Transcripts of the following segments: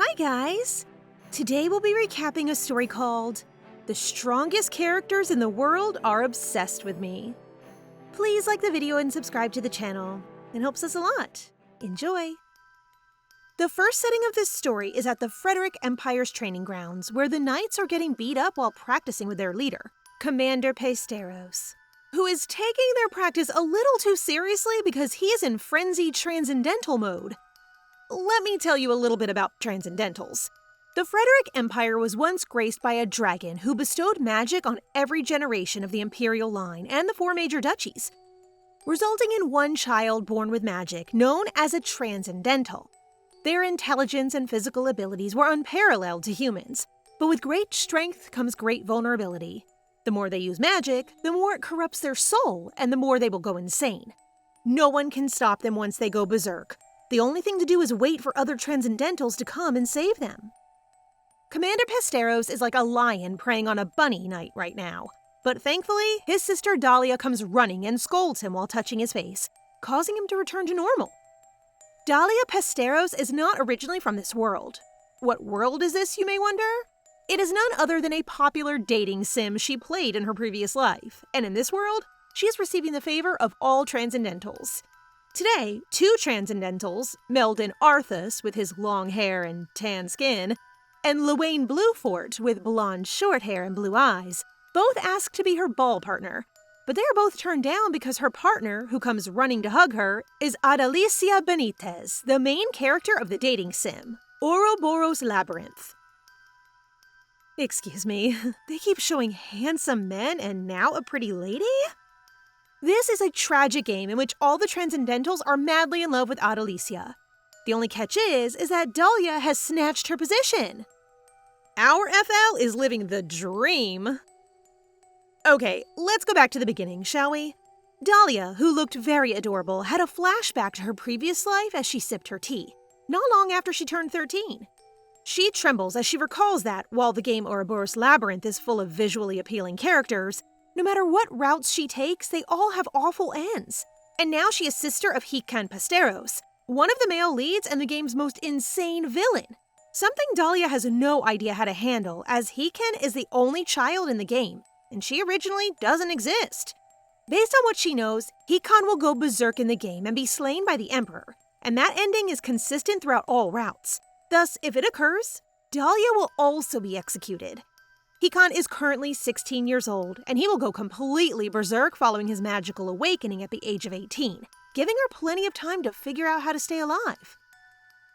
Hi guys! Today we'll be recapping a story called The Strongest Characters in the World Are Obsessed with Me. Please like the video and subscribe to the channel. It helps us a lot. Enjoy! The first setting of this story is at the Frederick Empire's training grounds, where the knights are getting beat up while practicing with their leader, Commander Pesteros, who is taking their practice a little too seriously because he is in frenzied transcendental mode. Let me tell you a little bit about transcendentals. The Frederick Empire was once graced by a dragon who bestowed magic on every generation of the Imperial line and the four major duchies, resulting in one child born with magic known as a transcendental. Their intelligence and physical abilities were unparalleled to humans, but with great strength comes great vulnerability. The more they use magic, the more it corrupts their soul, and the more they will go insane. No one can stop them once they go berserk. The only thing to do is wait for other transcendentals to come and save them. Commander Pesteros is like a lion preying on a bunny night right now, but thankfully, his sister Dahlia comes running and scolds him while touching his face, causing him to return to normal. Dahlia Pesteros is not originally from this world. What world is this, you may wonder? It is none other than a popular dating sim she played in her previous life, and in this world, she is receiving the favor of all transcendentals. Today, two transcendentals, Meldon Arthas with his long hair and tan skin, and Blueport with blonde short hair and blue eyes, both ask to be her ball partner. But they are both turned down because her partner, who comes running to hug her, is Adalisia Benitez, the main character of the dating sim, Ouroboros Labyrinth. Excuse me, they keep showing handsome men and now a pretty lady? This is a tragic game in which all the transcendentals are madly in love with Adalisia. The only catch is that Dahlia has snatched her position. Our FL is living the dream. Okay, let's go back to the beginning, shall we? Dahlia, who looked very adorable, had a flashback to her previous life as she sipped her tea, not long after she turned 13. She trembles as she recalls that, while the game Ouroboros Labyrinth is full of visually appealing characters, no matter what routes she takes, they all have awful ends. And now she is sister of Hikan Pesteros, one of the male leads and the game's most insane villain. Something Dahlia has no idea how to handle, as Hikan is the only child in the game, and she originally doesn't exist. Based on what she knows, Hikan will go berserk in the game and be slain by the Emperor, and that ending is consistent throughout all routes. Thus, if it occurs, Dahlia will also be executed. Hikan is currently 16 years old, and he will go completely berserk following his magical awakening at the age of 18, giving her plenty of time to figure out how to stay alive.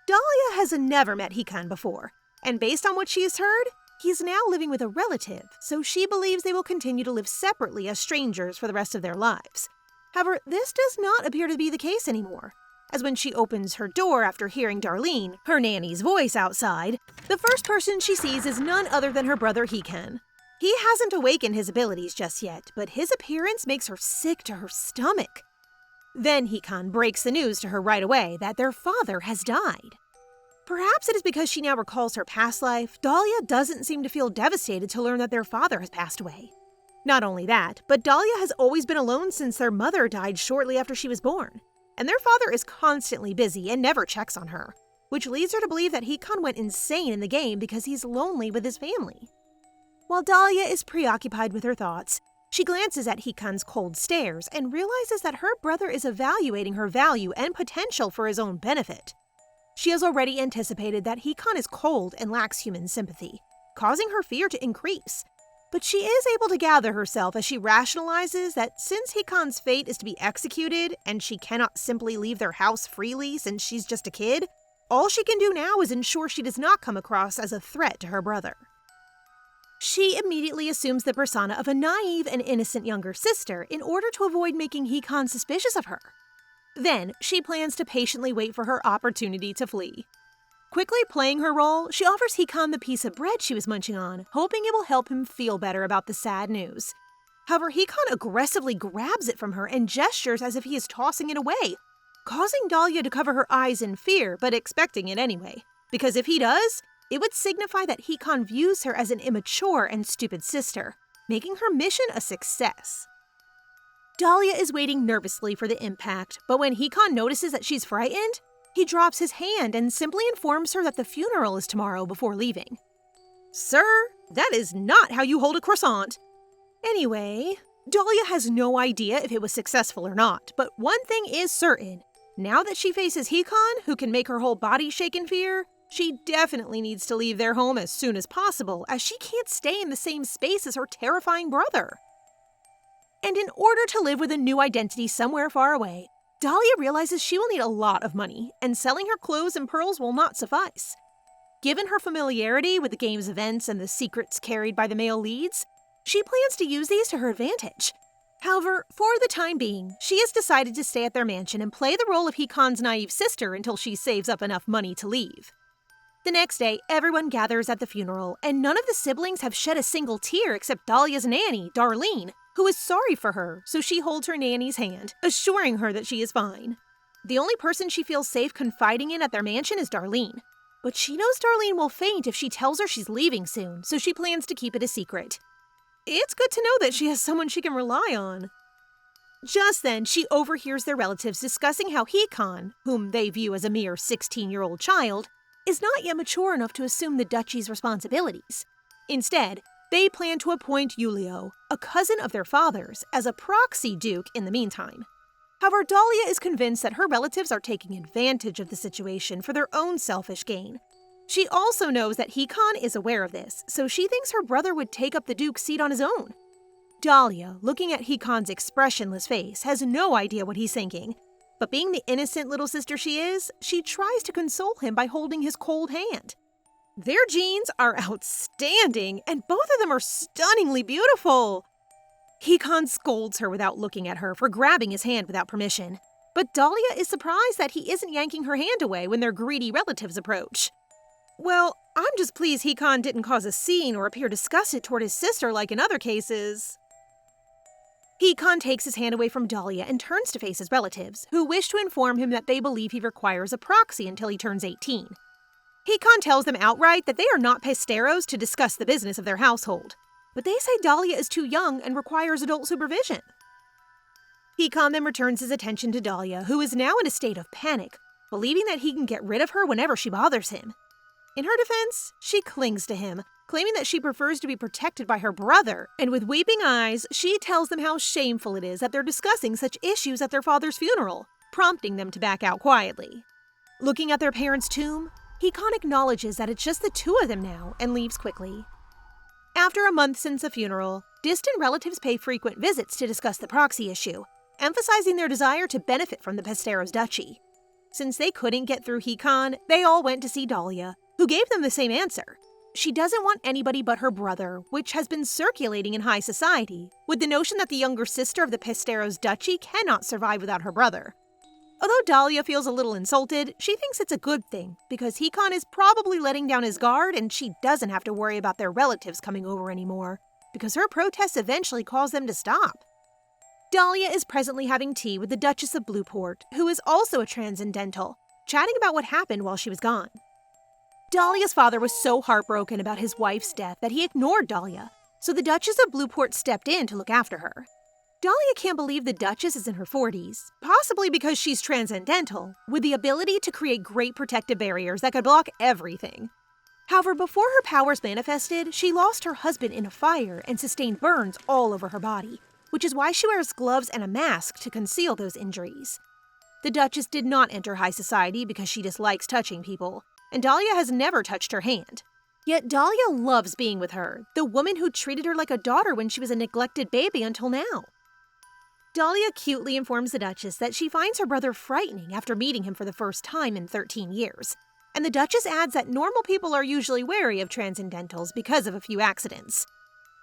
Dahlia has never met Hikan before, and based on what she has heard, he's now living with a relative, so she believes they will continue to live separately as strangers for the rest of their lives. However, this does not appear to be the case anymore, as when she opens her door after hearing Darlene, her nanny's voice outside, the first person she sees is none other than her brother Hikan. He hasn't awakened his abilities just yet, but his appearance makes her sick to her stomach. Then Hikan breaks the news to her right away that their father has died. Perhaps it is because she now recalls her past life, Dahlia doesn't seem to feel devastated to learn that their father has passed away. Not only that, but Dahlia has always been alone since their mother died shortly after she was born. And their father is constantly busy and never checks on her, which leads her to believe that Hikan went insane in the game because he's lonely with his family. While Dahlia is preoccupied with her thoughts, she glances at Hikan's cold stares and realizes that her brother is evaluating her value and potential for his own benefit. She has already anticipated that Hikan is cold and lacks human sympathy, causing her fear to increase. But she is able to gather herself as she rationalizes that since Hikan's fate is to be executed and she cannot simply leave their house freely since she's just a kid, all she can do now is ensure she does not come across as a threat to her brother. She immediately assumes the persona of a naive and innocent younger sister in order to avoid making Hikan suspicious of her. Then, she plans to patiently wait for her opportunity to flee. Quickly playing her role, she offers Hikan the piece of bread she was munching on, hoping it will help him feel better about the sad news. However, Hikan aggressively grabs it from her and gestures as if he is tossing it away, causing Dahlia to cover her eyes in fear, but expecting it anyway. Because if he does, it would signify that Hikan views her as an immature and stupid sister, making her mission a success. Dahlia is waiting nervously for the impact, but when Hikan notices that she's frightened, He drops his hand and simply informs her that the funeral is tomorrow before leaving. Sir, that is not how you hold a croissant. Anyway, Dahlia has no idea if it was successful or not, but one thing is certain. Now that she faces Hikan, who can make her whole body shake in fear, she definitely needs to leave their home as soon as possible, as she can't stay in the same space as her terrifying brother. And in order to live with a new identity somewhere far away, Dahlia realizes she will need a lot of money, and selling her clothes and pearls will not suffice. Given her familiarity with the game's events and the secrets carried by the male leads, she plans to use these to her advantage. However, for the time being, she has decided to stay at their mansion and play the role of Hikan's naive sister until she saves up enough money to leave. The next day, everyone gathers at the funeral, and none of the siblings have shed a single tear except Dahlia's nanny, Darlene, who is sorry for her, so she holds her nanny's hand, assuring her that she is fine. The only person she feels safe confiding in at their mansion is Darlene, but she knows Darlene will faint if she tells her she's leaving soon, so she plans to keep it a secret. It's good to know that she has someone she can rely on. Just then, she overhears their relatives discussing how Hikan, whom they view as a mere 16-year-old child, is not yet mature enough to assume the duchy's responsibilities. Instead, they plan to appoint Julio, a cousin of their father's, as a proxy duke in the meantime. However, Dahlia is convinced that her relatives are taking advantage of the situation for their own selfish gain. She also knows that Hikan is aware of this, so she thinks her brother would take up the duke's seat on his own. Dahlia, looking at Hikan's expressionless face, has no idea what he's thinking, but being the innocent little sister she is, she tries to console him by holding his cold hand. Their genes are outstanding, and both of them are stunningly beautiful. Hikan scolds her without looking at her for grabbing his hand without permission, but Dahlia is surprised that he isn't yanking her hand away when their greedy relatives approach. Well, I'm just pleased Hikan didn't cause a scene or appear disgusted toward his sister like in other cases. Hikan takes his hand away from Dahlia and turns to face his relatives, who wish to inform him that they believe he requires a proxy until he turns 18. Hikan tells them outright that they are not Pesteros to discuss the business of their household, but they say Dahlia is too young and requires adult supervision. Hikan then returns his attention to Dahlia, who is now in a state of panic, believing that he can get rid of her whenever she bothers him. In her defense, she clings to him, claiming that she prefers to be protected by her brother, and with weeping eyes, she tells them how shameful it is that they're discussing such issues at their father's funeral, prompting them to back out quietly. Looking at their parents' tomb, Hikan acknowledges that it's just the two of them now and leaves quickly. After a month since the funeral, distant relatives pay frequent visits to discuss the proxy issue, emphasizing their desire to benefit from the Pesteros duchy. Since they couldn't get through Hikan, they all went to see Dahlia, who gave them the same answer. She doesn't want anybody but her brother, which has been circulating in high society, with the notion that the younger sister of the Pesteros duchy cannot survive without her brother. Although Dahlia feels a little insulted, she thinks it's a good thing, because Hikan is probably letting down his guard and she doesn't have to worry about their relatives coming over anymore, because her protests eventually cause them to stop. Dahlia is presently having tea with the Duchess of Blueport, who is also a transcendental, chatting about what happened while she was gone. Dahlia's father was so heartbroken about his wife's death that he ignored Dahlia, so the Duchess of Blueport stepped in to look after her. Dahlia can't believe the Duchess is in her 40s, possibly because she's transcendental, with the ability to create great protective barriers that could block everything. However, before her powers manifested, she lost her husband in a fire and sustained burns all over her body, which is why she wears gloves and a mask to conceal those injuries. The Duchess did not enter high society because she dislikes touching people, and Dahlia has never touched her hand. Yet Dahlia loves being with her, the woman who treated her like a daughter when she was a neglected baby until now. Dahlia cutely informs the Duchess that she finds her brother frightening after meeting him for the first time in 13 years, and the Duchess adds that normal people are usually wary of transcendentals because of a few accidents.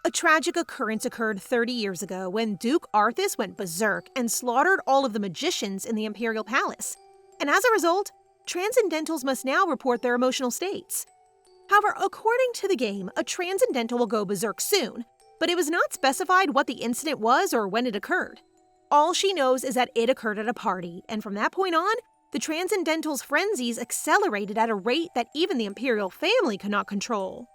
A tragic occurrence occurred 30 years ago when Duke Arthas went berserk and slaughtered all of the magicians in the Imperial palace, and as a result, transcendentals must now report their emotional states. However, according to the game, a transcendental will go berserk soon, but it was not specified what the incident was or when it occurred. All she knows is that it occurred at a party, and from that point on, the Transcendental's frenzies accelerated at a rate that even the Imperial family could not control.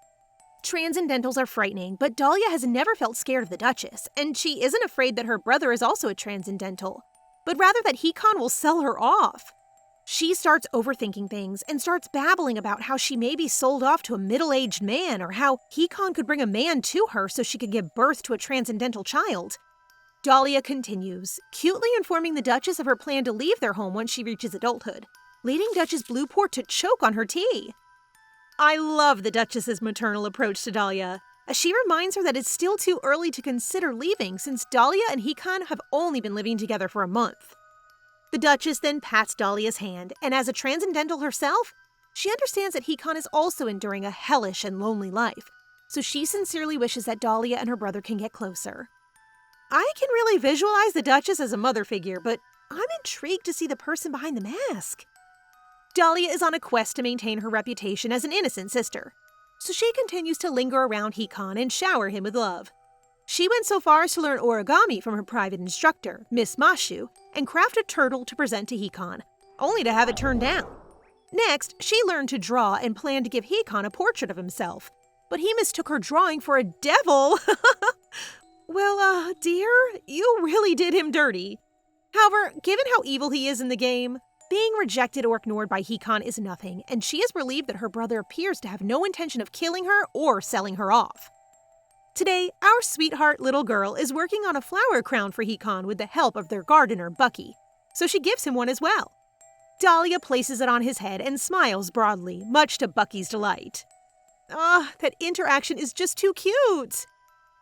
Transcendentals are frightening, but Dahlia has never felt scared of the Duchess, and she isn't afraid that her brother is also a Transcendental, but rather that Hikan will sell her off. She starts overthinking things and starts babbling about how she may be sold off to a middle-aged man or how Hikan could bring a man to her so she could give birth to a transcendental child. Dahlia continues, cutely informing the Duchess of her plan to leave their home once she reaches adulthood, leading Duchess Blueport to choke on her tea. I love the Duchess's maternal approach to Dahlia, as she reminds her that it's still too early to consider leaving since Dahlia and Hikan have only been living together for a month. The Duchess then pats Dahlia's hand, and as a transcendental herself, she understands that Hikan is also enduring a hellish and lonely life, so she sincerely wishes that Dahlia and her brother can get closer. I can really visualize the Duchess as a mother figure, but I'm intrigued to see the person behind the mask. Dahlia is on a quest to maintain her reputation as an innocent sister, so she continues to linger around Hikan and shower him with love. She went so far as to learn origami from her private instructor, Miss Mashu, and craft a turtle to present to Hikan, only to have it turned down. Next, she learned to draw and planned to give Hikan a portrait of himself, but he mistook her drawing for a devil. Well, dear, you really did him dirty. However, given how evil he is in the game, being rejected or ignored by Hikan is nothing, and she is relieved that her brother appears to have no intention of killing her or selling her off. Today, our sweetheart little girl is working on a flower crown for Hikan with the help of their gardener, Bucky, so she gives him one as well. Dahlia places it on his head and smiles broadly, much to Bucky's delight. That interaction is just too cute!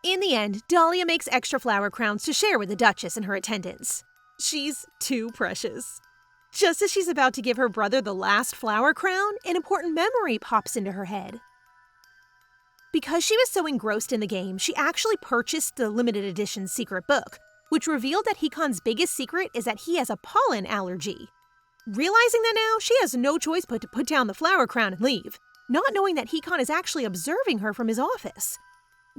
In the end, Dahlia makes extra flower crowns to share with the Duchess and her attendants. She's too precious. Just as she's about to give her brother the last flower crown, an important memory pops into her head. Because she was so engrossed in the game, she actually purchased the limited edition secret book, which revealed that Hikan's biggest secret is that he has a pollen allergy. Realizing that now, she has no choice but to put down the flower crown and leave, not knowing that Hikan is actually observing her from his office.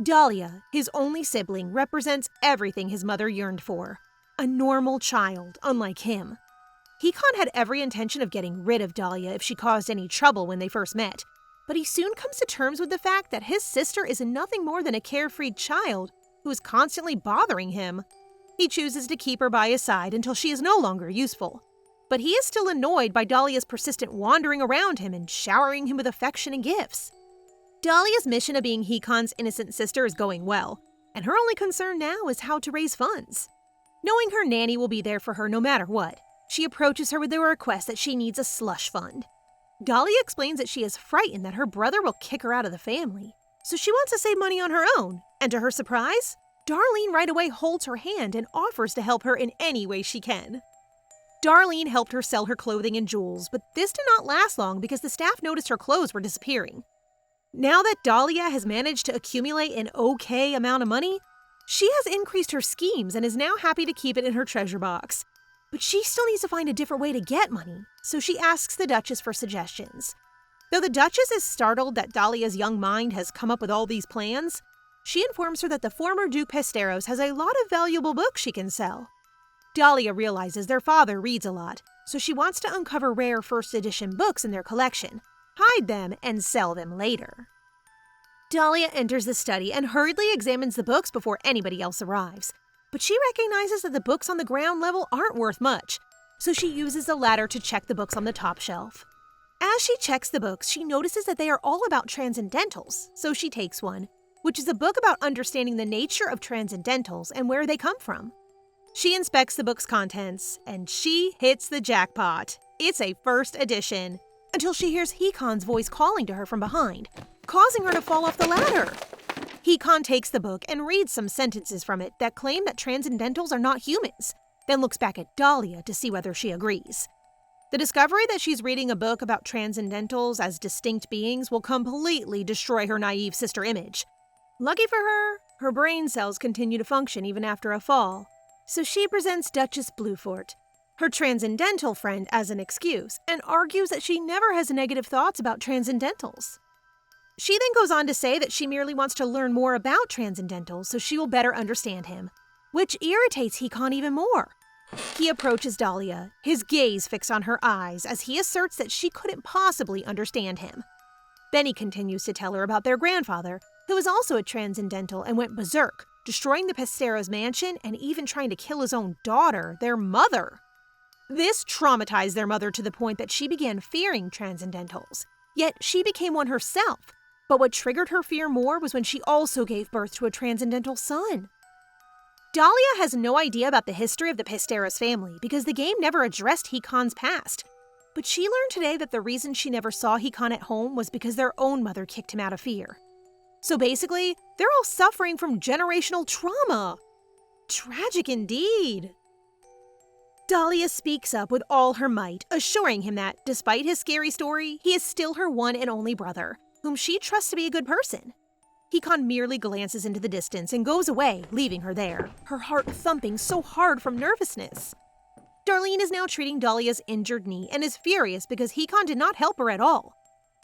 Dahlia, his only sibling, represents everything his mother yearned for. A normal child, unlike him. Hikan had every intention of getting rid of Dahlia if she caused any trouble when they first met, but he soon comes to terms with the fact that his sister is nothing more than a carefree child who is constantly bothering him. He chooses to keep her by his side until she is no longer useful. But he is still annoyed by Dahlia's persistent wandering around him and showering him with affection and gifts. Dahlia's mission of being Hikan's innocent sister is going well, and her only concern now is how to raise funds. Knowing her nanny will be there for her no matter what, she approaches her with the request that she needs a slush fund. Dahlia explains that she is frightened that her brother will kick her out of the family, so she wants to save money on her own, and to her surprise, Darlene right away holds her hand and offers to help her in any way she can. Darlene helped her sell her clothing and jewels, but this did not last long because the staff noticed her clothes were disappearing. Now that Dahlia has managed to accumulate an okay amount of money, she has increased her schemes and is now happy to keep it in her treasure box. But she still needs to find a different way to get money, so she asks the Duchess for suggestions. Though the Duchess is startled that Dahlia's young mind has come up with all these plans, she informs her that the former Duke Pesteros has a lot of valuable books she can sell. Dahlia realizes their father reads a lot, so she wants to uncover rare first edition books in their collection, hide them, and sell them later. Dahlia enters the study and hurriedly examines the books before anybody else arrives, but she recognizes that the books on the ground level aren't worth much, so she uses the ladder to check the books on the top shelf. As she checks the books, she notices that they are all about transcendentals, so she takes one, which is a book about understanding the nature of transcendentals and where they come from. She inspects the book's contents, and she hits the jackpot. It's a first edition, until she hears Hikan's voice calling to her from behind, causing her to fall off the ladder. Hikan takes the book and reads some sentences from it that claim that transcendentals are not humans, then looks back at Dahlia to see whether she agrees. The discovery that she's reading a book about transcendentals as distinct beings will completely destroy her naive sister image. Lucky for her, her brain cells continue to function even after a fall, so she presents Duchess Blueport, her transcendental friend, as an excuse, and argues that she never has negative thoughts about transcendentals. She then goes on to say that she merely wants to learn more about transcendentals so she will better understand him, which irritates Hikan even more. He approaches Dahlia, his gaze fixed on her eyes as he asserts that she couldn't possibly understand him. Then he continues to tell her about their grandfather, who was also a transcendental and went berserk, destroying the Pesteros mansion and even trying to kill his own daughter, their mother. This traumatized their mother to the point that she began fearing transcendentals. Yet she became one herself. But what triggered her fear more was when she also gave birth to a transcendental son. Dahlia has no idea about the history of the Pesteros family because the game never addressed Hikan's past. But she learned today that the reason she never saw Hikan at home was because their own mother kicked him out of fear. So basically, they're all suffering from generational trauma. Tragic indeed. Dahlia speaks up with all her might, assuring him that, despite his scary story, he is still her one and only brother, whom she trusts to be a good person. Hikan merely glances into the distance and goes away, leaving her there, her heart thumping so hard from nervousness. Darlene is now treating Dahlia's injured knee and is furious because Hikan did not help her at all.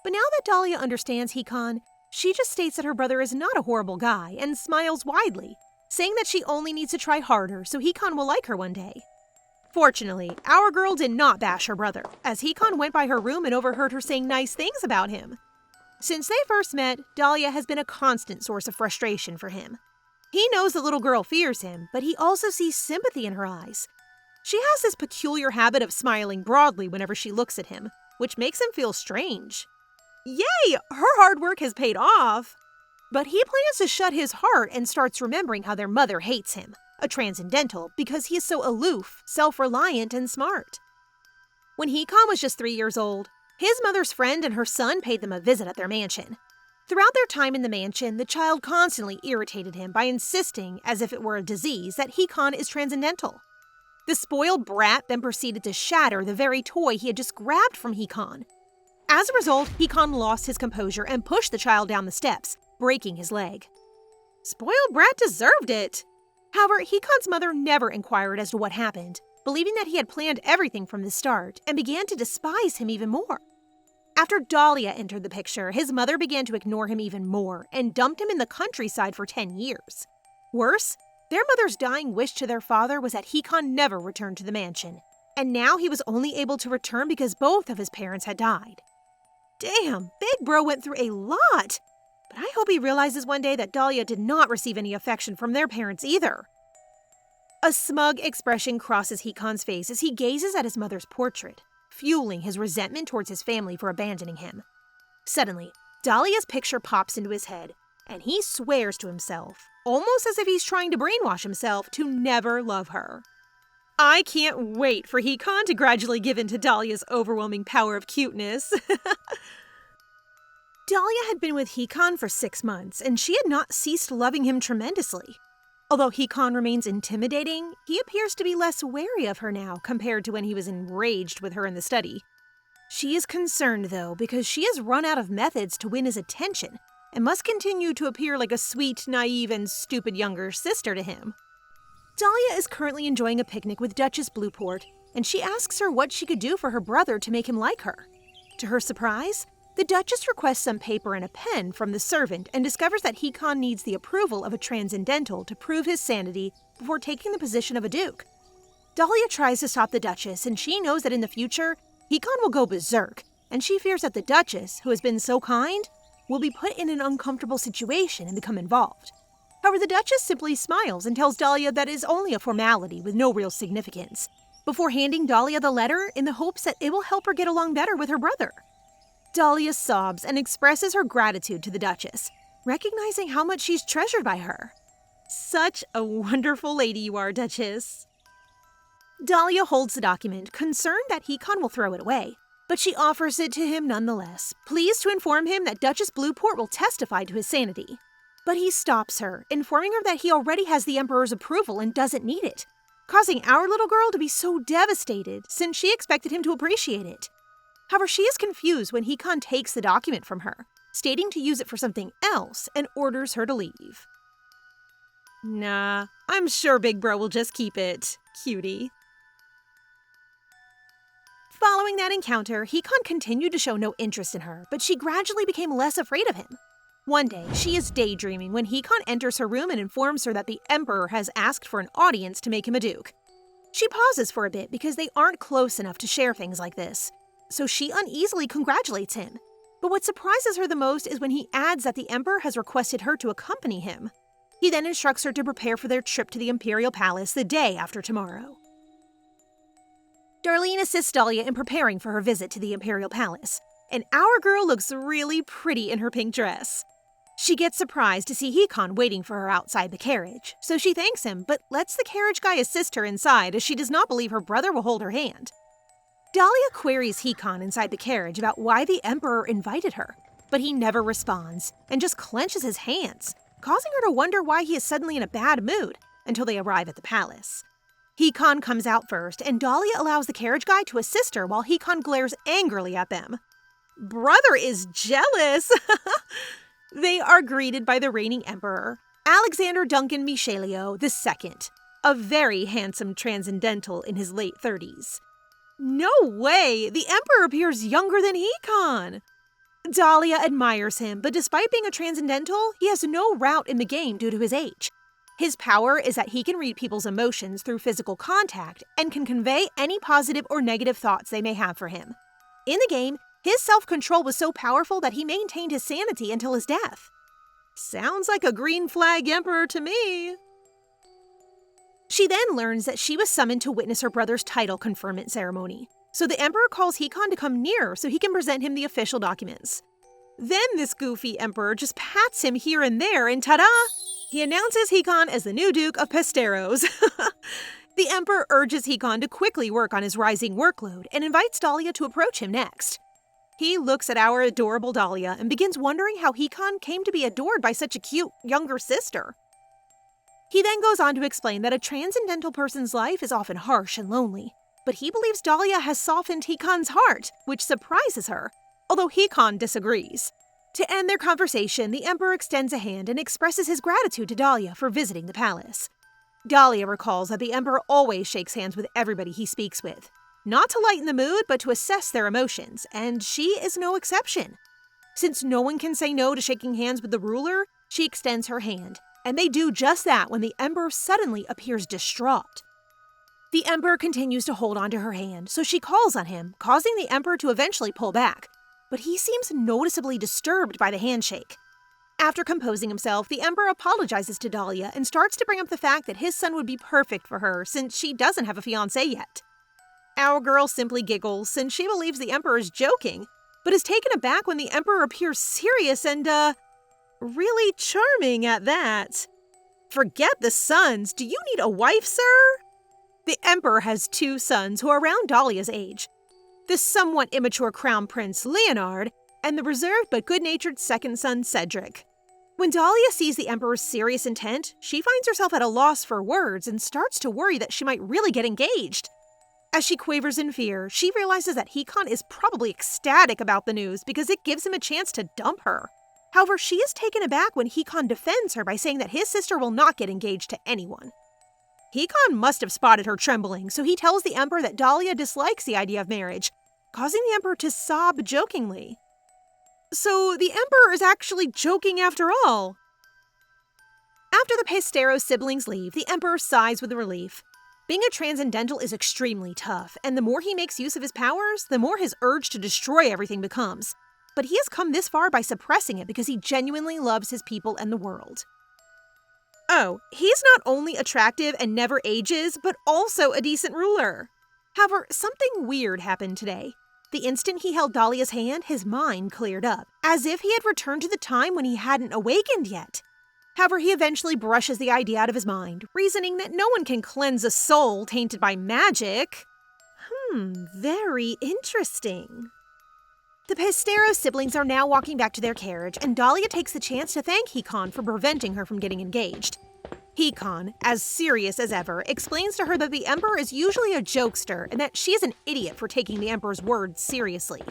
But now that Dahlia understands Hikan, she just states that her brother is not a horrible guy and smiles widely, saying that she only needs to try harder so Hikan will like her one day. Fortunately, our girl did not bash her brother, as Hikan went by her room and overheard her saying nice things about him. Since they first met, Dahlia has been a constant source of frustration for him. He knows the little girl fears him, but he also sees sympathy in her eyes. She has this peculiar habit of smiling broadly whenever she looks at him, which makes him feel strange. Yay! Her hard work has paid off! But he plans to shut his heart and starts remembering how their mother hates him, a transcendental, because he is so aloof, self-reliant, and smart. When Hikan was just 3 years old, his mother's friend and her son paid them a visit at their mansion. Throughout their time in the mansion, the child constantly irritated him by insisting, as if it were a disease, that Hikan is transcendental. The spoiled brat then proceeded to shatter the very toy he had just grabbed from Hikan. As a result, Hikan lost his composure and pushed the child down the steps, breaking his leg. Spoiled brat deserved it! However, Hikan's mother never inquired as to what happened, believing that he had planned everything from the start, and began to despise him even more. After Dahlia entered the picture, his mother began to ignore him even more and dumped him in the countryside for 10 years. Worse, their mother's dying wish to their father was that Hikan never return to the mansion, and now he was only able to return because both of his parents had died. Damn, Big Bro went through a lot! But I hope he realizes one day that Dahlia did not receive any affection from their parents either. A smug expression crosses Hikan's face as he gazes at his mother's portrait, fueling his resentment towards his family for abandoning him. Suddenly, Dahlia's picture pops into his head, and he swears to himself, almost as if he's trying to brainwash himself, to never love her. I can't wait for Hikan to gradually give in to Dahlia's overwhelming power of cuteness. Dahlia had been with Hikan for 6 months, and she had not ceased loving him tremendously. Although Hikan remains intimidating, he appears to be less wary of her now compared to when he was enraged with her in the study. She is concerned, though, because she has run out of methods to win his attention and must continue to appear like a sweet, naive, and stupid younger sister to him. Dahlia is currently enjoying a picnic with Duchess Blueport, and she asks her what she could do for her brother to make him like her. To her surprise, the Duchess requests some paper and a pen from the servant and discovers that Hikan needs the approval of a transcendental to prove his sanity before taking the position of a duke. Dahlia tries to stop the Duchess, and she knows that in the future, Hikan will go berserk, and she fears that the Duchess, who has been so kind, will be put in an uncomfortable situation and become involved. However, the Duchess simply smiles and tells Dahlia that it is only a formality with no real significance, before handing Dahlia the letter in the hopes that it will help her get along better with her brother. Dahlia sobs and expresses her gratitude to the Duchess, recognizing how much she's treasured by her. Such a wonderful lady you are, Duchess. Dahlia holds the document, concerned that Hikan will throw it away, but she offers it to him nonetheless, pleased to inform him that Duchess Blueport will testify to his sanity. But he stops her, informing her that he already has the Emperor's approval and doesn't need it, causing our little girl to be so devastated since she expected him to appreciate it. However, she is confused when Hikan takes the document from her, stating to use it for something else, and orders her to leave. Nah, I'm sure Big Bro will just keep it. Cutie. Following that encounter, Hikan continued to show no interest in her, but she gradually became less afraid of him. One day, she is daydreaming when Hikan enters her room and informs her that the Emperor has asked for an audience to make him a duke. She pauses for a bit because they aren't close enough to share things like this, so she uneasily congratulates him. But what surprises her the most is when he adds that the Emperor has requested her to accompany him. He then instructs her to prepare for their trip to the Imperial Palace the day after tomorrow. Darlene assists Dahlia in preparing for her visit to the Imperial Palace, and our girl looks really pretty in her pink dress. She gets surprised to see Hikan waiting for her outside the carriage, so she thanks him but lets the carriage guy assist her inside as she does not believe her brother will hold her hand. Dahlia queries Hikan inside the carriage about why the Emperor invited her, but he never responds and just clenches his hands, causing her to wonder why he is suddenly in a bad mood until they arrive at the palace. Hikan comes out first, and Dahlia allows the carriage guy to assist her while Hikan glares angrily at them. Brother is jealous! They are greeted by the reigning emperor, Alexander Duncan Michelio II, a very handsome transcendental in his late 30s. No way! The emperor appears younger than Hikan! Dahlia admires him, but despite being a transcendental, he has no route in the game due to his age. His power is that he can read people's emotions through physical contact and can convey any positive or negative thoughts they may have for him. In the game, his self-control was so powerful that he maintained his sanity until his death. Sounds like a green flag emperor to me. She then learns that she was summoned to witness her brother's title conferment ceremony, so the emperor calls Hikan to come near so he can present him the official documents. Then this goofy emperor just pats him here and there, and ta-da! He announces Hikan as the new Duke of Pesteros. The emperor urges Hikan to quickly work on his rising workload and invites Dahlia to approach him next. He looks at our adorable Dahlia and begins wondering how Hikan came to be adored by such a cute younger sister. He then goes on to explain that a transcendental person's life is often harsh and lonely, but he believes Dahlia has softened Hikan's heart, which surprises her, although Hikan disagrees. To end their conversation, the emperor extends a hand and expresses his gratitude to Dahlia for visiting the palace. Dahlia recalls that the emperor always shakes hands with everybody he speaks with, not to lighten the mood, but to assess their emotions, and she is no exception. Since no one can say no to shaking hands with the ruler, she extends her hand, and they do just that when the emperor suddenly appears distraught. The emperor continues to hold onto her hand, so she calls on him, causing the emperor to eventually pull back, but he seems noticeably disturbed by the handshake. After composing himself, the emperor apologizes to Dahlia and starts to bring up the fact that his son would be perfect for her since she doesn't have a fiancé yet. Our girl simply giggles since she believes the emperor is joking, but is taken aback when the emperor appears serious and, really charming at that. Forget the sons, do you need a wife, sir? The emperor has 2 sons who are around Dahlia's age. The somewhat immature crown prince, Leonard, and the reserved but good-natured second son, Cedric. When Dahlia sees the emperor's serious intent, she finds herself at a loss for words and starts to worry that she might really get engaged. As she quavers in fear, she realizes that Hikan is probably ecstatic about the news because it gives him a chance to dump her. However, she is taken aback when Hikan defends her by saying that his sister will not get engaged to anyone. Hikan must have spotted her trembling, so he tells the emperor that Dahlia dislikes the idea of marriage, causing the emperor to sob jokingly. So the emperor is actually joking after all. After the Pesteros siblings leave, the emperor sighs with relief. Being a transcendental is extremely tough, and the more he makes use of his powers, the more his urge to destroy everything becomes. But he has come this far by suppressing it because he genuinely loves his people and the world. Oh, he's not only attractive and never ages, but also a decent ruler. However, something weird happened today. The instant he held Dahlia's hand, his mind cleared up, as if he had returned to the time when he hadn't awakened yet. However, he eventually brushes the idea out of his mind, reasoning that no one can cleanse a soul tainted by magic. Very interesting. The Pesteros siblings are now walking back to their carriage, and Dahlia takes the chance to thank Hikan for preventing her from getting engaged. Hikan, as serious as ever, explains to her that the emperor is usually a jokester and that she is an idiot for taking the emperor's words seriously.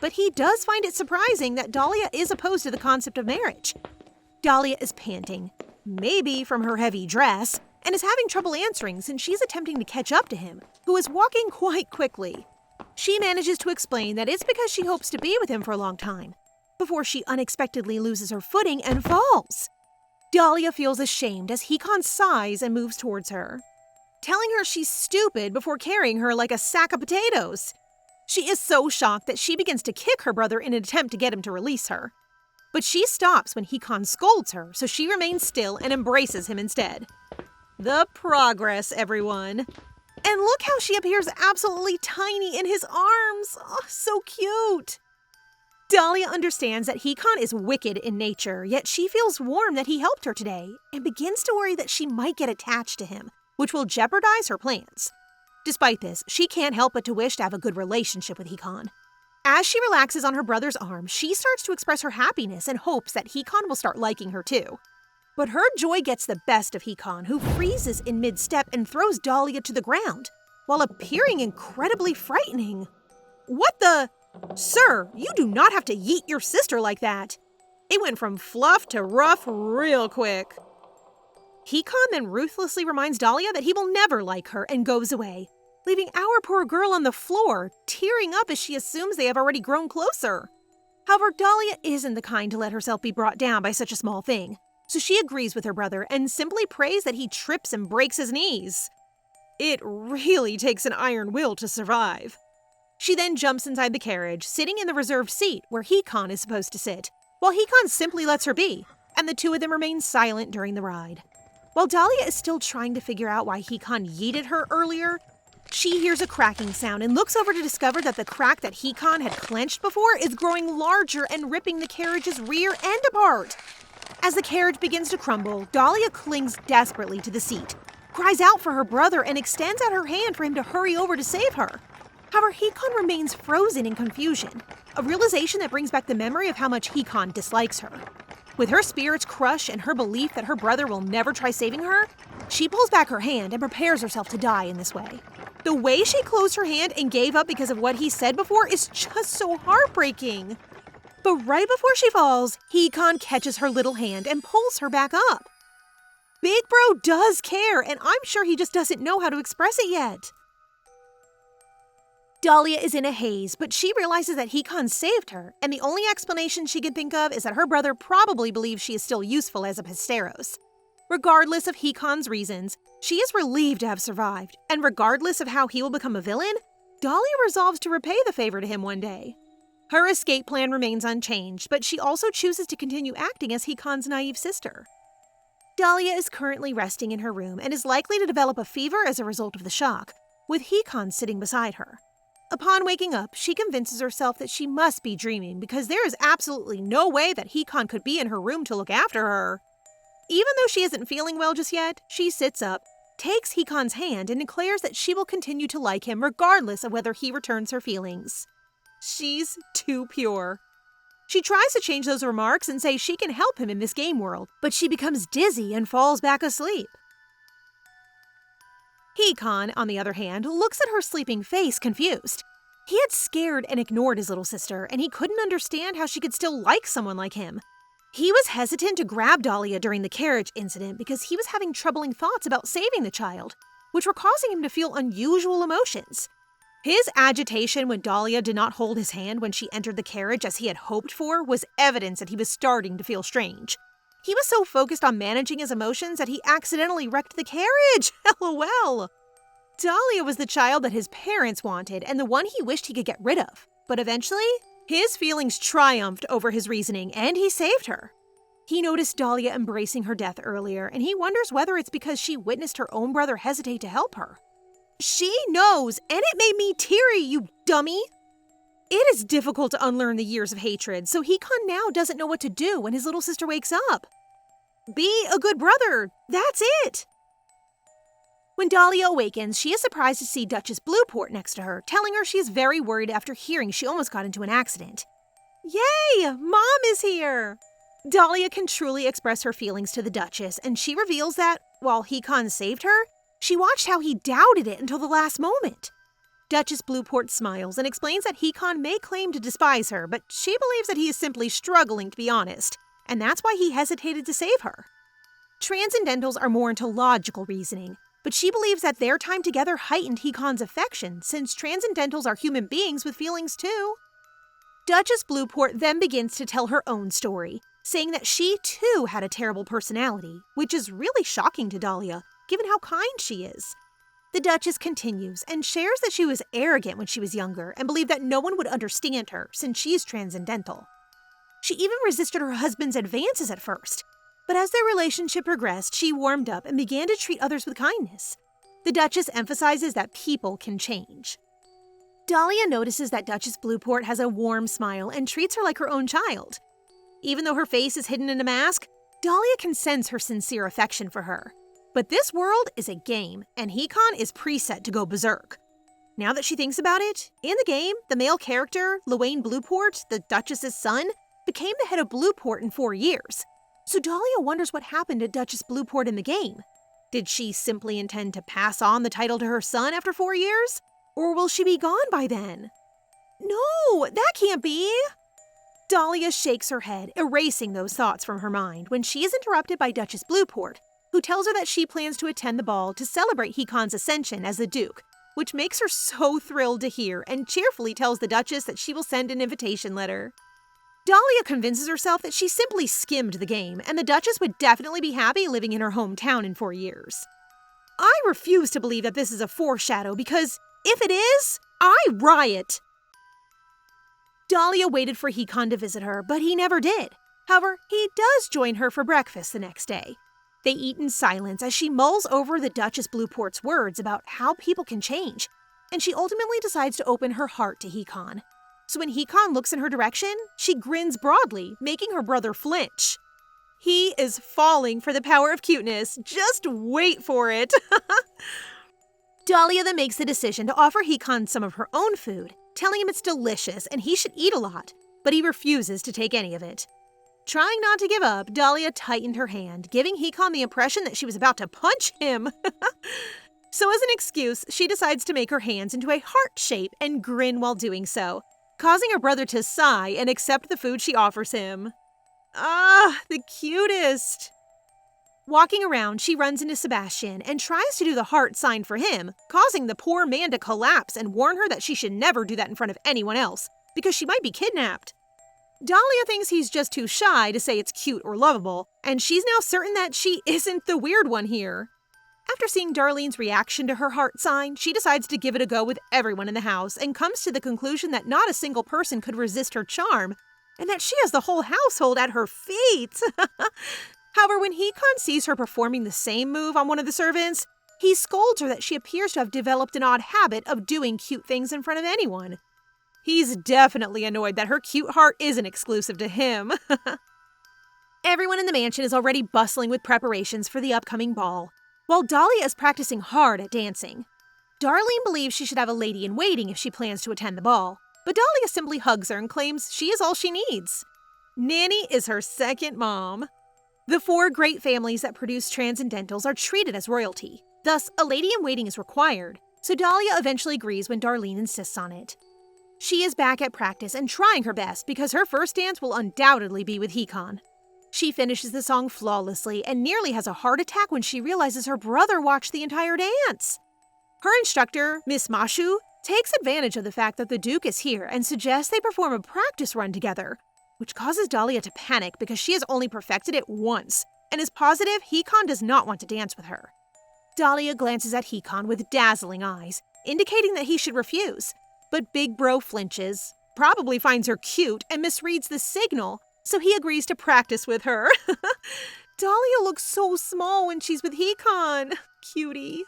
But he does find it surprising that Dahlia is opposed to the concept of marriage. Dahlia is panting, maybe from her heavy dress, and is having trouble answering since she's attempting to catch up to him, who is walking quite quickly. She manages to explain that it's because she hopes to be with him for a long time, before she unexpectedly loses her footing and falls. Dahlia feels ashamed as Hikan sighs and moves towards her, telling her she's stupid before carrying her like a sack of potatoes. She is so shocked that she begins to kick her brother in an attempt to get him to release her. But she stops when Hikan scolds her, so she remains still and embraces him instead. The progress, everyone. And look how she appears absolutely tiny in his arms. Oh, so cute. Dahlia understands that Hikan is wicked in nature, yet she feels warm that he helped her today, and begins to worry that she might get attached to him, which will jeopardize her plans. Despite this, she can't help but to wish to have a good relationship with Hikan. As she relaxes on her brother's arm, she starts to express her happiness and hopes that Hikan will start liking her too. But her joy gets the best of Hikan, who freezes in mid-step and throws Dahlia to the ground, while appearing incredibly frightening. What the? Sir, you do not have to yeet your sister like that. It went from fluff to rough real quick. Hikan then ruthlessly reminds Dahlia that he will never like her and goes away, leaving our poor girl on the floor, tearing up as she assumes they have already grown closer. However, Dahlia isn't the kind to let herself be brought down by such a small thing, so she agrees with her brother and simply prays that he trips and breaks his knees. It really takes an iron will to survive. She then jumps inside the carriage, sitting in the reserved seat where Hikan is supposed to sit, while Hikan simply lets her be, and the two of them remain silent during the ride. While Dahlia is still trying to figure out why Hikan yeeted her earlier, she hears a cracking sound and looks over to discover that the crack that Hikan had clenched before is growing larger and ripping the carriage's rear end apart. As the carriage begins to crumble, Dahlia clings desperately to the seat, cries out for her brother, and extends out her hand for him to hurry over to save her. However, Hikan remains frozen in confusion, a realization that brings back the memory of how much Hikan dislikes her. With her spirits crushed and her belief that her brother will never try saving her, she pulls back her hand and prepares herself to die in this way. The way she closed her hand and gave up because of what he said before is just so heartbreaking. But right before she falls, Hikan catches her little hand and pulls her back up. Big Bro does care, and I'm sure he just doesn't know how to express it yet. Dahlia is in a haze, but she realizes that Hikan saved her, and the only explanation she can think of is that her brother probably believes she is still useful as a Pesteros. Regardless of Hikan's reasons, she is relieved to have survived, and regardless of how he will become a villain, Dahlia resolves to repay the favor to him one day. Her escape plan remains unchanged, but she also chooses to continue acting as Hikan's naive sister. Dahlia is currently resting in her room and is likely to develop a fever as a result of the shock, with Hikan sitting beside her. Upon waking up, she convinces herself that she must be dreaming because there is absolutely no way that Hikan could be in her room to look after her. Even though she isn't feeling well just yet, she sits up, takes Hikan's hand, and declares that she will continue to like him regardless of whether he returns her feelings. She's too pure. She tries to change those remarks and say she can help him in this game world, but she becomes dizzy and falls back asleep. Hikan, on the other hand, looks at her sleeping face confused. He had scared and ignored his little sister, and he couldn't understand how she could still like someone like him. He was hesitant to grab Dahlia during the carriage incident because he was having troubling thoughts about saving the child, which were causing him to feel unusual emotions. His agitation when Dahlia did not hold his hand when she entered the carriage as he had hoped for was evidence that he was starting to feel strange. He was so focused on managing his emotions that he accidentally wrecked the carriage. LOL. Dahlia was the child that his parents wanted and the one he wished he could get rid of. But eventually, his feelings triumphed over his reasoning and he saved her. He noticed Dahlia embracing her death earlier, and he wonders whether it's because she witnessed her own brother hesitate to help her. She knows, and it made me teary, you dummy! It is difficult to unlearn the years of hatred, so Hikan now doesn't know what to do when his little sister wakes up. Be a good brother, that's it! When Dahlia awakens, she is surprised to see Duchess Blueport next to her, telling her she is very worried after hearing she almost got into an accident. Yay! Mom is here! Dahlia can truly express her feelings to the Duchess, and she reveals that, while Hikan saved her, she watched how he doubted it until the last moment. Duchess Blueport smiles and explains that Hikan may claim to despise her, but she believes that he is simply struggling to be honest, and that's why he hesitated to save her. Transcendentals are more into logical reasoning, but she believes that their time together heightened Hikan's affection, since Transcendentals are human beings with feelings too. Duchess Blueport then begins to tell her own story, saying that she too had a terrible personality, which is really shocking to Dahlia, given how kind she is. The Duchess continues and shares that she was arrogant when she was younger and believed that no one would understand her since she is transcendental. She even resisted her husband's advances at first, but as their relationship progressed, she warmed up and began to treat others with kindness. The the Duchess emphasizes that people can change. Dahlia notices that Duchess Blueport has a warm smile and treats her like her own child. Even though her face is hidden in a mask, Dahlia can sense her sincere affection for her. But this world is a game, and Hikan is preset to go berserk. Now that she thinks about it, in the game, the male character, Dahlia Blueport, the Duchess's son, became the head of Blueport in 4 years. So Dahlia wonders what happened to Duchess Blueport in the game. Did she simply intend to pass on the title to her son after 4 years? Or will she be gone by then? No, that can't be! Dahlia shakes her head, erasing those thoughts from her mind when she is interrupted by Duchess Blueport, who tells her that she plans to attend the ball to celebrate Hikan's ascension as the Duke, which makes her so thrilled to hear and cheerfully tells the Duchess that she will send an invitation letter. Dahlia convinces herself that she simply skimmed the game, and the Duchess would definitely be happy living in her hometown in 4 years. I refuse to believe that this is a foreshadow because, if it is, I riot! Dahlia waited for Hikan to visit her, but he never did. However, he does join her for breakfast the next day. They eat in silence as she mulls over the Duchess Blueport's words about how people can change, and she ultimately decides to open her heart to Hikan. So when Hikan looks in her direction, she grins broadly, making her brother flinch. He is falling for the power of cuteness. Just wait for it. Dahlia then makes the decision to offer Hikan some of her own food, telling him it's delicious and he should eat a lot, but he refuses to take any of it. Trying not to give up, Dahlia tightened her hand, giving Hikan the impression that she was about to punch him. So as an excuse, she decides to make her hands into a heart shape and grin while doing so, causing her brother to sigh and accept the food she offers him. Ah, the cutest! Walking around, she runs into Sebastian and tries to do the heart sign for him, causing the poor man to collapse and warn her that she should never do that in front of anyone else, because she might be kidnapped. Dahlia thinks he's just too shy to say it's cute or lovable, and she's now certain that she isn't the weird one here. After seeing Darlene's reaction to her heart sign, she decides to give it a go with everyone in the house and comes to the conclusion that not a single person could resist her charm, and that she has the whole household at her feet. However, when Hikan sees her performing the same move on one of the servants, he scolds her that she appears to have developed an odd habit of doing cute things in front of anyone. He's definitely annoyed that her cute heart isn't exclusive to him. Everyone in the mansion is already bustling with preparations for the upcoming ball, while Dahlia is practicing hard at dancing. Darlene believes she should have a lady-in-waiting if she plans to attend the ball, but Dahlia simply hugs her and claims she is all she needs. Nanny is her second mom. The 4 great families that produce transcendentals are treated as royalty. Thus, a lady-in-waiting is required, so Dahlia eventually agrees when Darlene insists on it. She is back at practice and trying her best because her first dance will undoubtedly be with Hikan. She finishes the song flawlessly and nearly has a heart attack when she realizes her brother watched the entire dance. Her instructor, Miss Mashu, takes advantage of the fact that the Duke is here and suggests they perform a practice run together, which causes Dahlia to panic because she has only perfected it once and is positive Hikan does not want to dance with her. Dahlia glances at Hikan with dazzling eyes, indicating that he should refuse, but Big Bro flinches, probably finds her cute, and misreads the signal, so he agrees to practice with her. Dahlia looks so small when she's with Hikan. Cutie.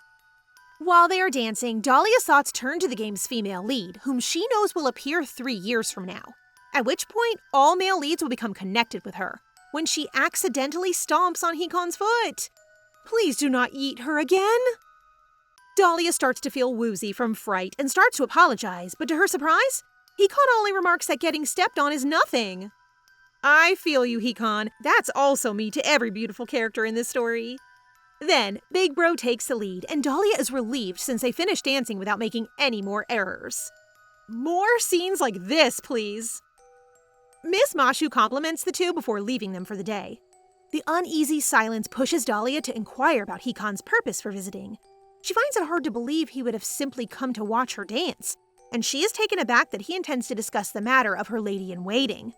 While they are dancing, Dahlia's thoughts turn to the game's female lead, whom she knows will appear 3 years from now, at which point all male leads will become connected with her, when she accidentally stomps on Hikan's foot. Please do not eat her again. Dahlia starts to feel woozy from fright and starts to apologize, but to her surprise, Hikan only remarks that getting stepped on is nothing. I feel you, Hikan. That's also me to every beautiful character in this story. Then, Big Bro takes the lead, and Dahlia is relieved since they finished dancing without making any more errors. More scenes like this, please. Miss Mashu compliments the two before leaving them for the day. The uneasy silence pushes Dahlia to inquire about Hikan's purpose for visiting. She finds it hard to believe he would have simply come to watch her dance, and she is taken aback that he intends to discuss the matter of her lady-in-waiting.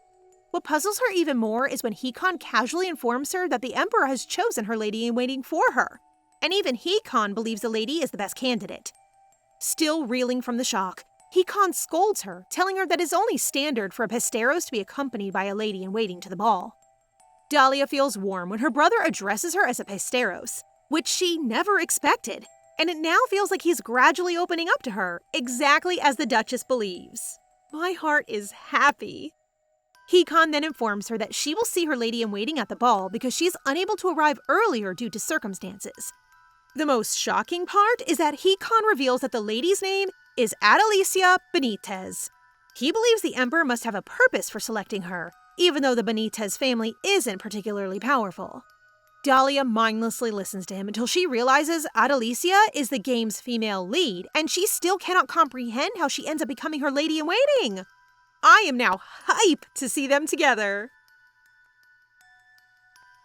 What puzzles her even more is when Hikan casually informs her that the Emperor has chosen her lady-in-waiting for her, and even Hikan believes the lady is the best candidate. Still reeling from the shock, Hikan scolds her, telling her that it is only standard for a Pesteros to be accompanied by a lady-in-waiting to the ball. Dahlia feels warm when her brother addresses her as a Pesteros, which she never expected, and it now feels like he's gradually opening up to her, exactly as the Duchess believes. My heart is happy. Hikan then informs her that she will see her lady-in-waiting at the ball because she's unable to arrive earlier due to circumstances. The most shocking part is that Hikan reveals that the lady's name is Adalisia Benitez. He believes the Emperor must have a purpose for selecting her, even though the Benitez family isn't particularly powerful. Dahlia mindlessly listens to him until she realizes Adalisia is the game's female lead, and she still cannot comprehend how she ends up becoming her lady-in-waiting. I am now hype to see them together.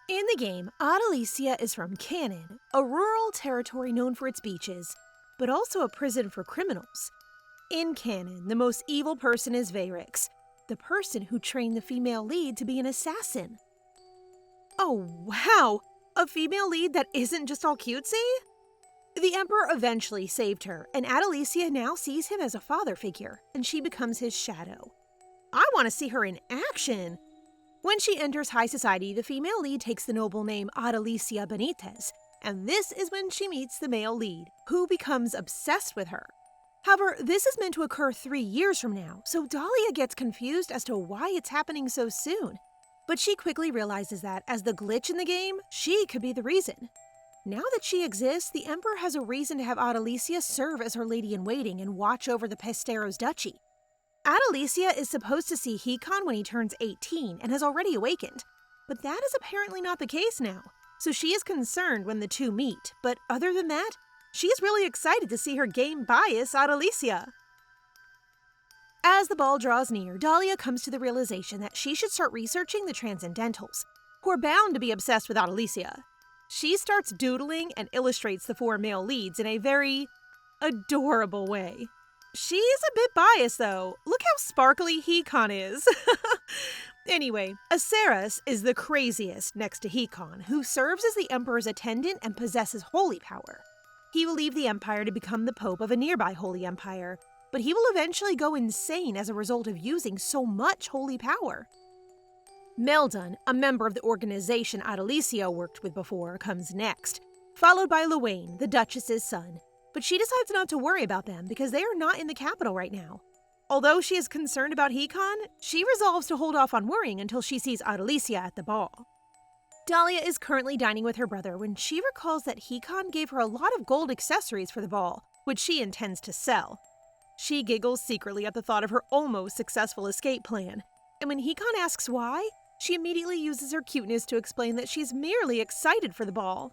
In the game, Adalisia is from Canon, a rural territory known for its beaches, but also a prison for criminals. In Canon, the most evil person is Vayrix, the person who trained the female lead to be an assassin. Oh wow, a female lead that isn't just all cutesy? The Emperor eventually saved her, and Adalisia now sees him as a father figure, and she becomes his shadow. I want to see her in action! When she enters high society, the female lead takes the noble name Adalisia Benitez, and this is when she meets the male lead, who becomes obsessed with her. However, this is meant to occur 3 years from now, so Dahlia gets confused as to why it's happening so soon. But she quickly realizes that, as the glitch in the game, she could be the reason. Now that she exists, the Emperor has a reason to have Adalisia serve as her lady-in-waiting and watch over the Pesteros duchy. Adalisia is supposed to see Hikan when he turns 18 and has already awakened, but that is apparently not the case now, so she is concerned when the two meet, but other than that, she is really excited to see her game bias Adalisia. As the ball draws near, Dahlia comes to the realization that she should start researching the Transcendentals, who are bound to be obsessed with Adalisia. She starts doodling and illustrates the 4 male leads in a very adorable way. She's a bit biased, though. Look how sparkly Hikan is. Anyway, Aceras is the craziest next to Hikan, who serves as the Emperor's attendant and possesses holy power. He will leave the Empire to become the Pope of a nearby Holy Empire, but he will eventually go insane as a result of using so much holy power. Meldon, a member of the organization Adalisia worked with before, comes next, followed by Luwain, the Duchess's son. But she decides not to worry about them because they are not in the capital right now. Although she is concerned about Hikan, she resolves to hold off on worrying until she sees Adalisia at the ball. Dahlia is currently dining with her brother when she recalls that Hikan gave her a lot of gold accessories for the ball, which she intends to sell. She giggles secretly at the thought of her almost successful escape plan, and when Hikan asks why, she immediately uses her cuteness to explain that she's merely excited for the ball.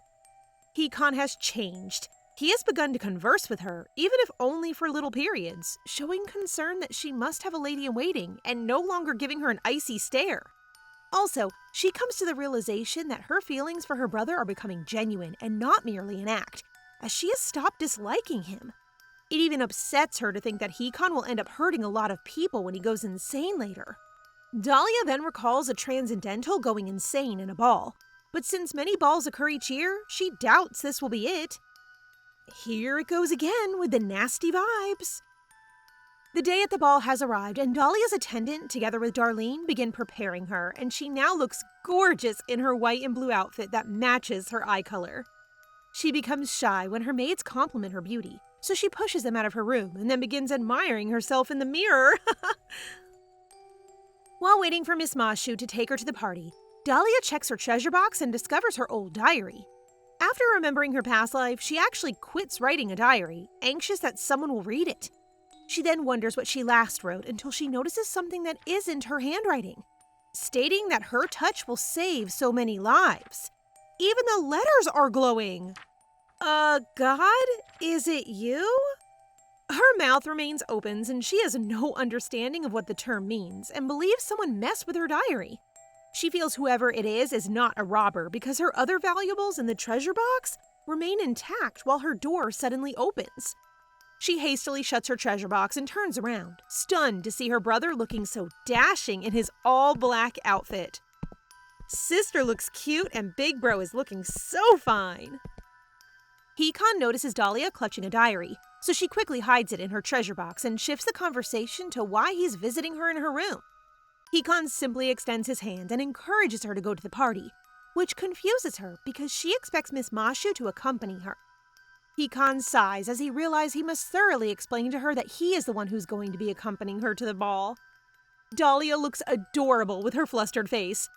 Hikan has changed. He has begun to converse with her, even if only for little periods, showing concern that she must have a lady-in-waiting and no longer giving her an icy stare. Also, she comes to the realization that her feelings for her brother are becoming genuine and not merely an act, as she has stopped disliking him. It even upsets her to think that Hikan will end up hurting a lot of people when he goes insane later. Dahlia then recalls a transcendental going insane in a ball, but since many balls occur each year, she doubts this will be it. Here it goes again with the nasty vibes. The day at the ball has arrived, and Dahlia's attendant, together with Darlene, begin preparing her, and she now looks gorgeous in her white and blue outfit that matches her eye color. She becomes shy when her maids compliment her beauty, so she pushes them out of her room and then begins admiring herself in the mirror. While waiting for Miss Mashu to take her to the party, Dahlia checks her treasure box and discovers her old diary. After remembering her past life, she actually quits writing a diary, anxious that someone will read it. She then wonders what she last wrote until she notices something that isn't her handwriting, stating that her touch will save so many lives. Even the letters are glowing. God, is it you? Her mouth remains open and she has no understanding of what the term means and believes someone messed with her diary. She feels whoever it is not a robber because her other valuables in the treasure box remain intact while her door suddenly opens. She hastily shuts her treasure box and turns around, stunned to see her brother looking so dashing in his all-black outfit. Sister looks cute and Big Bro is looking so fine. Hikan notices Dahlia clutching a diary, so she quickly hides it in her treasure box and shifts the conversation to why he's visiting her in her room. Hikan simply extends his hand and encourages her to go to the party, which confuses her because she expects Miss Mashu to accompany her. Hikan sighs as he realizes he must thoroughly explain to her that he is the one who's going to be accompanying her to the ball. Dahlia looks adorable with her flustered face,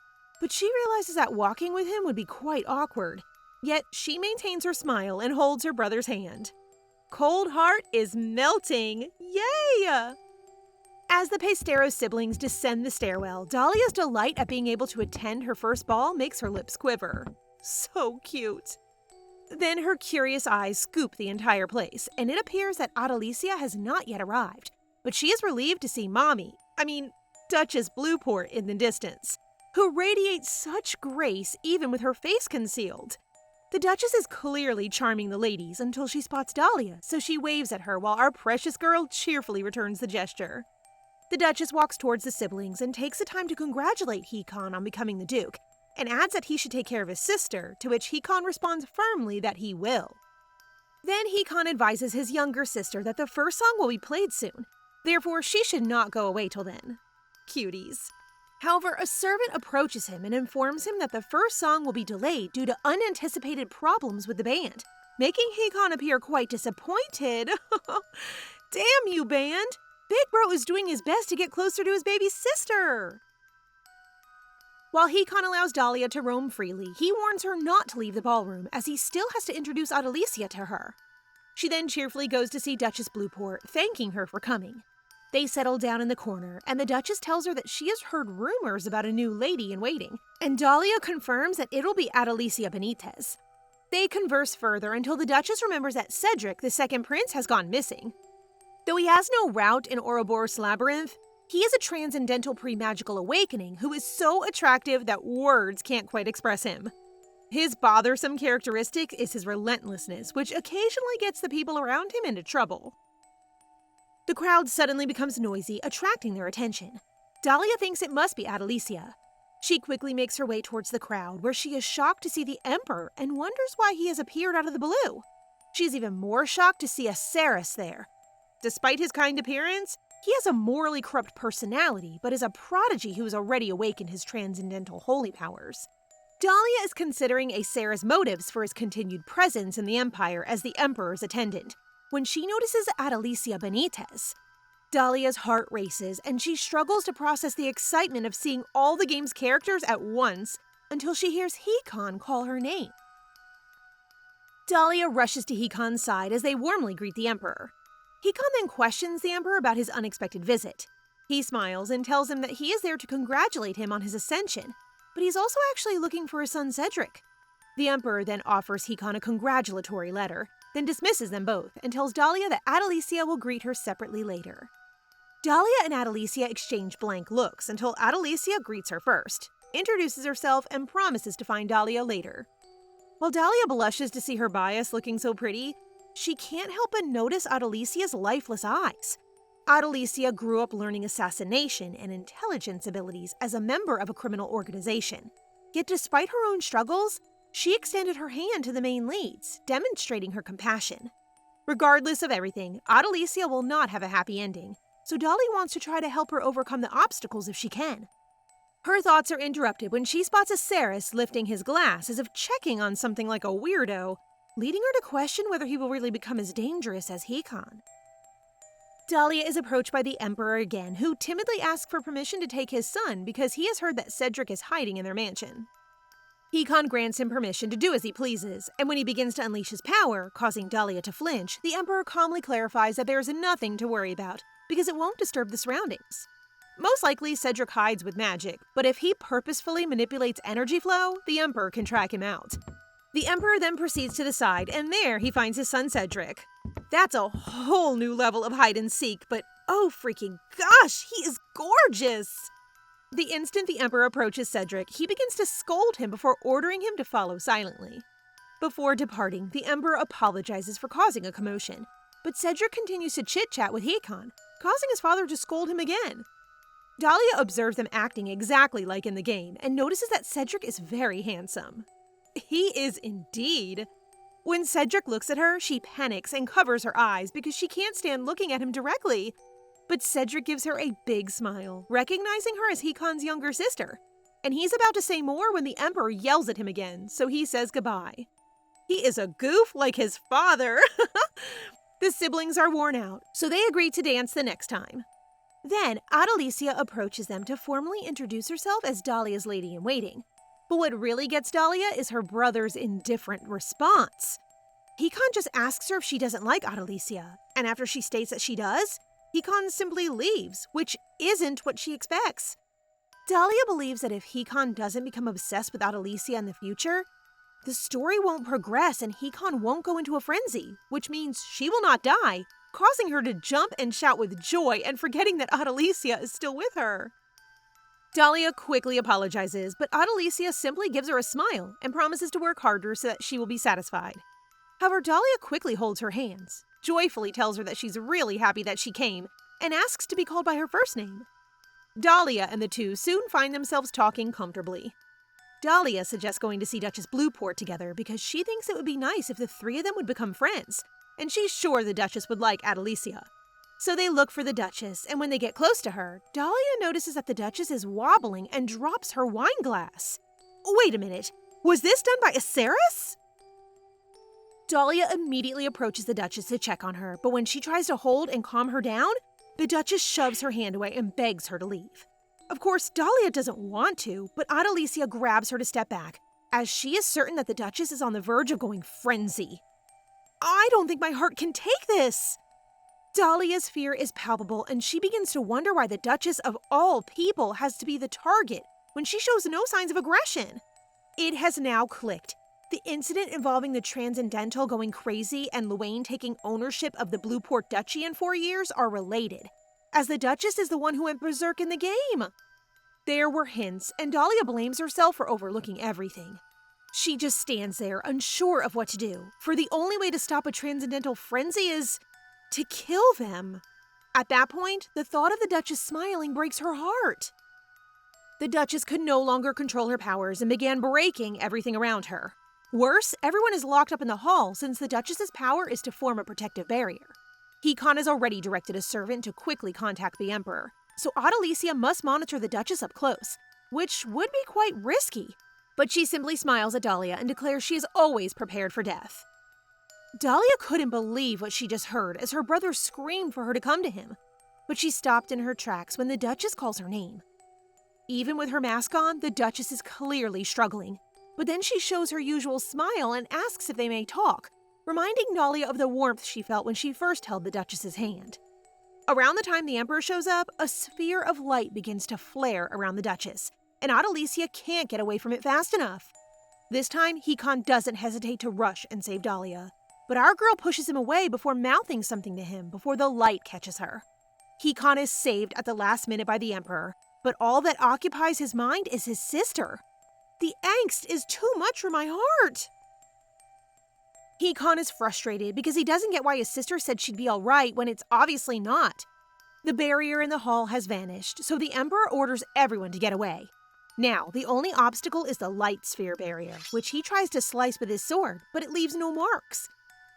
but she realizes that walking with him would be quite awkward. Yet she maintains her smile and holds her brother's hand. Cold Heart is melting! Yay! As the Pesteros siblings descend the stairwell, Dahlia's delight at being able to attend her first ball makes her lips quiver. So cute. Then her curious eyes scoop the entire place, and it appears that Adalisia has not yet arrived, but she is relieved to see Duchess Blueport in the distance, who radiates such grace even with her face concealed. The Duchess is clearly charming the ladies until she spots Dahlia, so she waves at her while our precious girl cheerfully returns the gesture. The Duchess walks towards the siblings and takes the time to congratulate Hikan on becoming the Duke, and adds that he should take care of his sister, to which Hikan responds firmly that he will. Then Hikan advises his younger sister that the first song will be played soon, therefore she should not go away till then. Cuties. However, a servant approaches him and informs him that the first song will be delayed due to unanticipated problems with the band, making Hikan appear quite disappointed. Damn you, band! Big Bro is doing his best to get closer to his baby sister! While Hikan allows Dahlia to roam freely, he warns her not to leave the ballroom as he still has to introduce Adalisia to her. She then cheerfully goes to see Duchess Blueport, thanking her for coming. They settle down in the corner, and the Duchess tells her that she has heard rumors about a new lady-in-waiting, and Dahlia confirms that it'll be Adalisia Benitez. They converse further until the Duchess remembers that Cedric, the second prince, has gone missing. Though he has no route in Ouroboros Labyrinth, he is a transcendental pre-magical awakening who is so attractive that words can't quite express him. His bothersome characteristic is his relentlessness, which occasionally gets the people around him into trouble. The crowd suddenly becomes noisy, attracting their attention. Dahlia thinks it must be Adalisia. She quickly makes her way towards the crowd, where she is shocked to see the Emperor and wonders why he has appeared out of the blue. She is even more shocked to see a Saris there. Despite his kind appearance, he has a morally corrupt personality, but is a prodigy who has already awakened his transcendental holy powers. Dahlia is considering a Saris' motives for his continued presence in the Empire as the Emperor's attendant, when she notices Adalisia Benitez. Dahlia's heart races, and she struggles to process the excitement of seeing all the game's characters at once until she hears Hikan call her name. Dahlia rushes to Hikan's side as they warmly greet the Emperor. Hikan then questions the Emperor about his unexpected visit. He smiles and tells him that he is there to congratulate him on his ascension, but he's also actually looking for his son Cedric. The Emperor then offers Hikan a congratulatory letter, then dismisses them both and tells Dahlia that Adalisia will greet her separately later. Dahlia and Adalisia exchange blank looks until Adalisia greets her first, introduces herself, and promises to find Dahlia later. While Dahlia blushes to see her bias looking so pretty, she can't help but notice Adalisia's lifeless eyes. Adalisia grew up learning assassination and intelligence abilities as a member of a criminal organization. Yet despite her own struggles, she extended her hand to the main leads, demonstrating her compassion. Regardless of everything, Adalisia will not have a happy ending, so Dahlia wants to try to help her overcome the obstacles if she can. Her thoughts are interrupted when she spots a Saris lifting his glass as if checking on something like a weirdo, leading her to question whether he will really become as dangerous as Hikan. Dahlia is approached by the Emperor again, who timidly asks for permission to take his son because he has heard that Cedric is hiding in their mansion. Hikan grants him permission to do as he pleases, and when he begins to unleash his power, causing Dahlia to flinch, the Emperor calmly clarifies that there is nothing to worry about, because it won't disturb the surroundings. Most likely, Cedric hides with magic, but if he purposefully manipulates energy flow, the Emperor can track him out. The Emperor then proceeds to the side, and there he finds his son Cedric. That's a whole new level of hide and seek, but oh freaking gosh, he is gorgeous! The instant the Emperor approaches Cedric, he begins to scold him before ordering him to follow silently. Before departing, the Emperor apologizes for causing a commotion, but Cedric continues to chit-chat with Hikan, causing his father to scold him again. Dahlia observes them acting exactly like in the game and notices that Cedric is very handsome. He is indeed. When Cedric looks at her, she panics and covers her eyes because she can't stand looking at him directly. But Cedric gives her a big smile, recognizing her as Hikan's younger sister. And he's about to say more when the Emperor yells at him again, so he says goodbye. He is a goof like his father. The siblings are worn out, so they agree to dance the next time. Then, Adalisia approaches them to formally introduce herself as Dahlia's lady-in-waiting. But what really gets Dahlia is her brother's indifferent response. Hikan just asks her if she doesn't like Adalisia, and after she states that she does, Hikan simply leaves, which isn't what she expects. Dahlia believes that if Hikan doesn't become obsessed with Adalisia in the future, the story won't progress and Hikan won't go into a frenzy, which means she will not die, causing her to jump and shout with joy and forgetting that Adalisia is still with her. Dahlia quickly apologizes, but Adalisia simply gives her a smile and promises to work harder so that she will be satisfied. However, Dahlia quickly holds her hands, joyfully tells her that she's really happy that she came, and asks to be called by her first name. Dahlia and the two soon find themselves talking comfortably. Dahlia suggests going to see Duchess Blueport together because she thinks it would be nice if the three of them would become friends, and she's sure the Duchess would like Adalisia. So they look for the Duchess, and when they get close to her, Dahlia notices that the Duchess is wobbling and drops her wine glass. Wait a minute, was this done by Aceris? Dahlia immediately approaches the Duchess to check on her, but when she tries to hold and calm her down, the Duchess shoves her hand away and begs her to leave. Of course, Dahlia doesn't want to, but Adalisia grabs her to step back, as she is certain that the Duchess is on the verge of going frenzy. I don't think my heart can take this! Dahlia's fear is palpable, and she begins to wonder why the Duchess of all people has to be the target when she shows no signs of aggression. It has now clicked. The incident involving the Transcendental going crazy and Luane taking ownership of the Blueport Duchy in 4 years are related, as the Duchess is the one who went berserk in the game. There were hints, and Dahlia blames herself for overlooking everything. She just stands there, unsure of what to do, for the only way to stop a Transcendental frenzy is to kill them. At that point, the thought of the Duchess smiling breaks her heart. The Duchess could no longer control her powers and began breaking everything around her. Worse, everyone is locked up in the hall since the Duchess's power is to form a protective barrier. Hikan has already directed a servant to quickly contact the Emperor, so Adalisia must monitor the Duchess up close, which would be quite risky. But she simply smiles at Dahlia and declares she is always prepared for death. Dahlia couldn't believe what she just heard as her brother screamed for her to come to him, but she stopped in her tracks when the Duchess calls her name. Even with her mask on, the Duchess is clearly struggling, but then she shows her usual smile and asks if they may talk, reminding Dahlia of the warmth she felt when she first held the Duchess's hand. Around the time the Emperor shows up, a sphere of light begins to flare around the Duchess, and Adalisia can't get away from it fast enough. This time, Hikan doesn't hesitate to rush and save Dahlia, but our girl pushes him away before mouthing something to him before the light catches her. Hikan is saved at the last minute by the Emperor, but all that occupies his mind is his sister. The angst is too much for my heart. Hikan is frustrated because he doesn't get why his sister said she'd be alright when it's obviously not. The barrier in the hall has vanished, so the Emperor orders everyone to get away. Now, the only obstacle is the light sphere barrier, which he tries to slice with his sword, but it leaves no marks.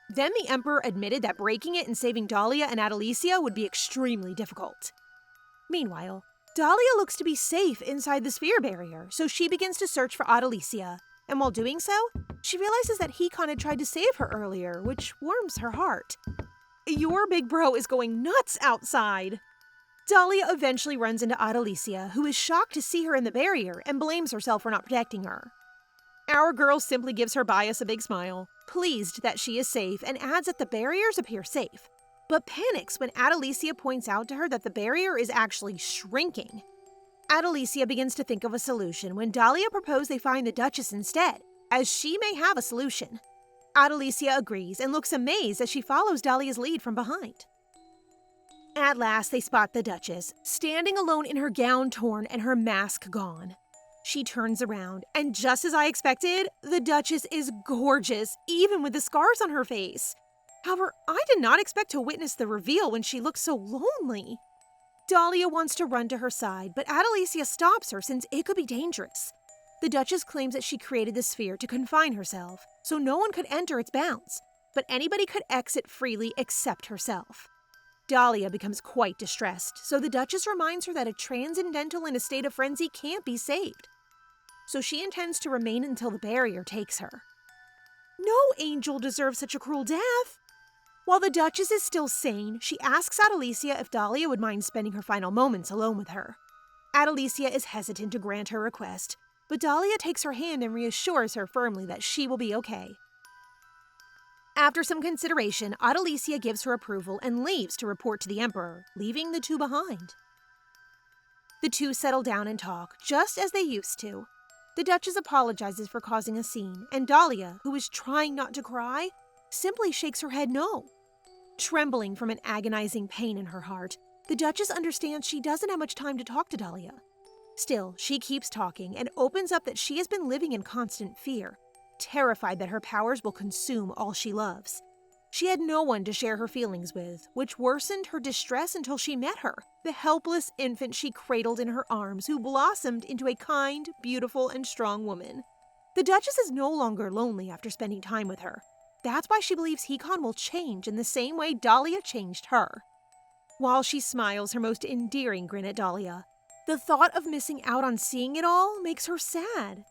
Then the Emperor admitted that breaking it and saving Dahlia and Adalisia would be extremely difficult. Meanwhile, Dahlia looks to be safe inside the sphere barrier, so she begins to search for Adalisia, and while doing so, she realizes that Hikan had tried to save her earlier, which warms her heart. Your big bro is going nuts outside! Dahlia eventually runs into Adalisia, who is shocked to see her in the barrier and blames herself for not protecting her. Our girl simply gives her bias a big smile, pleased that she is safe, and adds that the barriers appear safe, but panics when Adalisia points out to her that the barrier is actually shrinking. Adalisia begins to think of a solution when Dahlia proposed they find the Duchess instead, as she may have a solution. Adalisia agrees and looks amazed as she follows Dahlia's lead from behind. At last, they spot the Duchess, standing alone in her gown torn and her mask gone. She turns around, and just as I expected, the Duchess is gorgeous, even with the scars on her face. However, I did not expect to witness the reveal when she looked so lonely. Dahlia wants to run to her side, but Adalisia stops her since it could be dangerous. The Duchess claims that she created the sphere to confine herself, so no one could enter its bounds, but anybody could exit freely except herself. Dahlia becomes quite distressed, so the Duchess reminds her that a Transcendental in a state of frenzy can't be saved. So she intends to remain until the barrier takes her. No angel deserves such a cruel death. While the Duchess is still sane, she asks Adalisia if Dahlia would mind spending her final moments alone with her. Adalisia is hesitant to grant her request, but Dahlia takes her hand and reassures her firmly that she will be okay. After some consideration, Adalisia gives her approval and leaves to report to the Emperor, leaving the two behind. The two settle down and talk, just as they used to. The Duchess apologizes for causing a scene, and Dahlia, who is trying not to cry, simply shakes her head no. Trembling from an agonizing pain in her heart, the Duchess understands she doesn't have much time to talk to Dahlia. Still, she keeps talking and opens up that she has been living in constant fear, terrified that her powers will consume all she loves. She had no one to share her feelings with, which worsened her distress until she met her, the helpless infant she cradled in her arms who blossomed into a kind, beautiful, and strong woman. The Duchess is no longer lonely after spending time with her. That's why she believes Hikan will change in the same way Dahlia changed her. While she smiles her most endearing grin at Dahlia, the thought of missing out on seeing it all makes her sad.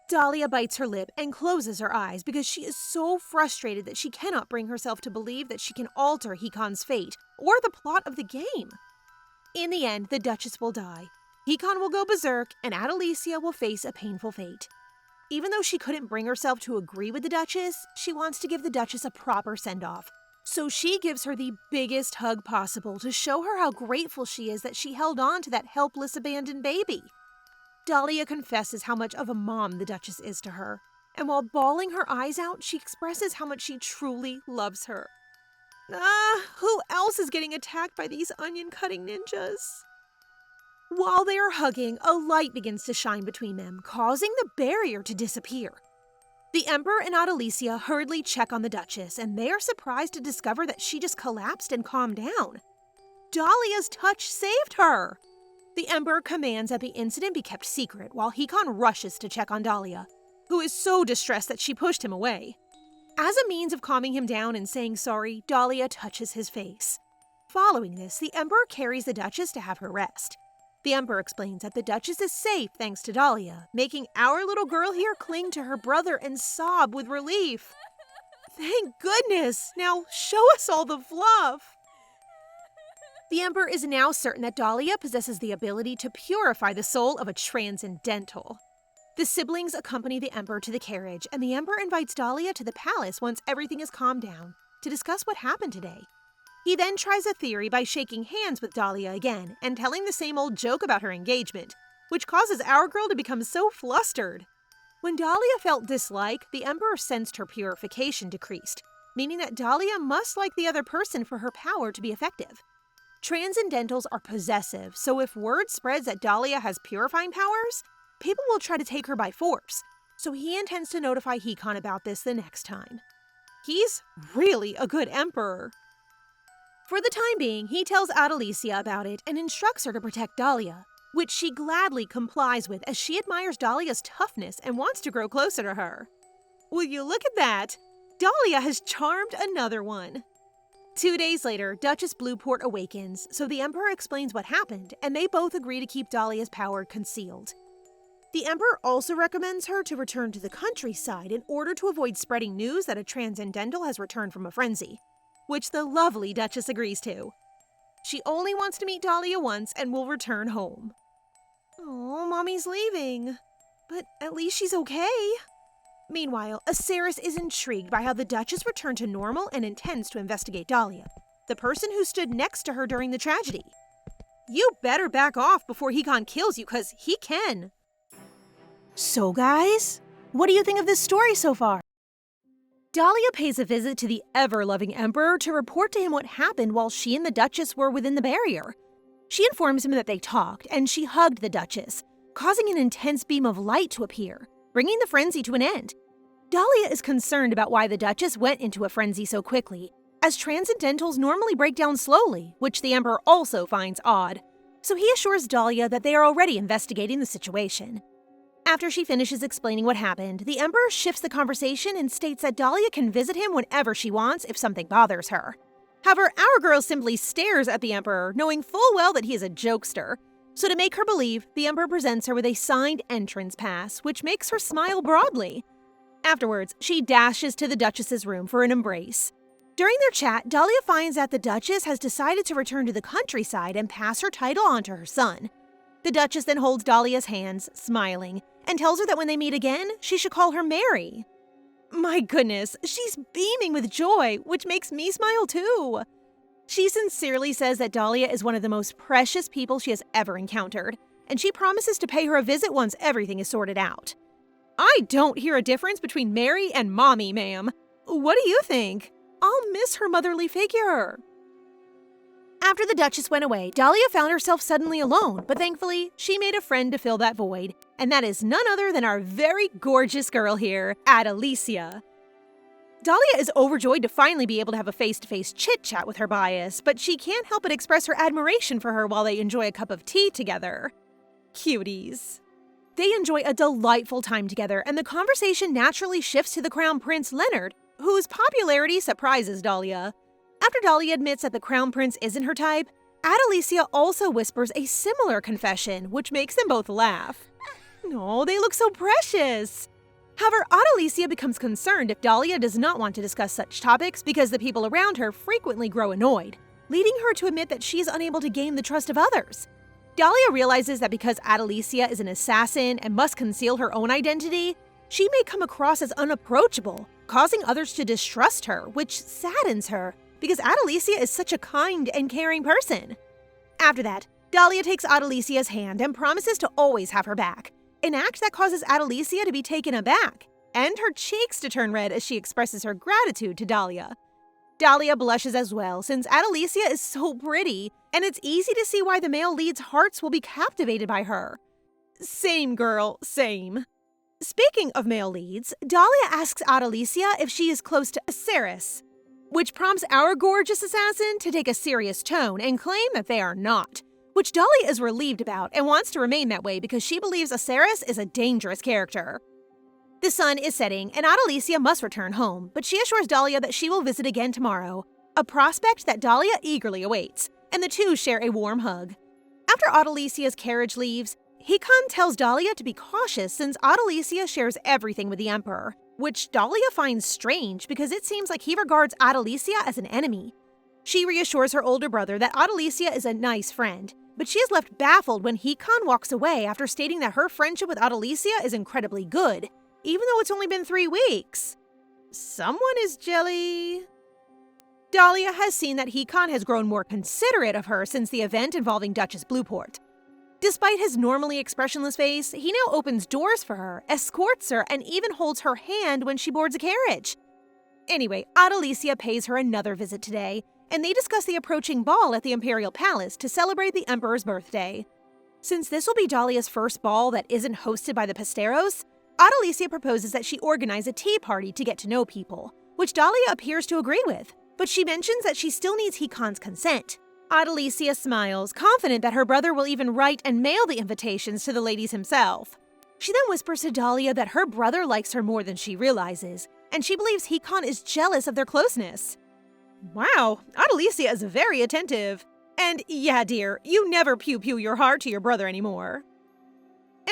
Dahlia bites her lip and closes her eyes because she is so frustrated that she cannot bring herself to believe that she can alter Hikan's fate or the plot of the game. In the end, the Duchess will die. Hikan will go berserk, and Adalisia will face a painful fate. Even though she couldn't bring herself to agree with the Duchess, she wants to give the Duchess a proper send-off. So she gives her the biggest hug possible to show her how grateful she is that she held on to that helpless, abandoned baby. Dahlia confesses how much of a mom the Duchess is to her, and while bawling her eyes out, she expresses how much she truly loves her. Who else is getting attacked by these onion-cutting ninjas? While they are hugging, a light begins to shine between them, causing the barrier to disappear. The Emperor and Adalisia hurriedly check on the Duchess, and they are surprised to discover that she just collapsed and calmed down. Dahlia's touch saved her! The Emperor commands that the incident be kept secret while Hikan rushes to check on Dahlia, who is so distressed that she pushed him away. As a means of calming him down and saying sorry, Dahlia touches his face. Following this, the Emperor carries the Duchess to have her rest. The Emperor explains that the Duchess is safe thanks to Dahlia, making our little girl here cling to her brother and sob with relief. Thank goodness! Now show us all the fluff! The Emperor is now certain that Dahlia possesses the ability to purify the soul of a transcendental. The siblings accompany the Emperor to the carriage, and the Emperor invites Dahlia to the palace once everything is calmed down to discuss what happened today. He then tries a theory by shaking hands with Dahlia again and telling the same old joke about her engagement, which causes our girl to become so flustered. When Dahlia felt dislike, the Emperor sensed her purification decreased, meaning that Dahlia must like the other person for her power to be effective. Transcendentals are possessive, so if word spreads that Dahlia has purifying powers, people will try to take her by force, so he intends to notify Hikan about this the next time. He's really a good emperor. For the time being, he tells Adalisia about it and instructs her to protect Dahlia, which she gladly complies with as she admires Dahlia's toughness and wants to grow closer to her. Will you look at that? Dahlia has charmed another one. 2 days later, Duchess Blueport awakens, so the Emperor explains what happened, and they both agree to keep Dahlia's power concealed. The Emperor also recommends her to return to the countryside in order to avoid spreading news that a transcendental has returned from a frenzy, which the lovely Duchess agrees to. She only wants to meet Dahlia once and will return home. Oh, Mommy's leaving. But at least she's okay. Meanwhile, Aceris is intrigued by how the Duchess returned to normal and intends to investigate Dahlia, the person who stood next to her during the tragedy. You better back off before Hikan kills you, cause he can. So guys, what do you think of this story so far? Dahlia pays a visit to the ever-loving Emperor to report to him what happened while she and the Duchess were within the barrier. She informs him that they talked, and she hugged the Duchess, causing an intense beam of light to appear, bringing the frenzy to an end. Dahlia is concerned about why the Duchess went into a frenzy so quickly, as transcendentals normally break down slowly, which the Emperor also finds odd. So he assures Dahlia that they are already investigating the situation. After she finishes explaining what happened, the Emperor shifts the conversation and states that Dahlia can visit him whenever she wants if something bothers her. However, our girl simply stares at the Emperor, knowing full well that he is a jokester. So to make her believe, the Emperor presents her with a signed entrance pass, which makes her smile broadly. Afterwards, she dashes to the Duchess's room for an embrace. During their chat, Dahlia finds that the Duchess has decided to return to the countryside and pass her title on to her son. The Duchess then holds Dahlia's hands, smiling, and tells her that when they meet again, she should call her Mary. My goodness, she's beaming with joy, which makes me smile too. She sincerely says that Dahlia is one of the most precious people she has ever encountered, and she promises to pay her a visit once everything is sorted out. I don't hear a difference between Mary and Mommy, ma'am. What do you think? I'll miss her motherly figure. After the Duchess went away, Dahlia found herself suddenly alone, but thankfully, she made a friend to fill that void, and that is none other than our very gorgeous girl here, Adalisia. Dahlia is overjoyed to finally be able to have a face-to-face chit-chat with her bias, but she can't help but express her admiration for her while they enjoy a cup of tea together. Cuties. They enjoy a delightful time together, and the conversation naturally shifts to the Crown Prince Leonard, whose popularity surprises Dahlia. After Dahlia admits that the Crown Prince isn't her type, Adalisia also whispers a similar confession, which makes them both laugh. Oh, they look so precious! However, Adalisia becomes concerned if Dahlia does not want to discuss such topics because the people around her frequently grow annoyed, leading her to admit that she is unable to gain the trust of others. Dahlia realizes that because Adalisia is an assassin and must conceal her own identity, she may come across as unapproachable, causing others to distrust her, which saddens her because Adalisia is such a kind and caring person. After that, Dahlia takes Adalisia's hand and promises to always have her back, an act that causes Adalisia to be taken aback, and her cheeks to turn red as she expresses her gratitude to Dahlia. Dahlia blushes as well, since Adalisia is so pretty, and it's easy to see why the male lead's hearts will be captivated by her. Same girl, same. Speaking of male leads, Dahlia asks Adalisia if she is close to Aceres, which prompts our gorgeous assassin to take a serious tone and claim that they are not, which Dahlia is relieved about and wants to remain that way because she believes Aceres is a dangerous character. The sun is setting and Adalisia must return home, but she assures Dahlia that she will visit again tomorrow, a prospect that Dahlia eagerly awaits, and the two share a warm hug. After Adalisia's carriage leaves, Hikan tells Dahlia to be cautious since Adalisia shares everything with the Emperor, which Dahlia finds strange because it seems like he regards Adalisia as an enemy. She reassures her older brother that Adalisia is a nice friend, but she is left baffled when Hikan walks away after stating that her friendship with Adalisia is incredibly good, even though it's only been 3 weeks. Someone is jelly. Dahlia has seen that Hikan has grown more considerate of her since the event involving Duchess Blueport. Despite his normally expressionless face, he now opens doors for her, escorts her, and even holds her hand when she boards a carriage. Anyway, Adalisia pays her another visit today, and they discuss the approaching ball at the Imperial Palace to celebrate the Emperor's birthday. Since this will be Dahlia's first ball that isn't hosted by the Pesteros, Adalisia proposes that she organize a tea party to get to know people, which Dahlia appears to agree with, but she mentions that she still needs Hikan's consent. Adalisia smiles, confident that her brother will even write and mail the invitations to the ladies himself. She then whispers to Dahlia that her brother likes her more than she realizes, and she believes Hikan is jealous of their closeness. Wow, Adalisia is very attentive. And yeah, dear, you never pew-pew your heart to your brother anymore.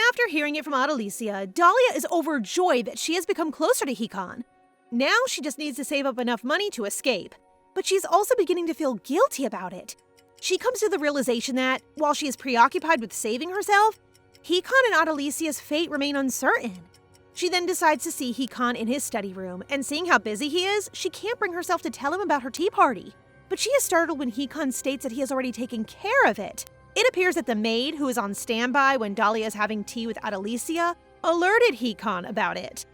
After hearing it from Adalisia, Dahlia is overjoyed that she has become closer to Hikan. Now she just needs to save up enough money to escape, but she's also beginning to feel guilty about it. She comes to the realization that, while she is preoccupied with saving herself, Hikan and Adalisia's fate remain uncertain. She then decides to see Hikan in his study room, and seeing how busy he is, she can't bring herself to tell him about her tea party. But she is startled when Hikan states that he has already taken care of it. It appears that the maid, who is on standby when Dahlia is having tea with Adalisia, alerted Hikan about it.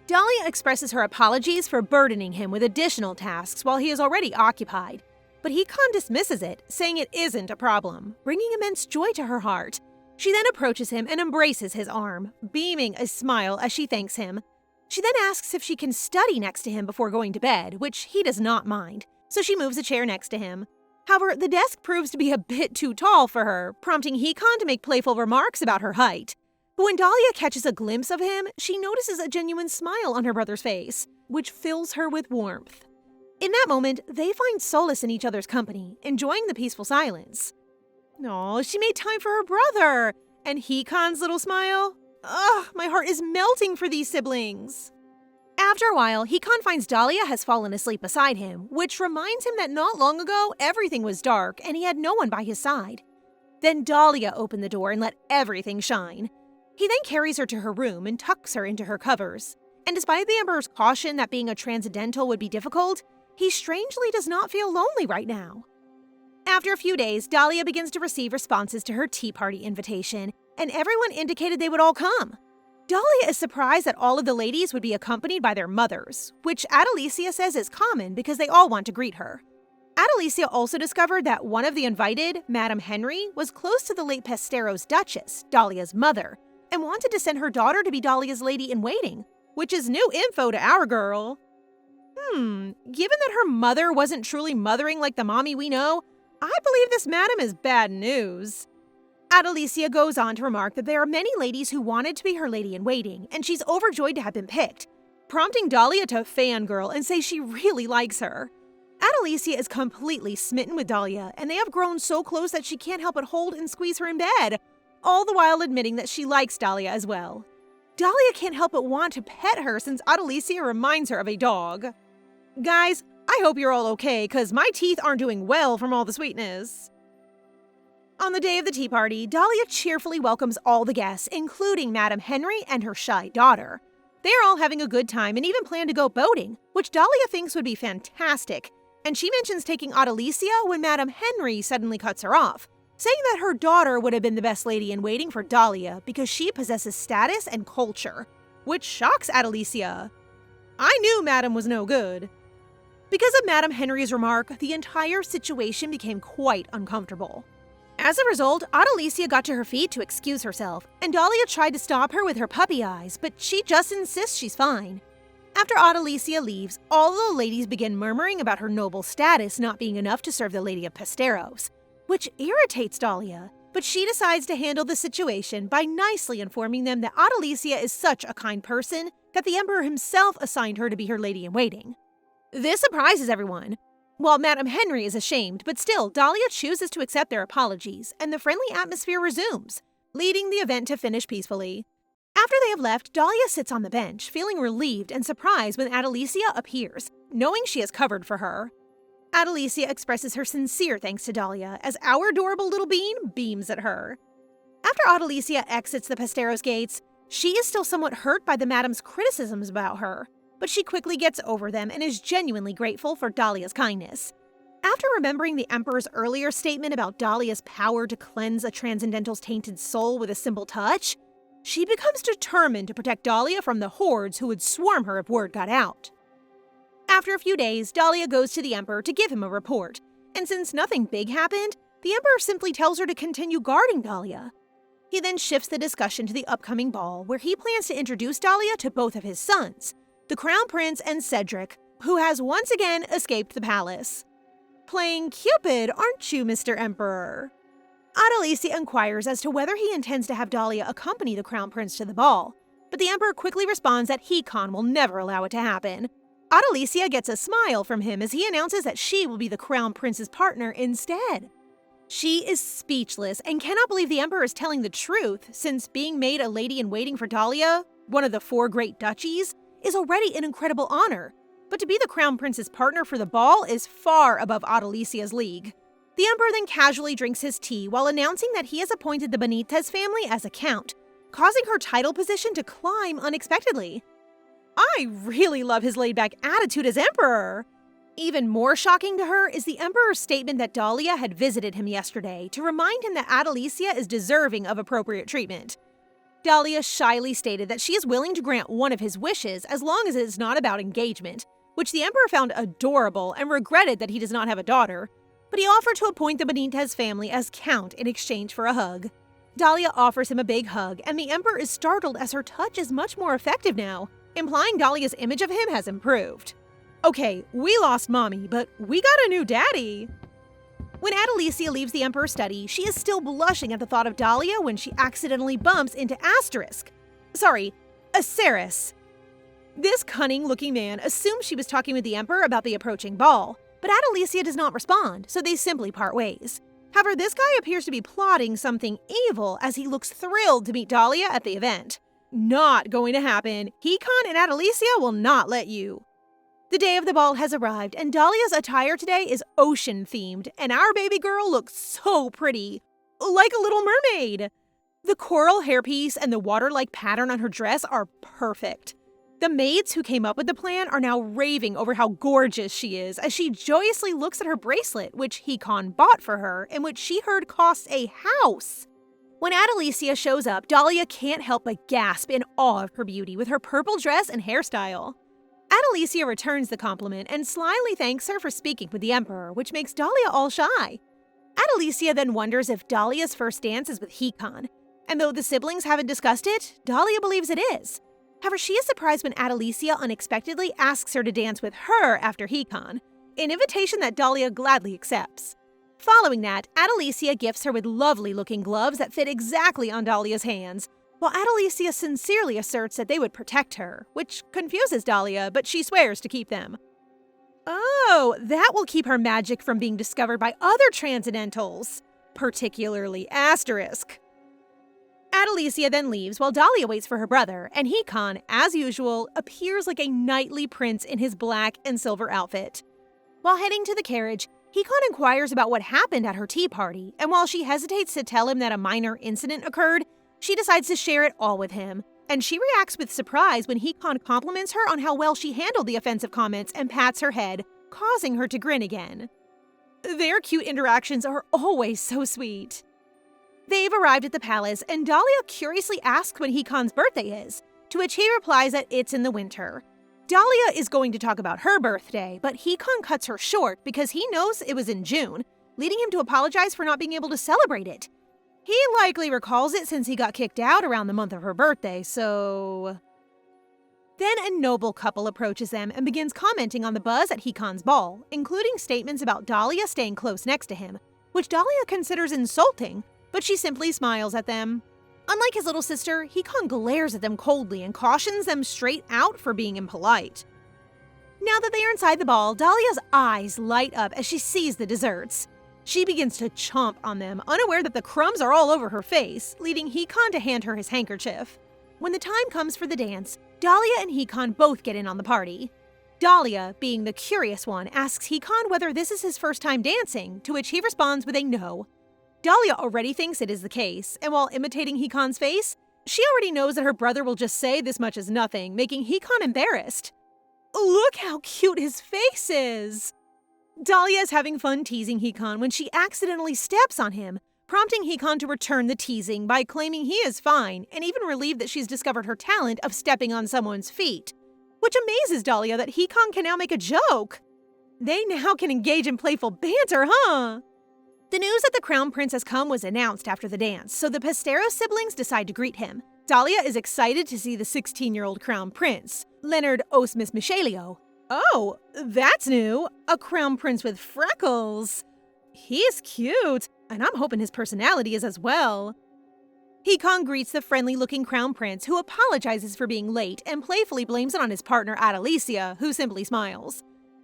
Dahlia expresses her apologies for burdening him with additional tasks while he is already occupied. But Hikan dismisses it, saying it isn't a problem, bringing immense joy to her heart. She then approaches him and embraces his arm, beaming a smile as she thanks him. She then asks if she can study next to him before going to bed, which he does not mind, so she moves a chair next to him. However, the desk proves to be a bit too tall for her, prompting Hikan to make playful remarks about her height. But when Dahlia catches a glimpse of him, she notices a genuine smile on her brother's face, which fills her with warmth. In that moment, they find solace in each other's company, enjoying the peaceful silence. Aw, she made time for her brother! And Hikan's little smile? Ugh, my heart is melting for these siblings! After a while, Hikan finds Dahlia has fallen asleep beside him, which reminds him that not long ago, everything was dark and he had no one by his side. Then Dahlia opened the door and let everything shine. He then carries her to her room and tucks her into her covers. And despite the Emperor's caution that being a transcendental would be difficult, he strangely does not feel lonely right now. After a few days, Dahlia begins to receive responses to her tea party invitation, and everyone indicated they would all come. Dahlia is surprised that all of the ladies would be accompanied by their mothers, which Adalisia says is common because they all want to greet her. Adalisia also discovered that one of the invited, Madame Henry, was close to the late Pesteros Duchess, Dahlia's mother, and wanted to send her daughter to be Dahlia's lady-in-waiting, which is new info to our girl. Given that her mother wasn't truly mothering like the mommy we know, I believe this madam is bad news. Adalisia goes on to remark that there are many ladies who wanted to be her lady-in-waiting, and she's overjoyed to have been picked, prompting Dahlia to fangirl and say she really likes her. Adalisia is completely smitten with Dahlia, and they have grown so close that she can't help but hold and squeeze her in bed, all the while admitting that she likes Dahlia as well. Dahlia can't help but want to pet her since Adalisia reminds her of a dog. Guys, I hope you're all okay, cause my teeth aren't doing well from all the sweetness. On the day of the tea party, Dahlia cheerfully welcomes all the guests, including Madame Henry and her shy daughter. They are all having a good time and even plan to go boating, which Dahlia thinks would be fantastic, and she mentions taking Adalisia when Madame Henry suddenly cuts her off, saying that her daughter would have been the best lady-in-waiting for Dahlia because she possesses status and culture, which shocks Adalisia. I knew Madame was no good. Because of Madame Henry's remark, the entire situation became quite uncomfortable. As a result, Adalisia got to her feet to excuse herself, and Dahlia tried to stop her with her puppy eyes, but she just insists she's fine. After Adalisia leaves, all the ladies begin murmuring about her noble status not being enough to serve the Lady of Pesteros, which irritates Dahlia, but she decides to handle the situation by nicely informing them that Adalisia is such a kind person that the Emperor himself assigned her to be her lady-in-waiting. This surprises everyone. While Madame Henry is ashamed, but still, Dahlia chooses to accept their apologies, and the friendly atmosphere resumes, leading the event to finish peacefully. After they have left, Dahlia sits on the bench, feeling relieved and surprised when Adalisia appears, knowing she is covered for her. Adalisia expresses her sincere thanks to Dahlia as our adorable little bean beams at her. After Adalisia exits the Pesteros gates, she is still somewhat hurt by the madam's criticisms about her, but she quickly gets over them and is genuinely grateful for Dahlia's kindness. After remembering the Emperor's earlier statement about Dahlia's power to cleanse a transcendental's tainted soul with a simple touch, she becomes determined to protect Dahlia from the hordes who would swarm her if word got out. After a few days, Dahlia goes to the Emperor to give him a report, and since nothing big happened, the Emperor simply tells her to continue guarding Dahlia. He then shifts the discussion to the upcoming ball, where he plans to introduce Dahlia to both of his sons, the Crown Prince and Cedric, who has once again escaped the palace. Playing Cupid, aren't you, Mr. Emperor? Adalisia inquires as to whether he intends to have Dahlia accompany the Crown Prince to the ball, but the Emperor quickly responds that Hikan will never allow it to happen. Adalisia gets a smile from him as he announces that she will be the Crown Prince's partner instead. She is speechless and cannot believe the Emperor is telling the truth, since being made a lady-in-waiting for Dahlia, one of the 4 great duchies, is already an incredible honor, but to be the Crown Prince's partner for the ball is far above Adalisia's league. The Emperor then casually drinks his tea while announcing that he has appointed the Benitez family as a count, causing her title position to climb unexpectedly. I really love his laid-back attitude as Emperor. Even more shocking to her is the Emperor's statement that Dahlia had visited him yesterday to remind him that Adalisia is deserving of appropriate treatment. Dahlia shyly stated that she is willing to grant one of his wishes as long as it is not about engagement, which the Emperor found adorable and regretted that he does not have a daughter, but he offered to appoint the Benitez family as count in exchange for a hug. Dahlia offers him a big hug, and the Emperor is startled as her touch is much more effective now, implying Dahlia's image of him has improved. Okay, we lost Mommy, but we got a new daddy! When Adalisia leaves the Emperor's study, she is still blushing at the thought of Dahlia when she accidentally bumps into Acerys. This cunning-looking man assumes she was talking with the Emperor about the approaching ball, but Adalisia does not respond, so they simply part ways. However, this guy appears to be plotting something evil as he looks thrilled to meet Dahlia at the event. Not going to happen. Hikan and Adalisia will not let you. The day of the ball has arrived, and Dahlia's attire today is ocean-themed, and our baby girl looks so pretty. Like a little mermaid. The coral hairpiece and the water-like pattern on her dress are perfect. The maids who came up with the plan are now raving over how gorgeous she is as she joyously looks at her bracelet, which Hikan bought for her and which she heard costs a house. When Adalisia shows up, Dahlia can't help but gasp in awe of her beauty with her purple dress and hairstyle. Adalisia returns the compliment and slyly thanks her for speaking with the Emperor, which makes Dahlia all shy. Adalisia then wonders if Dahlia's first dance is with Hikan, and though the siblings haven't discussed it, Dahlia believes it is. However, she is surprised when Adalisia unexpectedly asks her to dance with her after Hikan, an invitation that Dahlia gladly accepts. Following that, Adalisia gifts her with lovely-looking gloves that fit exactly on Dahlia's hands, while Adalisia sincerely asserts that they would protect her, which confuses Dahlia, but she swears to keep them. Oh, that will keep her magic from being discovered by other transcendentals, particularly Asterisk. Adalisia then leaves while Dahlia waits for her brother, and Hikan, as usual, appears like a knightly prince in his black and silver outfit. While heading to the carriage, Hikan inquires about what happened at her tea party, and while she hesitates to tell him that a minor incident occurred, she decides to share it all with him, and she reacts with surprise when Hikan compliments her on how well she handled the offensive comments and pats her head, causing her to grin again. Their cute interactions are always so sweet. They've arrived at the palace, and Dahlia curiously asks when Hikan's birthday is, to which he replies that it's in the winter. Dahlia is going to talk about her birthday, but Hikan cuts her short because he knows it was in June, leading him to apologize for not being able to celebrate it. He likely recalls it since he got kicked out around the month of her birthday, so... Then a noble couple approaches them and begins commenting on the buzz at Hikan's ball, including statements about Dahlia staying close next to him, which Dahlia considers insulting, but she simply smiles at them. Unlike his little sister, Hikan glares at them coldly and cautions them straight out for being impolite. Now that they are inside the ball, Dahlia's eyes light up as she sees the desserts. She begins to chomp on them, unaware that the crumbs are all over her face, leading Hikan to hand her his handkerchief. When the time comes for the dance, Dahlia and Hikan both get in on the party. Dahlia, being the curious one, asks Hikan whether this is his first time dancing, to which he responds with a no. Dahlia already thinks it is the case, and while imitating Hikan's face, she already knows that her brother will just say this much is nothing, making Hikan embarrassed. Look how cute his face is! Dahlia is having fun teasing Hikan when she accidentally steps on him, prompting Hikan to return the teasing by claiming he is fine and even relieved that she's discovered her talent of stepping on someone's feet, which amazes Dahlia that Hikan can now make a joke. They now can engage in playful banter, huh? The news that the Crown Prince has come was announced after the dance, so the Pesteros siblings decide to greet him. Dahlia is excited to see the 16-year-old Crown Prince, Leonard Osmus Michelio. Oh, that's new! A Crown Prince with freckles! He's cute, and I'm hoping his personality is as well. Hikan greets the friendly-looking Crown Prince, who apologizes for being late and playfully blames it on his partner Adalisia, who simply smiles.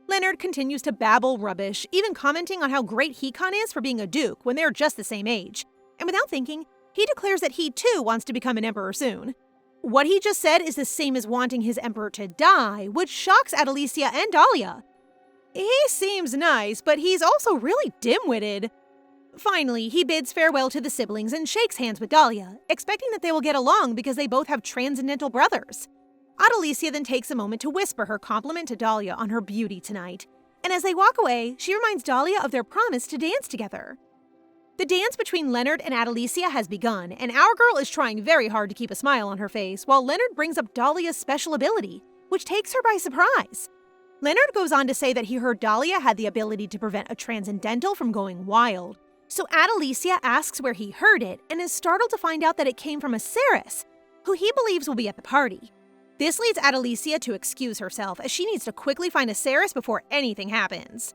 Leonard continues to babble rubbish, even commenting on how great Hikan is for being a duke when they're just the same age. And without thinking, he declares that he too wants to become an emperor soon. What he just said is the same as wanting his emperor to die, which shocks Adalisia and Dahlia. He seems nice, but he's also really dim-witted. Finally, he bids farewell to the siblings and shakes hands with Dahlia, expecting that they will get along because they both have transcendental brothers. Adalisia then takes a moment to whisper her compliment to Dahlia on her beauty tonight, and as they walk away, she reminds Dahlia of their promise to dance together. The dance between Leonard and Adalisia has begun, and our girl is trying very hard to keep a smile on her face while Leonard brings up Dahlia's special ability, which takes her by surprise. Leonard goes on to say that he heard Dahlia had the ability to prevent a transcendental from going wild, so Adalisia asks where he heard it and is startled to find out that it came from a Ceres, who he believes will be at the party. This leads Adalisia to excuse herself as she needs to quickly find a Ceres before anything happens.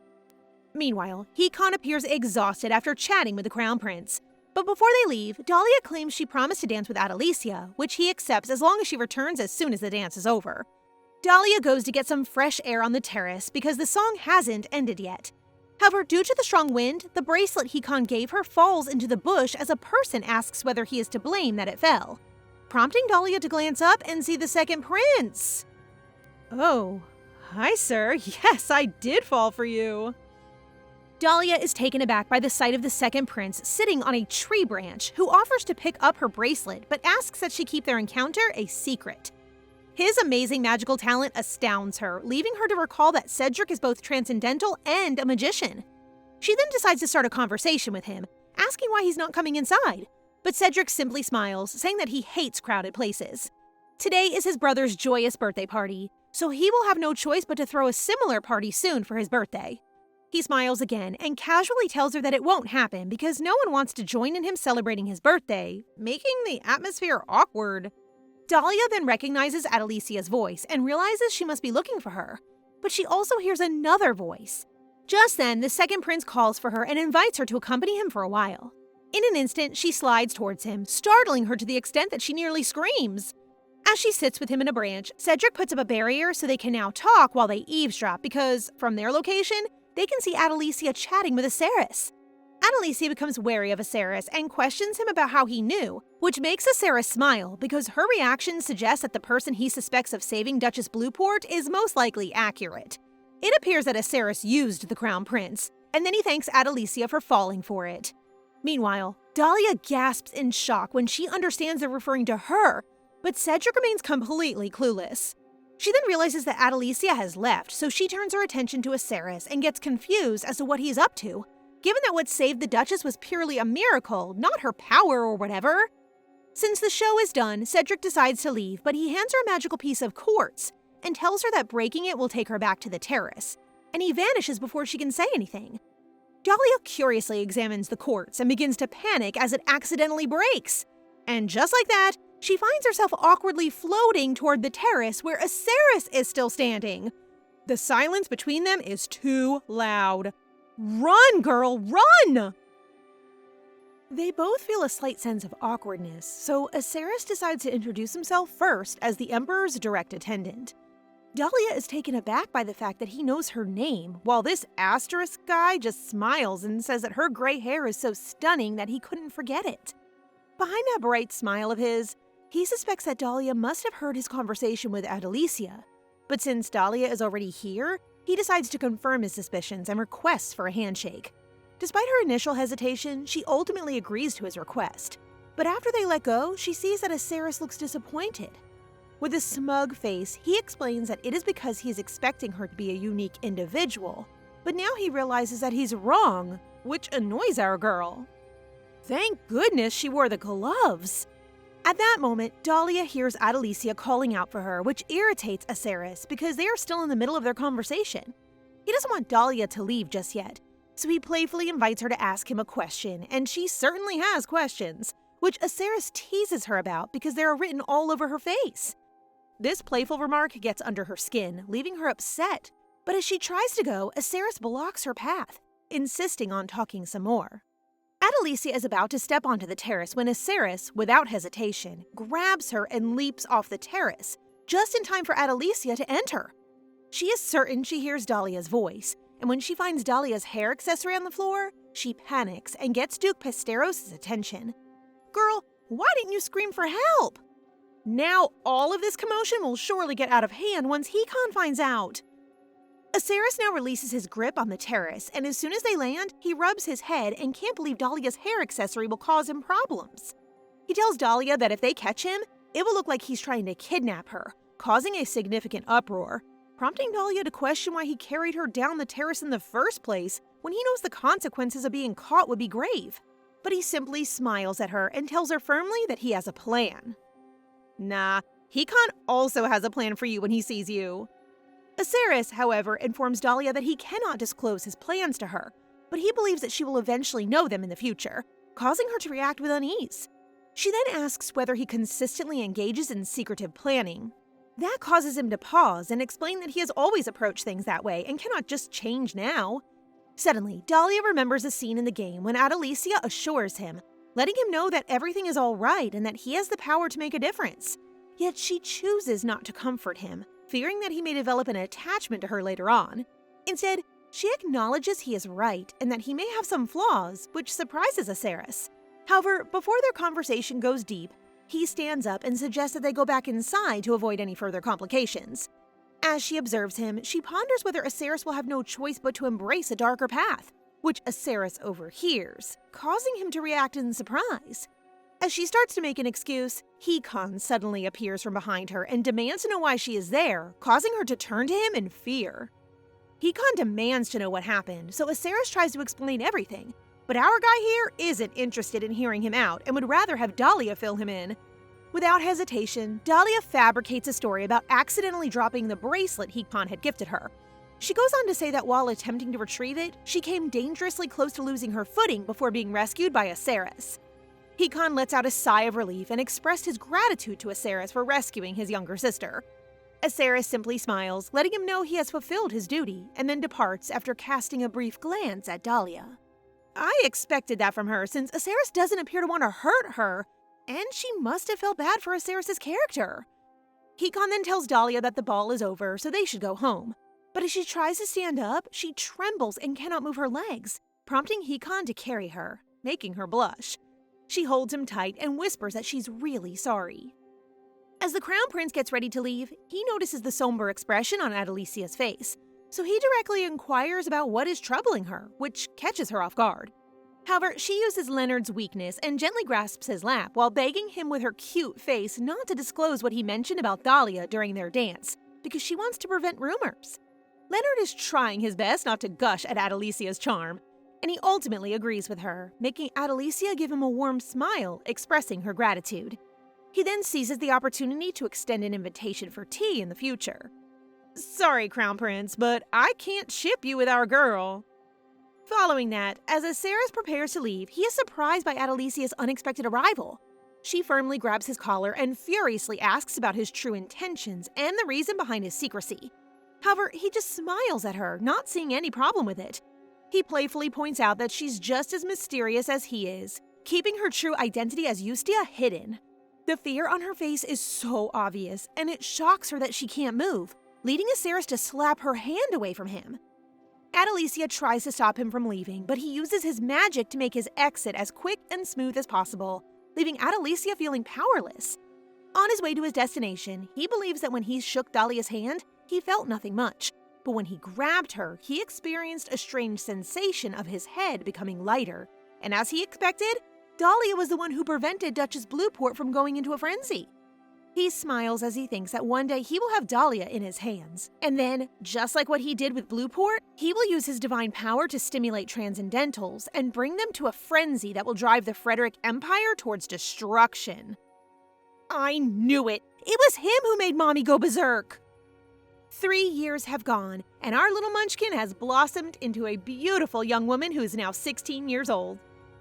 Meanwhile, Hikan appears exhausted after chatting with the Crown Prince. But before they leave, Dahlia claims she promised to dance with Adalisia, which he accepts as long as she returns as soon as the dance is over. Dahlia goes to get some fresh air on the terrace because the song hasn't ended yet. However, due to the strong wind, the bracelet Hikan gave her falls into the bush as a person asks whether he is to blame that it fell. prompting Dahlia to glance up and see the second prince. "Oh, hi, sir. Yes, I did fall for you." Dahlia is taken aback by the sight of the second prince sitting on a tree branch, who offers to pick up her bracelet but asks that she keep their encounter a secret. His amazing magical talent astounds her, leaving her to recall that Cedric is both transcendental and a magician. She then decides to start a conversation with him, asking why he's not coming inside, but Cedric simply smiles, saying that he hates crowded places. Today is his brother's joyous birthday party, so he will have no choice but to throw a similar party soon for his birthday. He smiles again and casually tells her that it won't happen because no one wants to join in him celebrating his birthday, making the atmosphere awkward. Dahlia then recognizes Adalisia's voice and realizes she must be looking for her, but she also hears another voice. Just then, the second prince calls for her and invites her to accompany him for a while. In an instant, she slides towards him, startling her to the extent that she nearly screams. As she sits with him in a branch, Cedric puts up a barrier so they can now talk while they eavesdrop because, from their location, they can see Adalisia chatting with Aceris. Adalisia becomes wary of Aceris and questions him about how he knew, which makes Aceris smile because her reaction suggests that the person he suspects of saving Duchess Blueport is most likely accurate. It appears that Aceris used the Crown Prince, and then he thanks Adalisia for falling for it. Meanwhile, Dahlia gasps in shock when she understands they're referring to her, but Cedric remains completely clueless. She then realizes that Adalisia has left, so she turns her attention to Aceris and gets confused as to what he's up to, given that what saved the Duchess was purely a miracle, not her power or whatever. Since the show is done, Cedric decides to leave, but he hands her a magical piece of quartz and tells her that breaking it will take her back to the terrace, and he vanishes before she can say anything. Dahlia curiously examines the quartz and begins to panic as it accidentally breaks. And just like that, she finds herself awkwardly floating toward the terrace where Aceris is still standing. The silence between them is too loud. Run, girl, run! They both feel a slight sense of awkwardness, so Aceris decides to introduce himself first as the Emperor's direct attendant. Dahlia is taken aback by the fact that he knows her name, while this asterisk guy just smiles and says that her gray hair is so stunning that he couldn't forget it. Behind that bright smile of his, he suspects that Dahlia must have heard his conversation with Adalisia. But since Dahlia is already here, he decides to confirm his suspicions and requests for a handshake. Despite her initial hesitation, she ultimately agrees to his request. But after they let go, she sees that Aceris looks disappointed. With a smug face, he explains that it is because he is expecting her to be a unique individual. But now he realizes that he's wrong, which annoys our girl. Thank goodness she wore the gloves. At that moment, Dahlia hears Adalisia calling out for her, which irritates Aceris because they are still in the middle of their conversation. He doesn't want Dahlia to leave just yet, so he playfully invites her to ask him a question, and she certainly has questions, which Aceris teases her about because they are written all over her face. This playful remark gets under her skin, leaving her upset, but as she tries to go, Aceris blocks her path, insisting on talking some more. Adalisia is about to step onto the terrace when Aceris, without hesitation, grabs her and leaps off the terrace, just in time for Adalisia to enter. She is certain she hears Dahlia's voice, and when she finds Dahlia's hair accessory on the floor, she panics and gets Duchess Blueport's attention. "Girl, why didn't you scream for help?" Now all of this commotion will surely get out of hand once Hikan finds out. Aceris now releases his grip on the terrace, and as soon as they land, he rubs his head and can't believe Dahlia's hair accessory will cause him problems. He tells Dahlia that if they catch him, it will look like he's trying to kidnap her, causing a significant uproar, prompting Dahlia to question why he carried her down the terrace in the first place when he knows the consequences of being caught would be grave. But he simply smiles at her and tells her firmly that he has a plan. Nah, Hikan also has a plan for you when he sees you. Aceris, however, informs Dahlia that he cannot disclose his plans to her, but he believes that she will eventually know them in the future, causing her to react with unease. She then asks whether he consistently engages in secretive planning. That causes him to pause and explain that he has always approached things that way and cannot just change now. Suddenly, Dahlia remembers a scene in the game when Adalisia assures him, letting him know that everything is all right and that he has the power to make a difference. Yet she chooses not to comfort him, fearing that he may develop an attachment to her later on. Instead, she acknowledges he is right and that he may have some flaws, which surprises Aceris. However, before their conversation goes deep, He stands up and suggests that they go back inside to avoid any further complications. As she observes him, she ponders whether Aceris will have no choice but to embrace a darker path, which Aceris overhears, causing him to react in surprise. As she starts to make an excuse, Hikan suddenly appears from behind her and demands to know why she is there, causing her to turn to him in fear. Hikan demands to know what happened, so Aceris tries to explain everything, but our guy here isn't interested in hearing him out and would rather have Dahlia fill him in. Without hesitation, Dahlia fabricates a story about accidentally dropping the bracelet Hikan had gifted her. She goes on to say that while attempting to retrieve it, she came dangerously close to losing her footing before being rescued by Aceris. Hikan lets out a sigh of relief and expressed his gratitude to Aceris for rescuing his younger sister. Aceris simply smiles, letting him know he has fulfilled his duty, and then departs after casting a brief glance at Dahlia. I expected that from her, since Aceris doesn't appear to want to hurt her, and she must have felt bad for Aceris' character. Hikan then tells Dahlia that the ball is over, so they should go home. But as she tries to stand up, she trembles and cannot move her legs, prompting Hikan to carry her, making her blush. She holds him tight and whispers that she's really sorry. As the Crown Prince gets ready to leave, he notices the somber expression on Adalisia's face, so he directly inquires about what is troubling her, which catches her off guard. However, she uses Leonard's weakness and gently grasps his lap while begging him with her cute face not to disclose what he mentioned about Dahlia during their dance, because she wants to prevent rumors. Leonard is trying his best not to gush at Adalisia's charm, and he ultimately agrees with her, making Adalisia give him a warm smile, expressing her gratitude. He then seizes the opportunity to extend an invitation for tea in the future. Sorry, Crown Prince, but I can't ship you with our girl. Following that, as Aceris prepares to leave, he is surprised by Adalisia's unexpected arrival. She firmly grabs his collar and furiously asks about his true intentions and the reason behind his secrecy. However, he just smiles at her, not seeing any problem with it. He playfully points out that she's just as mysterious as he is, keeping her true identity as Justia hidden. The fear on her face is so obvious, and it shocks her that she can't move, leading Aceris to slap her hand away from him. Adalisia tries to stop him from leaving, but he uses his magic to make his exit as quick and smooth as possible, leaving Adalisia feeling powerless. On his way to his destination, he believes that when he shook Dahlia's hand, he felt nothing much, but when he grabbed her, he experienced a strange sensation of his head becoming lighter, and as he expected, Dahlia was the one who prevented Duchess Blueport from going into a frenzy. He smiles as he thinks that one day he will have Dahlia in his hands. And then, just like what he did with Blueport, he will use his divine power to stimulate transcendentals and bring them to a frenzy that will drive the Frederick Empire towards destruction. I knew it! It was him who made Mommy go berserk! 3 years have gone, and our little munchkin has blossomed into a beautiful young woman who is now 16 years old.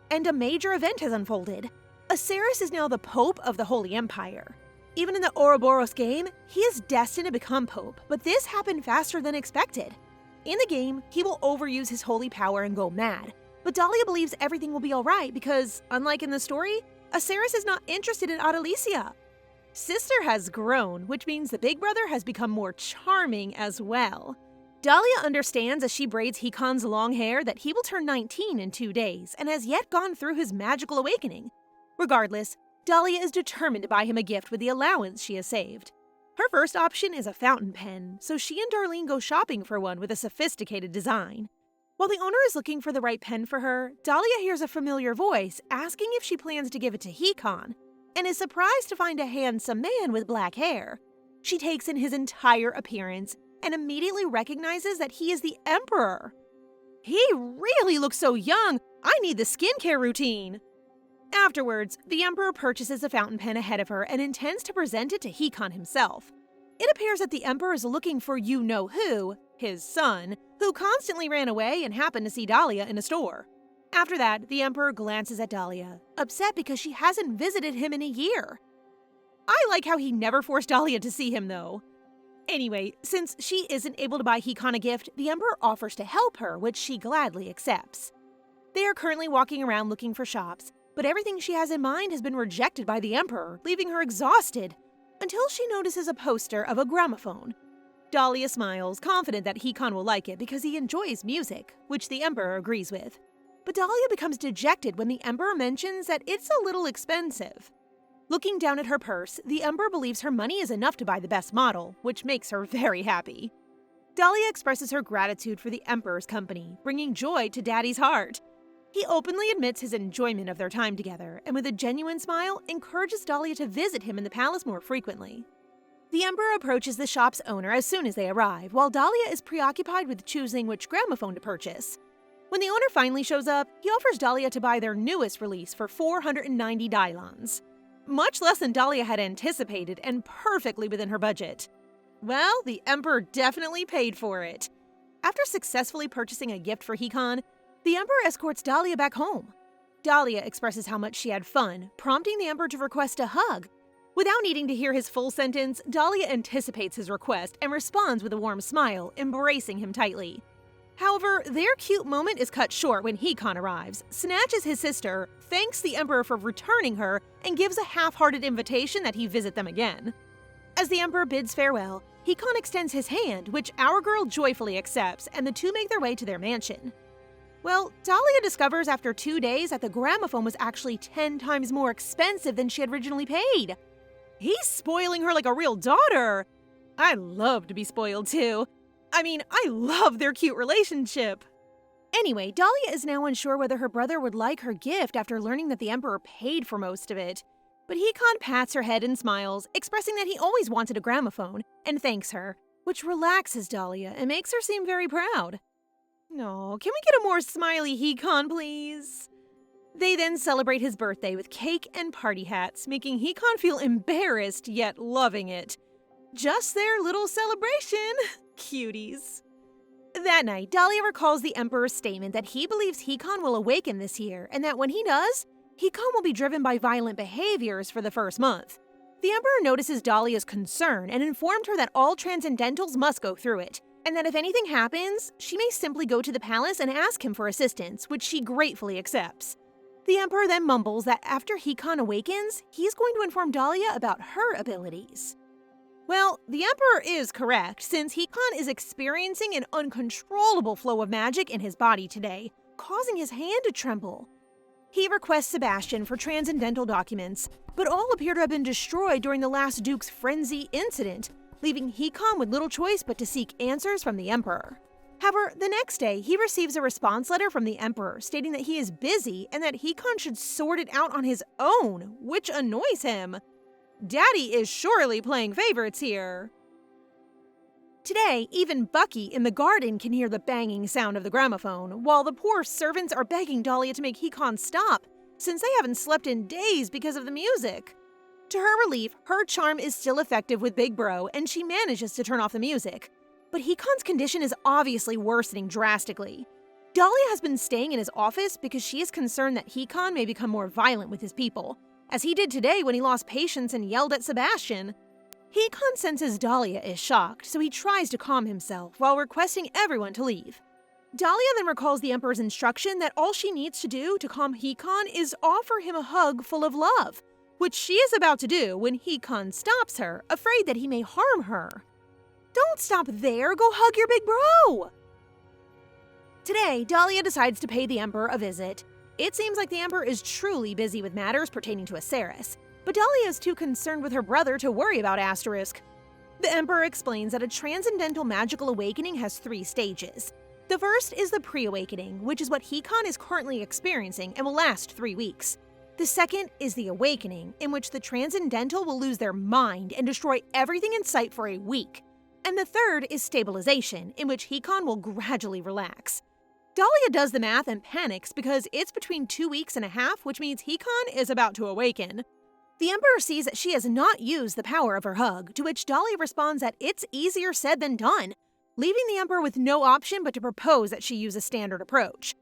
And a major event has unfolded. Aceris is now the Pope of the Holy Empire. Even in the Ouroboros game, he is destined to become Pope, but this happened faster than expected. In the game, he will overuse his holy power and go mad, but Dahlia believes everything will be alright because, unlike in the story, Aceris is not interested in Adalisia. Sister has grown, which means the big brother has become more charming as well. Dahlia understands as she braids Hikan's long hair that he will turn 19 in 2 days and has yet gone through his magical awakening. Regardless, Dahlia is determined to buy him a gift with the allowance she has saved. Her first option is a fountain pen, so she and Darlene go shopping for one with a sophisticated design. While the owner is looking for the right pen for her, Dahlia hears a familiar voice asking if she plans to give it to Hikan, and is surprised to find a handsome man with black hair. She takes in his entire appearance and immediately recognizes that he is the Emperor. He really looks so young! I need the skincare routine! Afterwards, the Emperor purchases a fountain pen ahead of her and intends to present it to Hikan himself. It appears that the Emperor is looking for you-know-who, his son, who constantly ran away and happened to see Dahlia in a store. After that, the Emperor glances at Dahlia, upset because she hasn't visited him in a year. I like how he never forced Dahlia to see him, though. Anyway, since she isn't able to buy Hikan a gift, the Emperor offers to help her, which she gladly accepts. They are currently walking around looking for shops, but everything she has in mind has been rejected by the Emperor, leaving her exhausted, until she notices a poster of a gramophone. Dahlia smiles, confident that Hikan will like it because he enjoys music, which the Emperor agrees with. But Dahlia becomes dejected when the Emperor mentions that it's a little expensive. Looking down at her purse, the Emperor believes her money is enough to buy the best model, which makes her very happy. Dahlia expresses her gratitude for the Emperor's company, bringing joy to Daddy's heart. He openly admits his enjoyment of their time together, and with a genuine smile, encourages Dahlia to visit him in the palace more frequently. The Emperor approaches the shop's owner as soon as they arrive, while Dahlia is preoccupied with choosing which gramophone to purchase. When the owner finally shows up, he offers Dahlia to buy their newest release for 490 dailons. Much less than Dahlia had anticipated and perfectly within her budget. Well, the Emperor definitely paid for it. After successfully purchasing a gift for Hikan, the Emperor escorts Dahlia back home. Dahlia expresses how much she had fun, prompting the Emperor to request a hug. Without needing to hear his full sentence, Dahlia anticipates his request and responds with a warm smile, embracing him tightly. However, their cute moment is cut short when Hikan arrives, snatches his sister, thanks the Emperor for returning her, and gives a half-hearted invitation that he visit them again. As the Emperor bids farewell, Hikan extends his hand, which our girl joyfully accepts, and the two make their way to their mansion. Well, Dahlia discovers after 2 days that the gramophone was actually 10 times more expensive than she had originally paid. He's spoiling her like a real daughter. I love to be spoiled too. I love their cute relationship. Anyway, Dahlia is now unsure whether her brother would like her gift after learning that the Emperor paid for most of it. But Hikan pats her head and smiles, expressing that he always wanted a gramophone, and thanks her, which relaxes Dahlia and makes her seem very proud. No, can we get a more smiley Hikan, please? They then celebrate his birthday with cake and party hats, making Hikan feel embarrassed yet loving it. Just their little celebration. Cuties. That night, Dahlia recalls the Emperor's statement that he believes Hikan will awaken this year, and that when he does, Hikan will be driven by violent behaviors for the first month. The Emperor notices Dahlia's concern and informed her that all transcendentals must go through it, and that if anything happens, she may simply go to the palace and ask him for assistance, which she gratefully accepts. The Emperor then mumbles that after Hikan awakens, he's going to inform Dahlia about her abilities. Well, the Emperor is correct, since Hikan is experiencing an uncontrollable flow of magic in his body today, causing his hand to tremble. He requests Sebastian for transcendental documents, but all appear to have been destroyed during the last Duke's frenzy incident, leaving Hikan with little choice but to seek answers from the Emperor. However, the next day, he receives a response letter from the Emperor stating that he is busy and that Hikan should sort it out on his own, which annoys him. Daddy is surely playing favorites here. Today, even Bucky in the garden can hear the banging sound of the gramophone, while the poor servants are begging Dahlia to make Hikan stop, since they haven't slept in days because of the music. To her relief, her charm is still effective with Big Bro, and she manages to turn off the music. But Hikan's condition is obviously worsening drastically. Dahlia has been staying in his office because she is concerned that Hikan may become more violent with his people, as he did today when he lost patience and yelled at Sebastian. Hikan senses Dahlia is shocked, so he tries to calm himself while requesting everyone to leave. Dahlia then recalls the Emperor's instruction that all she needs to do to calm Hikan is offer him a hug full of love, which she is about to do when Hikan stops her, afraid that he may harm her. Don't stop there, go hug your big bro! Today, Dahlia decides to pay the Emperor a visit. It seems like the Emperor is truly busy with matters pertaining to Aceres, but Dahlia is too concerned with her brother to worry about Asterisk. The Emperor explains that a transcendental magical awakening has 3 stages. The first is the pre-awakening, which is what Hikan is currently experiencing and will last 3 weeks. The second is the awakening, in which the transcendental will lose their mind and destroy everything in sight for a week. And the third is stabilization, in which Hikan will gradually relax. Dahlia does the math and panics because it's between 2 weeks and a half, which means Hikan is about to awaken. The Emperor sees that she has not used the power of her hug, to which Dahlia responds that it's easier said than done, leaving the Emperor with no option but to propose that she use a standard approach.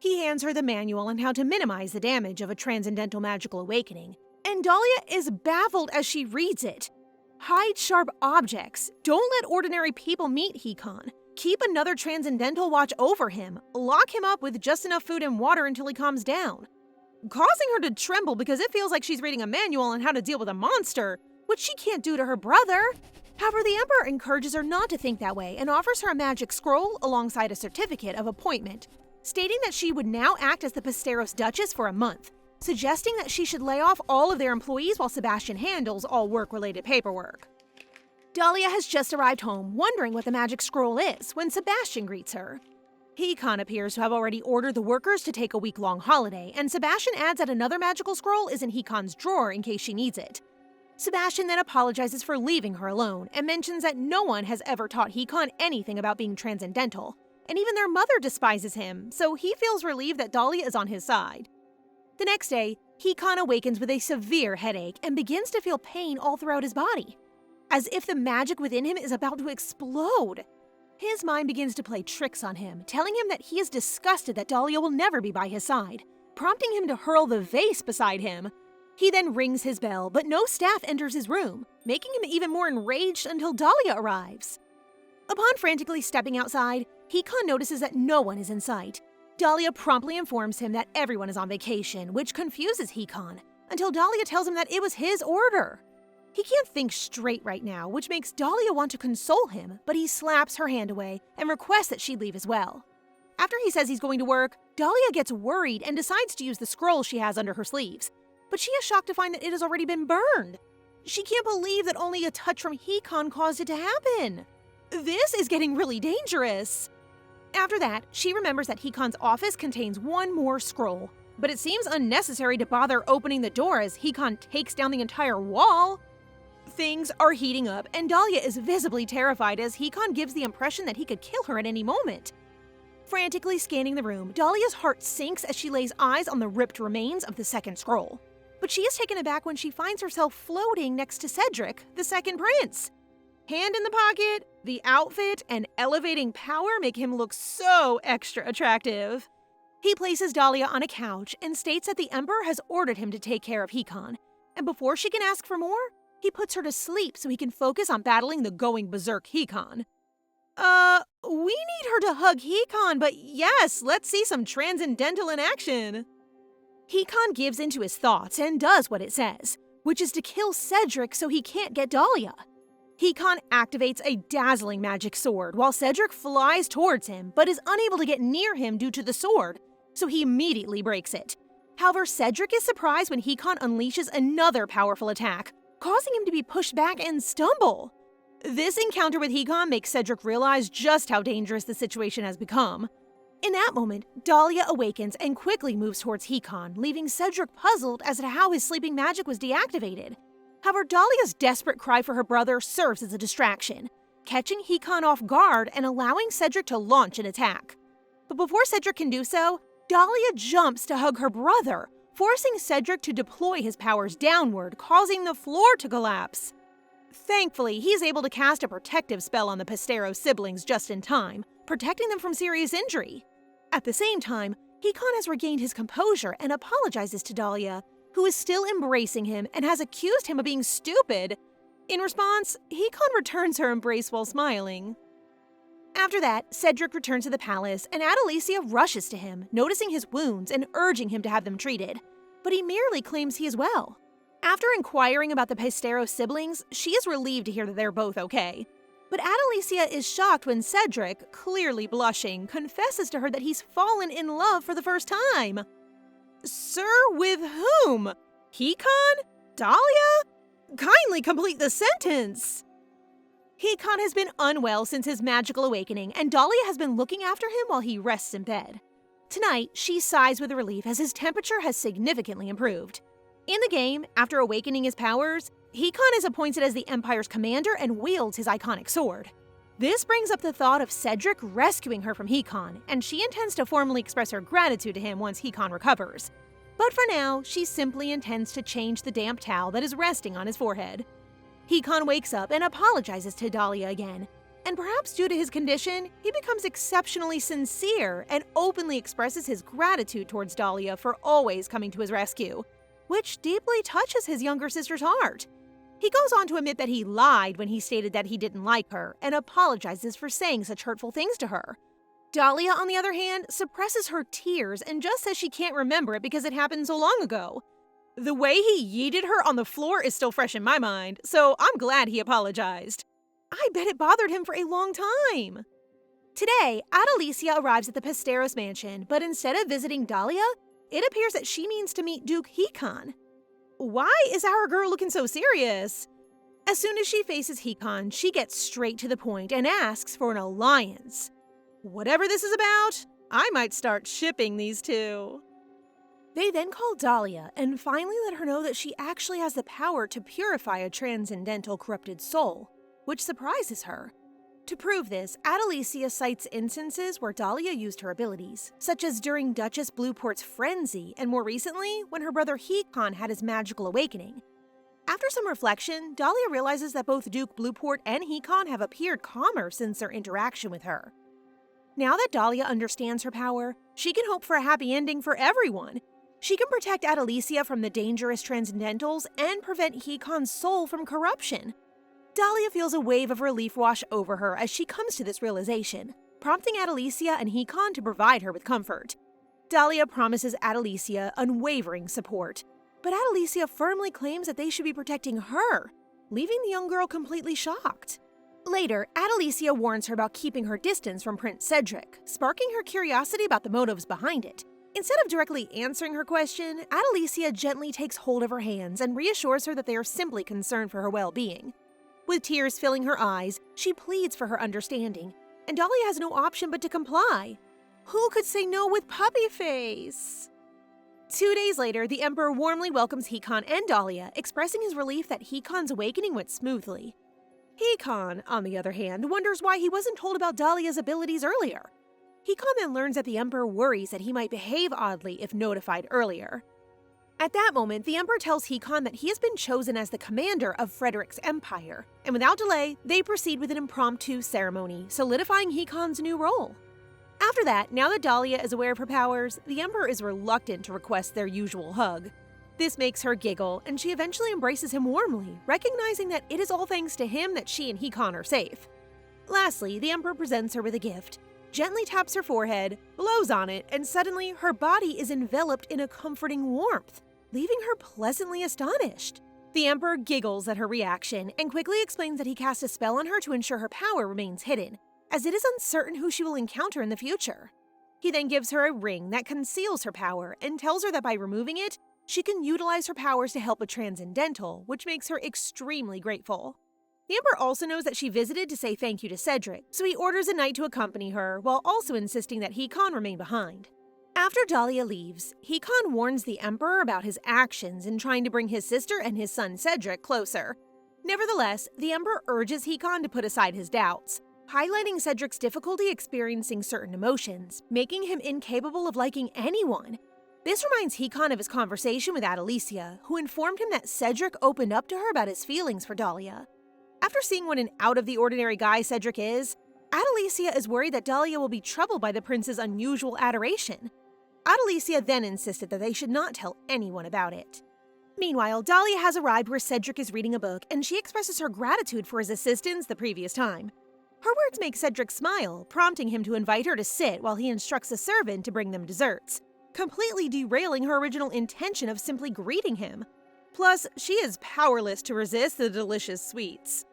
He hands her the manual on how to minimize the damage of a transcendental magical awakening, and Dahlia is baffled as she reads it. Hide sharp objects, don't let ordinary people meet Hikan, keep another transcendental watch over him, lock him up with just enough food and water until he calms down. Causing her to tremble because it feels like she's reading a manual on how to deal with a monster, which she can't do to her brother. However, the Emperor encourages her not to think that way and offers her a magic scroll alongside a certificate of appointment, stating that she would now act as the Pesteros Duchess for a month, suggesting that she should lay off all of their employees while Sebastian handles all work-related paperwork. Dahlia has just arrived home, wondering what the magic scroll is, when Sebastian greets her. Hikan appears to have already ordered the workers to take a week-long holiday, and Sebastian adds that another magical scroll is in Hikan's drawer in case she needs it. Sebastian then apologizes for leaving her alone, and mentions that no one has ever taught Hikan anything about being transcendental, and even their mother despises him, so he feels relieved that Dahlia is on his side. The next day, Hikan awakens with a severe headache and begins to feel pain all throughout his body, as if the magic within him is about to explode. His mind begins to play tricks on him, telling him that he is disgusted that Dahlia will never be by his side, prompting him to hurl the vase beside him. He then rings his bell, but no staff enters his room, making him even more enraged until Dahlia arrives. Upon frantically stepping outside, Hikan notices that no one is in sight. Dahlia promptly informs him that everyone is on vacation, which confuses Hikan, until Dahlia tells him that it was his order. He can't think straight right now, which makes Dahlia want to console him, but he slaps her hand away and requests that she leave as well. After he says he's going to work, Dahlia gets worried and decides to use the scroll she has under her sleeves, but she is shocked to find that it has already been burned. She can't believe that only a touch from Hikan caused it to happen. This is getting really dangerous. After that, she remembers that Hikan's office contains one more scroll, but it seems unnecessary to bother opening the door as Hikan takes down the entire wall. Things are heating up, and Dahlia is visibly terrified as Hikan gives the impression that he could kill her at any moment. Frantically scanning the room, Dahlia's heart sinks as she lays eyes on the ripped remains of the second scroll. But she is taken aback when she finds herself floating next to Cedric, the second prince. Hand in the pocket, the outfit, and elevating power make him look so extra attractive. He places Dahlia on a couch and states that the Emperor has ordered him to take care of Hikan, and before she can ask for more, he puts her to sleep so he can focus on battling the going berserk Hikan. We need her to hug Hikan, but yes, let's see some transcendental in action. Hikan gives into his thoughts and does what it says, which is to kill Cedric so he can't get Dahlia. Hikan activates a dazzling magic sword while Cedric flies towards him, but is unable to get near him due to the sword, so he immediately breaks it. However, Cedric is surprised when Hikan unleashes another powerful attack, causing him to be pushed back and stumble. This encounter with Hikan makes Cedric realize just how dangerous the situation has become. In that moment, Dahlia awakens and quickly moves towards Hikan, leaving Cedric puzzled as to how his sleeping magic was deactivated. However, Dahlia's desperate cry for her brother serves as a distraction, catching Hikan off guard and allowing Cedric to launch an attack. But before Cedric can do so, Dahlia jumps to hug her brother, forcing Cedric to deploy his powers downward, causing the floor to collapse. Thankfully, he's able to cast a protective spell on the Pesteros siblings just in time, protecting them from serious injury. At the same time, Hikan has regained his composure and apologizes to Dahlia, who is still embracing him and has accused him of being stupid. In response, Hikan returns her embrace while smiling. After that, Cedric returns to the palace and Adalisia rushes to him, noticing his wounds and urging him to have them treated, but he merely claims he is well. After inquiring about the Pesteros siblings, she is relieved to hear that they're both okay. But Adalisia is shocked when Cedric, clearly blushing, confesses to her that he's fallen in love for the first time. Sir, with whom? Hikan? Dahlia? Kindly complete the sentence! Hikan has been unwell since his magical awakening, and Dahlia has been looking after him while he rests in bed. Tonight, she sighs with relief as his temperature has significantly improved. In the game, after awakening his powers, Hikan is appointed as the Empire's commander and wields his iconic sword. This brings up the thought of Cedric rescuing her from Hikan, and she intends to formally express her gratitude to him once Hikan recovers. But for now, she simply intends to change the damp towel that is resting on his forehead. Hikan wakes up and apologizes to Dahlia again, and perhaps due to his condition, he becomes exceptionally sincere and openly expresses his gratitude towards Dahlia for always coming to his rescue, which deeply touches his younger sister's heart. He goes on to admit that he lied when he stated that he didn't like her and apologizes for saying such hurtful things to her. Dahlia, on the other hand, suppresses her tears and just says she can't remember it because it happened so long ago. The way he yeeted her on the floor is still fresh in my mind, so I'm glad he apologized. I bet it bothered him for a long time. Today, Adalisia arrives at the Pesteros mansion, but instead of visiting Dahlia, It appears that she means to meet Duke Hikan. Why is our girl looking so serious? As soon as she faces Hikan, she gets straight to the point and asks for an alliance. Whatever this is about, I might start shipping these two. They then call Dahlia and finally let her know that she actually has the power to purify a transcendental corrupted soul, which surprises her. To prove this, Adalisia cites instances where Dahlia used her abilities, such as during Duchess Blueport's frenzy and more recently when her brother Hikan had his magical awakening. After some reflection, Dahlia realizes that both Duke Blueport and Hikan have appeared calmer since their interaction with her. Now that Dahlia understands her power, she can hope for a happy ending for everyone. She can protect Adalisia from the dangerous transcendentals and prevent Hikan's soul from corruption. Dahlia feels a wave of relief wash over her as she comes to this realization, prompting Adalisia and Hikan to provide her with comfort. Dahlia promises Adalisia unwavering support, but Adalisia firmly claims that they should be protecting her, leaving the young girl completely shocked. Later, Adalisia warns her about keeping her distance from Prince Cedric, sparking her curiosity about the motives behind it. Instead of directly answering her question, Adalisia gently takes hold of her hands and reassures her that they are simply concerned for her well-being. With tears filling her eyes, she pleads for her understanding, and Dahlia has no option but to comply. Who could say no with puppy face? 2 days later, the Emperor warmly welcomes Hikan and Dahlia, expressing his relief that Hikan's awakening went smoothly. Hikan, on the other hand, wonders why he wasn't told about Dahlia's abilities earlier. Hikan then learns that the Emperor worries that he might behave oddly if notified earlier. At that moment, the Emperor tells Hikan that he has been chosen as the commander of Frederick's empire, and without delay, they proceed with an impromptu ceremony, solidifying Hikan's new role. After that, now that Dahlia is aware of her powers, the Emperor is reluctant to request their usual hug. This makes her giggle, and she eventually embraces him warmly, recognizing that it is all thanks to him that she and Hikan are safe. Lastly, the Emperor presents her with a gift, gently taps her forehead, blows on it, and suddenly her body is enveloped in a comforting warmth, leaving her pleasantly astonished. The Emperor giggles at her reaction and quickly explains that he cast a spell on her to ensure her power remains hidden, as it is uncertain who she will encounter in the future. He then gives her a ring that conceals her power and tells her that by removing it, she can utilize her powers to help a transcendental, which makes her extremely grateful. The Emperor also knows that she visited to say thank you to Cedric, so he orders a knight to accompany her, while also insisting that Hikan remain behind. After Dahlia leaves, Hikan warns the Emperor about his actions in trying to bring his sister and his son Cedric closer. Nevertheless, the Emperor urges Hikan to put aside his doubts, highlighting Cedric's difficulty experiencing certain emotions, making him incapable of liking anyone. This reminds Hikan of his conversation with Adalisia, who informed him that Cedric opened up to her about his feelings for Dahlia. After seeing what an out-of-the-ordinary guy Cedric is, Adalisia is worried that Dahlia will be troubled by the prince's unusual adoration. Adalisia then insisted that they should not tell anyone about it. Meanwhile, Dahlia has arrived where Cedric is reading a book, and she expresses her gratitude for his assistance the previous time. Her words make Cedric smile, prompting him to invite her to sit while he instructs a servant to bring them desserts, completely derailing her original intention of simply greeting him. Plus, she is powerless to resist the delicious sweets.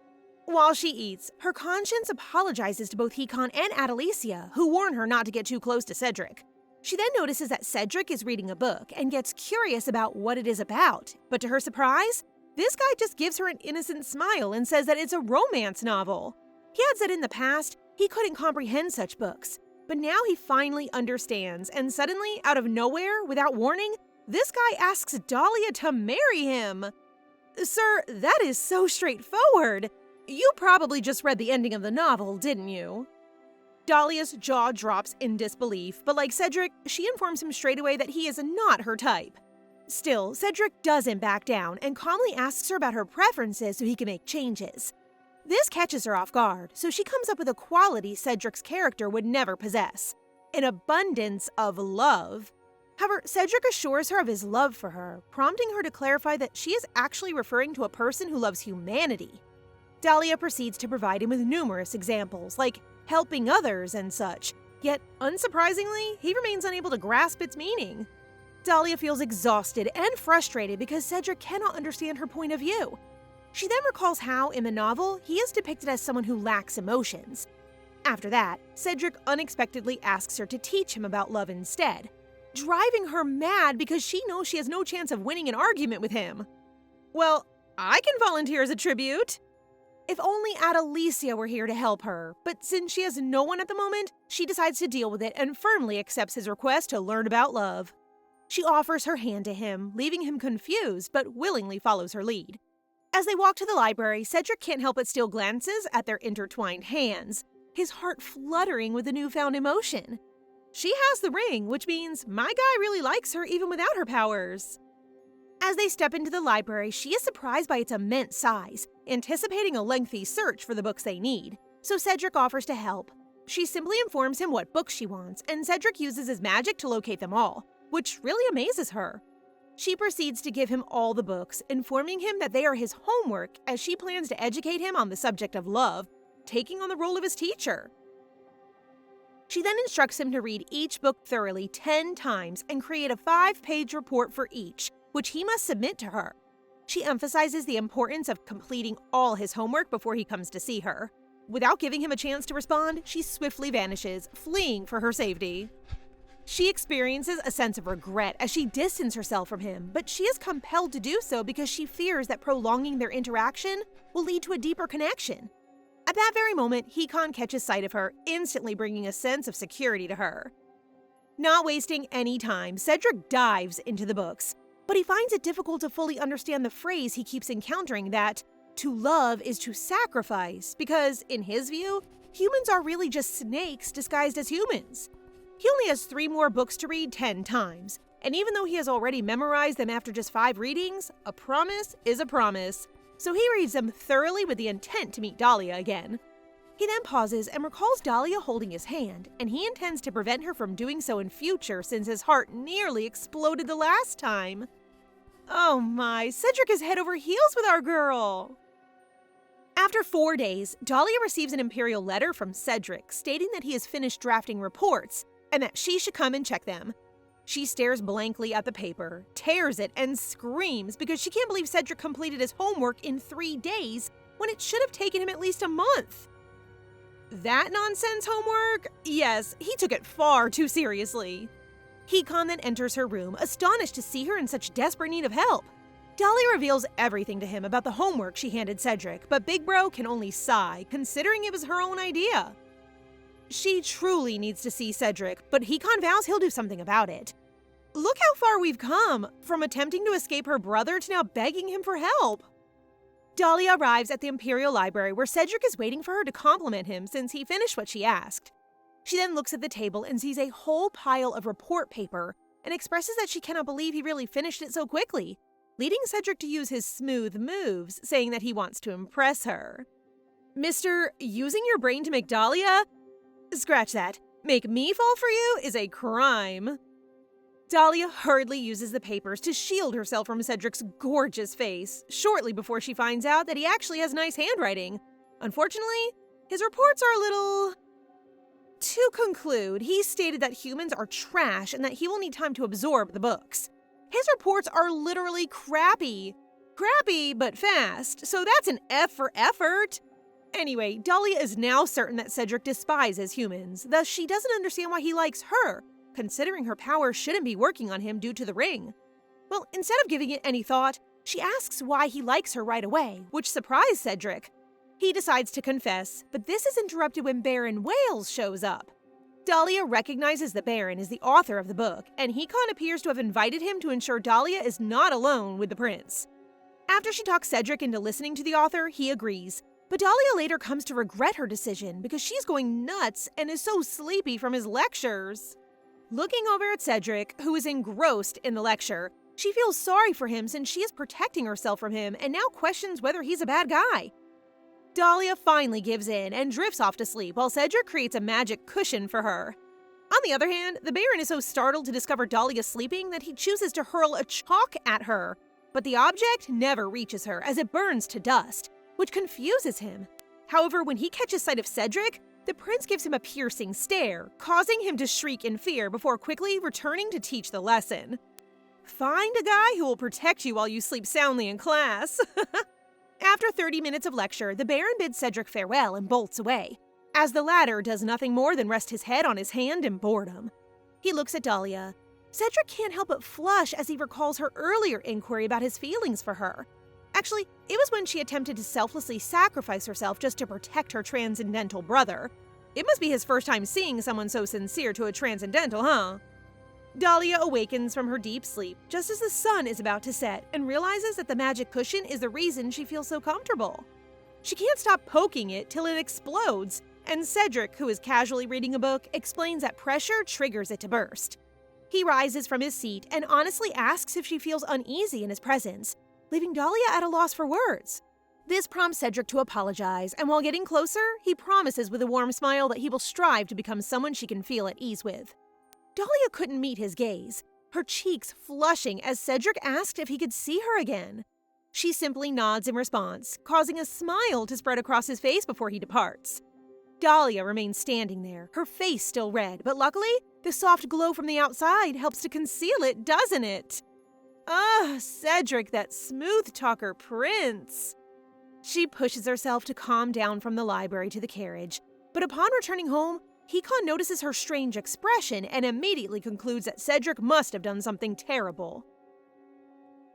While she eats, her conscience apologizes to both Hikan and Adalisia, who warn her not to get too close to Cedric. She then notices that Cedric is reading a book and gets curious about what it is about, but to her surprise, this guy just gives her an innocent smile and says that it's a romance novel. He adds that in the past, he couldn't comprehend such books, but now he finally understands, and suddenly, out of nowhere, without warning, this guy asks Dahlia to marry him. Sir, that is so straightforward. You probably just read the ending of the novel, didn't you? Dahlia's jaw drops in disbelief, but like Cedric, she informs him straight away that he is not her type. Still, Cedric doesn't back down and calmly asks her about her preferences so he can make changes. This catches her off guard, so she comes up with a quality Cedric's character would never possess: an abundance of love. However, Cedric assures her of his love for her, prompting her to clarify that she is actually referring to a person who loves humanity. Dahlia proceeds to provide him with numerous examples, like helping others and such, yet, unsurprisingly, he remains unable to grasp its meaning. Dahlia feels exhausted and frustrated because Cedric cannot understand her point of view. She then recalls how, in the novel, he is depicted as someone who lacks emotions. After that, Cedric unexpectedly asks her to teach him about love instead. driving her mad because she knows she has no chance of winning an argument with him. Well, I can volunteer as a tribute. If only Adalisia were here to help her, but since she has no one at the moment, she decides to deal with it and firmly accepts his request to learn about love. She offers her hand to him, leaving him confused, but willingly follows her lead. As they walk to the library, Cedric can't help but steal glances at their intertwined hands, his heart fluttering with the newfound emotion. She has the ring, which means my guy really likes her even without her powers. As they step into the library, she is surprised by its immense size, anticipating a lengthy search for the books they need, so Cedric offers to help. She simply informs him what books she wants, and Cedric uses his magic to locate them all, which really amazes her. She proceeds to give him all the books, informing him that they are his homework as she plans to educate him on the subject of love, taking on the role of his teacher. She then instructs him to read each book thoroughly 10 times and create a 5-page report for each, which he must submit to her. She emphasizes the importance of completing all his homework before he comes to see her. Without giving him a chance to respond, she swiftly vanishes, fleeing for her safety. She experiences a sense of regret as she distances herself from him, but she is compelled to do so because she fears that prolonging their interaction will lead to a deeper connection. At that very moment, Hikan catches sight of her, instantly bringing a sense of security to her. Not wasting any time, Cedric dives into the books, but he finds it difficult to fully understand the phrase he keeps encountering that, to love is to sacrifice, because, in his view, humans are really just snakes disguised as humans. He only has 3 more books to read 10 times, and even though he has already memorized them after just 5 readings, a promise is a promise, so he reads them thoroughly with the intent to meet Dahlia again. He then pauses and recalls Dahlia holding his hand, and he intends to prevent her from doing so in future since his heart nearly exploded the last time. Oh my, Cedric is head over heels with our girl! After 4 days, Dahlia receives an Imperial letter from Cedric stating that he has finished drafting reports and that she should come and check them. She stares blankly at the paper, tears it, and screams because she can't believe Cedric completed his homework in 3 days when it should have taken him at least a month. That nonsense homework? Yes, he took it far too seriously. Hikan then enters her room, astonished to see her in such desperate need of help. Dahlia reveals everything to him about the homework she handed Cedric, but Big Bro can only sigh, considering it was her own idea. She truly needs to see Cedric, but Hikan vows he'll do something about it. Look how far we've come, from attempting to escape her brother to now begging him for help. Dahlia arrives at the Imperial Library where Cedric is waiting for her to compliment him since he finished what she asked. She then looks at the table and sees a whole pile of report paper and expresses that she cannot believe he really finished it so quickly, leading Cedric to use his smooth moves, saying that he wants to impress her. Mr. Using your brain to make Dahlia? Scratch that. Make me fall for you is a crime. Dahlia hurriedly uses the papers to shield herself from Cedric's gorgeous face, shortly before she finds out that he actually has nice handwriting. Unfortunately, his reports are a little... To conclude, he stated that humans are trash and that he will need time to absorb the books. His reports are literally crappy. Crappy, but fast, so that's an F for effort. Anyway, Dahlia is now certain that Cedric despises humans, thus she doesn't understand why he likes her, considering her power shouldn't be working on him due to the ring. Well, instead of giving it any thought, she asks why he likes her right away, which surprised Cedric. He decides to confess, but this is interrupted when Baron Wales shows up. Dahlia recognizes the Baron as the author of the book, and Hikan appears to have invited him to ensure Dahlia is not alone with the prince. After she talks Cedric into listening to the author, he agrees, but Dahlia later comes to regret her decision because she's going nuts and is so sleepy from his lectures. Looking over at Cedric, who is engrossed in the lecture, she feels sorry for him since she is protecting herself from him and now questions whether he's a bad guy. Dahlia finally gives in and drifts off to sleep while Cedric creates a magic cushion for her. On the other hand, the Baron is so startled to discover Dahlia sleeping that he chooses to hurl a chalk at her, but the object never reaches her as it burns to dust, which confuses him. However, when he catches sight of Cedric, the prince gives him a piercing stare, causing him to shriek in fear before quickly returning to teach the lesson. Find a guy who will protect you while you sleep soundly in class. After 30 minutes of lecture, the Baron bids Cedric farewell and bolts away, as the latter does nothing more than rest his head on his hand in boredom. He looks at Dahlia. Cedric can't help but flush as he recalls her earlier inquiry about his feelings for her. Actually, it was when she attempted to selflessly sacrifice herself just to protect her transcendental brother. It must be his first time seeing someone so sincere to a transcendental, huh? Dahlia awakens from her deep sleep just as the sun is about to set and realizes that the magic cushion is the reason she feels so comfortable. She can't stop poking it till it explodes, and Cedric, who is casually reading a book, explains that pressure triggers it to burst. He rises from his seat and honestly asks if she feels uneasy in his presence, leaving Dahlia at a loss for words. This prompts Cedric to apologize, and while getting closer, he promises with a warm smile that he will strive to become someone she can feel at ease with. Dahlia couldn't meet his gaze, her cheeks flushing as Cedric asked if he could see her again. She simply nods in response, causing a smile to spread across his face before he departs. Dahlia remains standing there, her face still red, but luckily, the soft glow from the outside helps to conceal it, doesn't it? Cedric, that smooth talker prince. She pushes herself to calm down from the library to the carriage, but upon returning home, Hikan notices her strange expression and immediately concludes that Cedric must have done something terrible.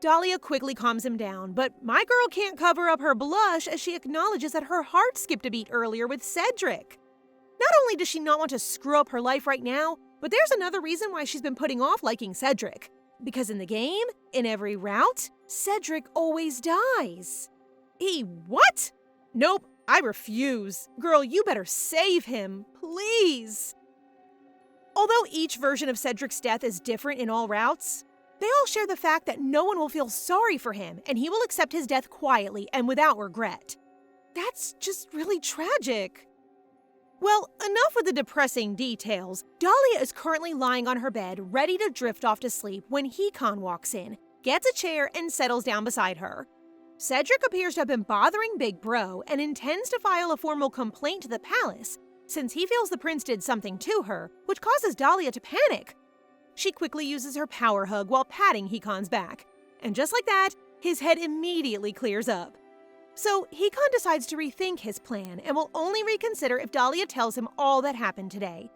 Dahlia quickly calms him down, but my girl can't cover up her blush as she acknowledges that her heart skipped a beat earlier with Cedric. Not only does she not want to screw up her life right now, but there's another reason why she's been putting off liking Cedric. Because in the game, in every route, Cedric always dies. What? Nope, I refuse. Girl, you better save him, please. Although each version of Cedric's death is different in all routes, they all share the fact that no one will feel sorry for him and he will accept his death quietly and without regret. That's just really tragic. Well, enough with the depressing details. Dahlia is currently lying on her bed, ready to drift off to sleep when Hikan walks in, gets a chair, and settles down beside her. Cedric appears to have been bothering Big Bro and intends to file a formal complaint to the palace, since he feels the prince did something to her, which causes Dahlia to panic. She quickly uses her power hug while patting Hikan's back, and just like that, his head immediately clears up. So Hikan decides to rethink his plan and will only reconsider if Dahlia tells him all that happened today.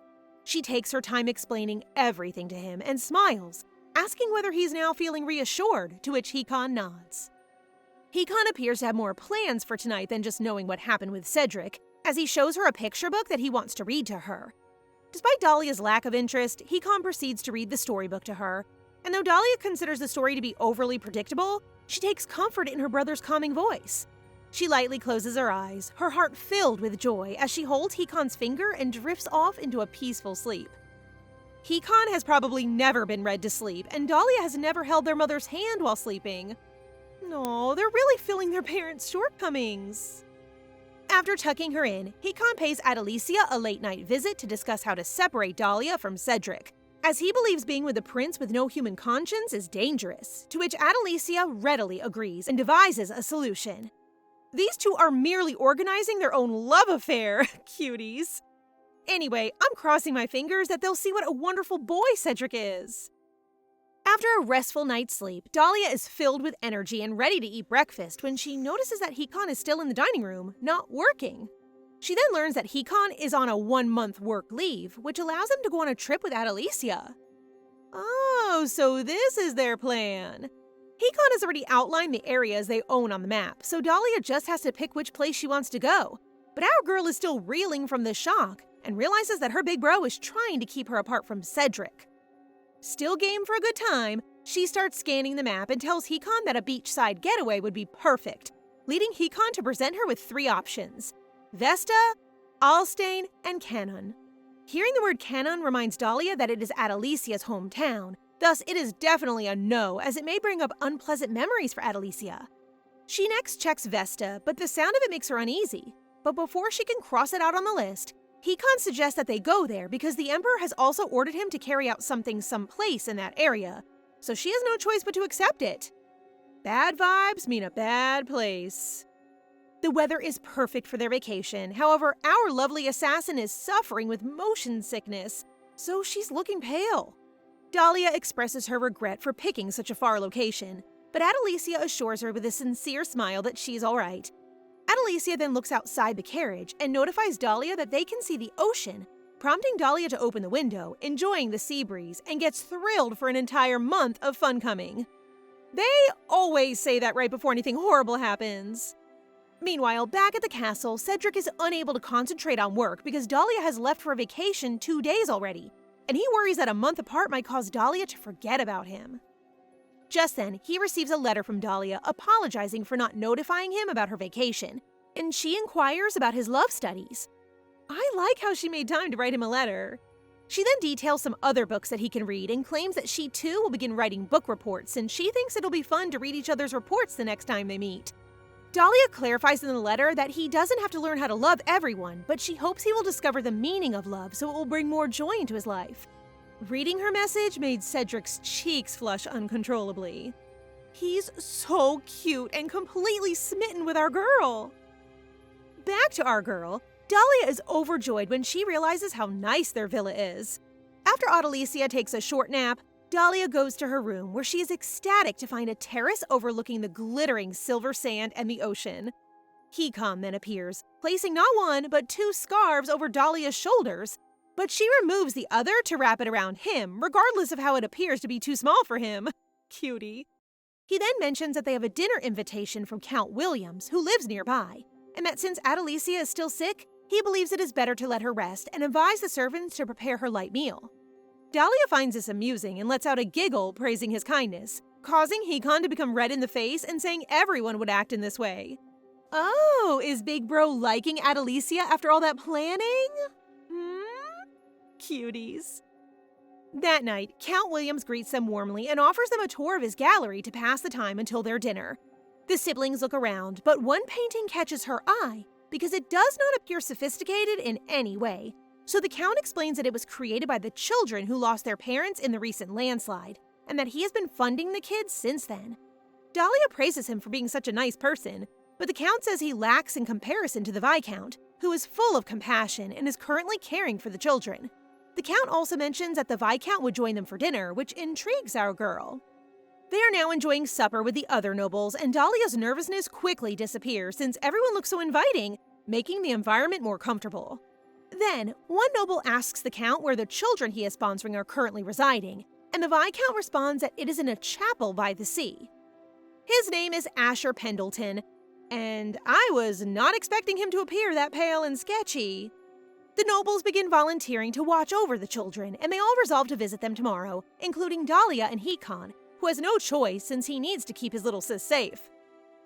She takes her time explaining everything to him and smiles, asking whether he's now feeling reassured, to which Hikan nods. Hikan appears to have more plans for tonight than just knowing what happened with Cedric, as he shows her a picture book that he wants to read to her. Despite Dahlia's lack of interest, Hikan proceeds to read the storybook to her, and though Dahlia considers the story to be overly predictable, she takes comfort in her brother's calming voice. She lightly closes her eyes, her heart filled with joy as she holds Hikan's finger and drifts off into a peaceful sleep. Hikan has probably never been read to sleep, and Dahlia has never held their mother's hand while sleeping. No, they're really feeling their parents' shortcomings. After tucking her in, Hikan pays Adalisia a late-night visit to discuss how to separate Dahlia from Cedric, as he believes being with a prince with no human conscience is dangerous, to which Adalisia readily agrees and devises a solution. These two are merely organizing their own love affair, cuties. Anyway, I'm crossing my fingers that they'll see what a wonderful boy Cedric is. After a restful night's sleep, Dahlia is filled with energy and ready to eat breakfast when she notices that Hikan is still in the dining room, not working. She then learns that Hikan is on a 1-month work leave, which allows him to go on a trip with Adalisia. Oh, so this is their plan. Hikan has already outlined the areas they own on the map, so Dahlia just has to pick which place she wants to go. But our girl is still reeling from the shock and realizes that her big bro is trying to keep her apart from Cedric. Still game for a good time, she starts scanning the map and tells Hikan that a beachside getaway would be perfect, leading Hikan to present her with 3 options: Vesta, Alstein, and Canon. Hearing the word Canon reminds Dahlia that it is Adalisia's hometown, thus it is definitely a no, as it may bring up unpleasant memories for Adalisia. She next checks Vesta, but the sound of it makes her uneasy. But before she can cross it out on the list, Hikan suggests that they go there because the Emperor has also ordered him to carry out something someplace in that area, so she has no choice but to accept it. Bad vibes mean a bad place. The weather is perfect for their vacation, however, our lovely assassin is suffering with motion sickness, so she's looking pale. Dahlia expresses her regret for picking such a far location, but Adalisia assures her with a sincere smile that she's alright. Adalisia then looks outside the carriage and notifies Dahlia that they can see the ocean, prompting Dahlia to open the window, enjoying the sea breeze, and gets thrilled for an entire month of fun coming. They always say that right before anything horrible happens. Meanwhile, back at the castle, Cedric is unable to concentrate on work because Dahlia has left for a vacation 2 days already, and he worries that a month apart might cause Dahlia to forget about him. Just then, he receives a letter from Dahlia apologizing for not notifying him about her vacation, and she inquires about his love studies. I like how she made time to write him a letter. She then details some other books that he can read and claims that she too will begin writing book reports, and she thinks it'll be fun to read each other's reports the next time they meet. Dahlia clarifies in the letter that he doesn't have to learn how to love everyone, but she hopes he will discover the meaning of love so it will bring more joy into his life. Reading her message made Cedric's cheeks flush uncontrollably. He's so cute and completely smitten with our girl. Back to our girl, Dahlia is overjoyed when she realizes how nice their villa is. After Adalisia takes a short nap, Dahlia goes to her room where she is ecstatic to find a terrace overlooking the glittering silver sand and the ocean. Hikan then appears, placing not one but 2 scarves over Dahlia's shoulders, but she removes the other to wrap it around him, regardless of how it appears to be too small for him. Cutie. He then mentions that they have a dinner invitation from Count Williams, who lives nearby, and that since Adalisia is still sick, he believes it is better to let her rest and advise the servants to prepare her light meal. Dahlia finds this amusing and lets out a giggle praising his kindness, causing Hikan to become red in the face and saying everyone would act in this way. Oh, is Big Bro liking Adalisia after all that planning? Cuties. That night, Count Williams greets them warmly and offers them a tour of his gallery to pass the time until their dinner. The siblings look around, but one painting catches her eye because it does not appear sophisticated in any way. So the Count explains that it was created by the children who lost their parents in the recent landslide, and that he has been funding the kids since then. Dahlia praises him for being such a nice person, but the Count says he lacks in comparison to the Viscount, who is full of compassion and is currently caring for the children. The Count also mentions that the Viscount would join them for dinner, which intrigues our girl. They are now enjoying supper with the other nobles, and Dahlia's nervousness quickly disappears since everyone looks so inviting, making the environment more comfortable. Then, one noble asks the Count where the children he is sponsoring are currently residing, and the Viscount responds that it is in a chapel by the sea. His name is Asher Pendleton, and I was not expecting him to appear that pale and sketchy. The nobles begin volunteering to watch over the children, and they all resolve to visit them tomorrow, including Dahlia and Hikan, who has no choice since he needs to keep his little sis safe.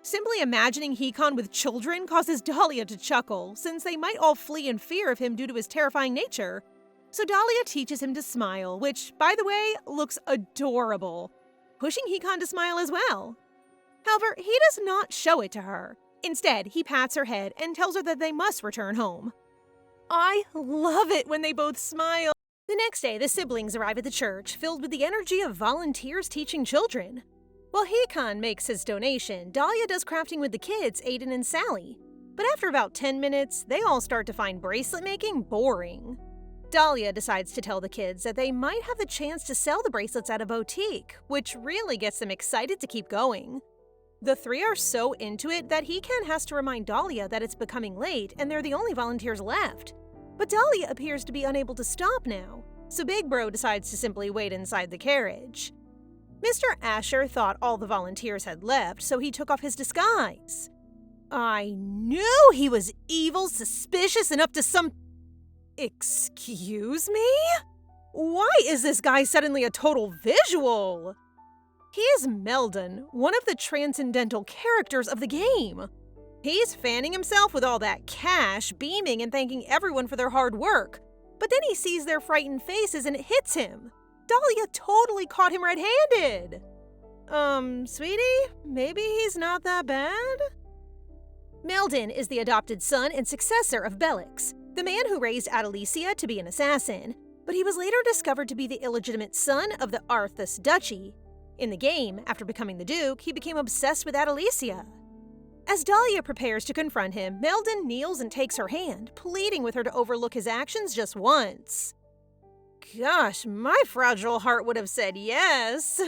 Simply imagining Hikan with children causes Dahlia to chuckle, since they might all flee in fear of him due to his terrifying nature. So Dahlia teaches him to smile, which, by the way, looks adorable, pushing Hikan to smile as well. However, he does not show it to her. Instead, he pats her head and tells her that they must return home. I love it when they both smile. The next day, the siblings arrive at the church, filled with the energy of volunteers teaching children. While Hikan makes his donation, Dahlia does crafting with the kids, Aiden and Sally. But after about 10 minutes, they all start to find bracelet making boring. Dahlia decides to tell the kids that they might have the chance to sell the bracelets at a boutique, which really gets them excited to keep going. The 3 are so into it that Hikan has to remind Dahlia that it's becoming late and they're the only volunteers left. But Dahlia appears to be unable to stop now, so Big Bro decides to simply wait inside the carriage. Mr. Asher thought all the volunteers had left, so he took off his disguise. I knew he was evil, suspicious, and up to some... Excuse me? Why is this guy suddenly a total visual? He is Meldon, one of the transcendental characters of the game. He's fanning himself with all that cash, beaming and thanking everyone for their hard work. But then he sees their frightened faces and it hits him. Dahlia totally caught him red-handed. Sweetie, maybe he's not that bad? Meldon is the adopted son and successor of Bellix, the man who raised Adalisia to be an assassin, but he was later discovered to be the illegitimate son of the Arthas Duchy. In the game, after becoming the Duke, he became obsessed with Adalisia. As Dahlia prepares to confront him, Meldon kneels and takes her hand, pleading with her to overlook his actions just once. Gosh, my fragile heart would have said yes.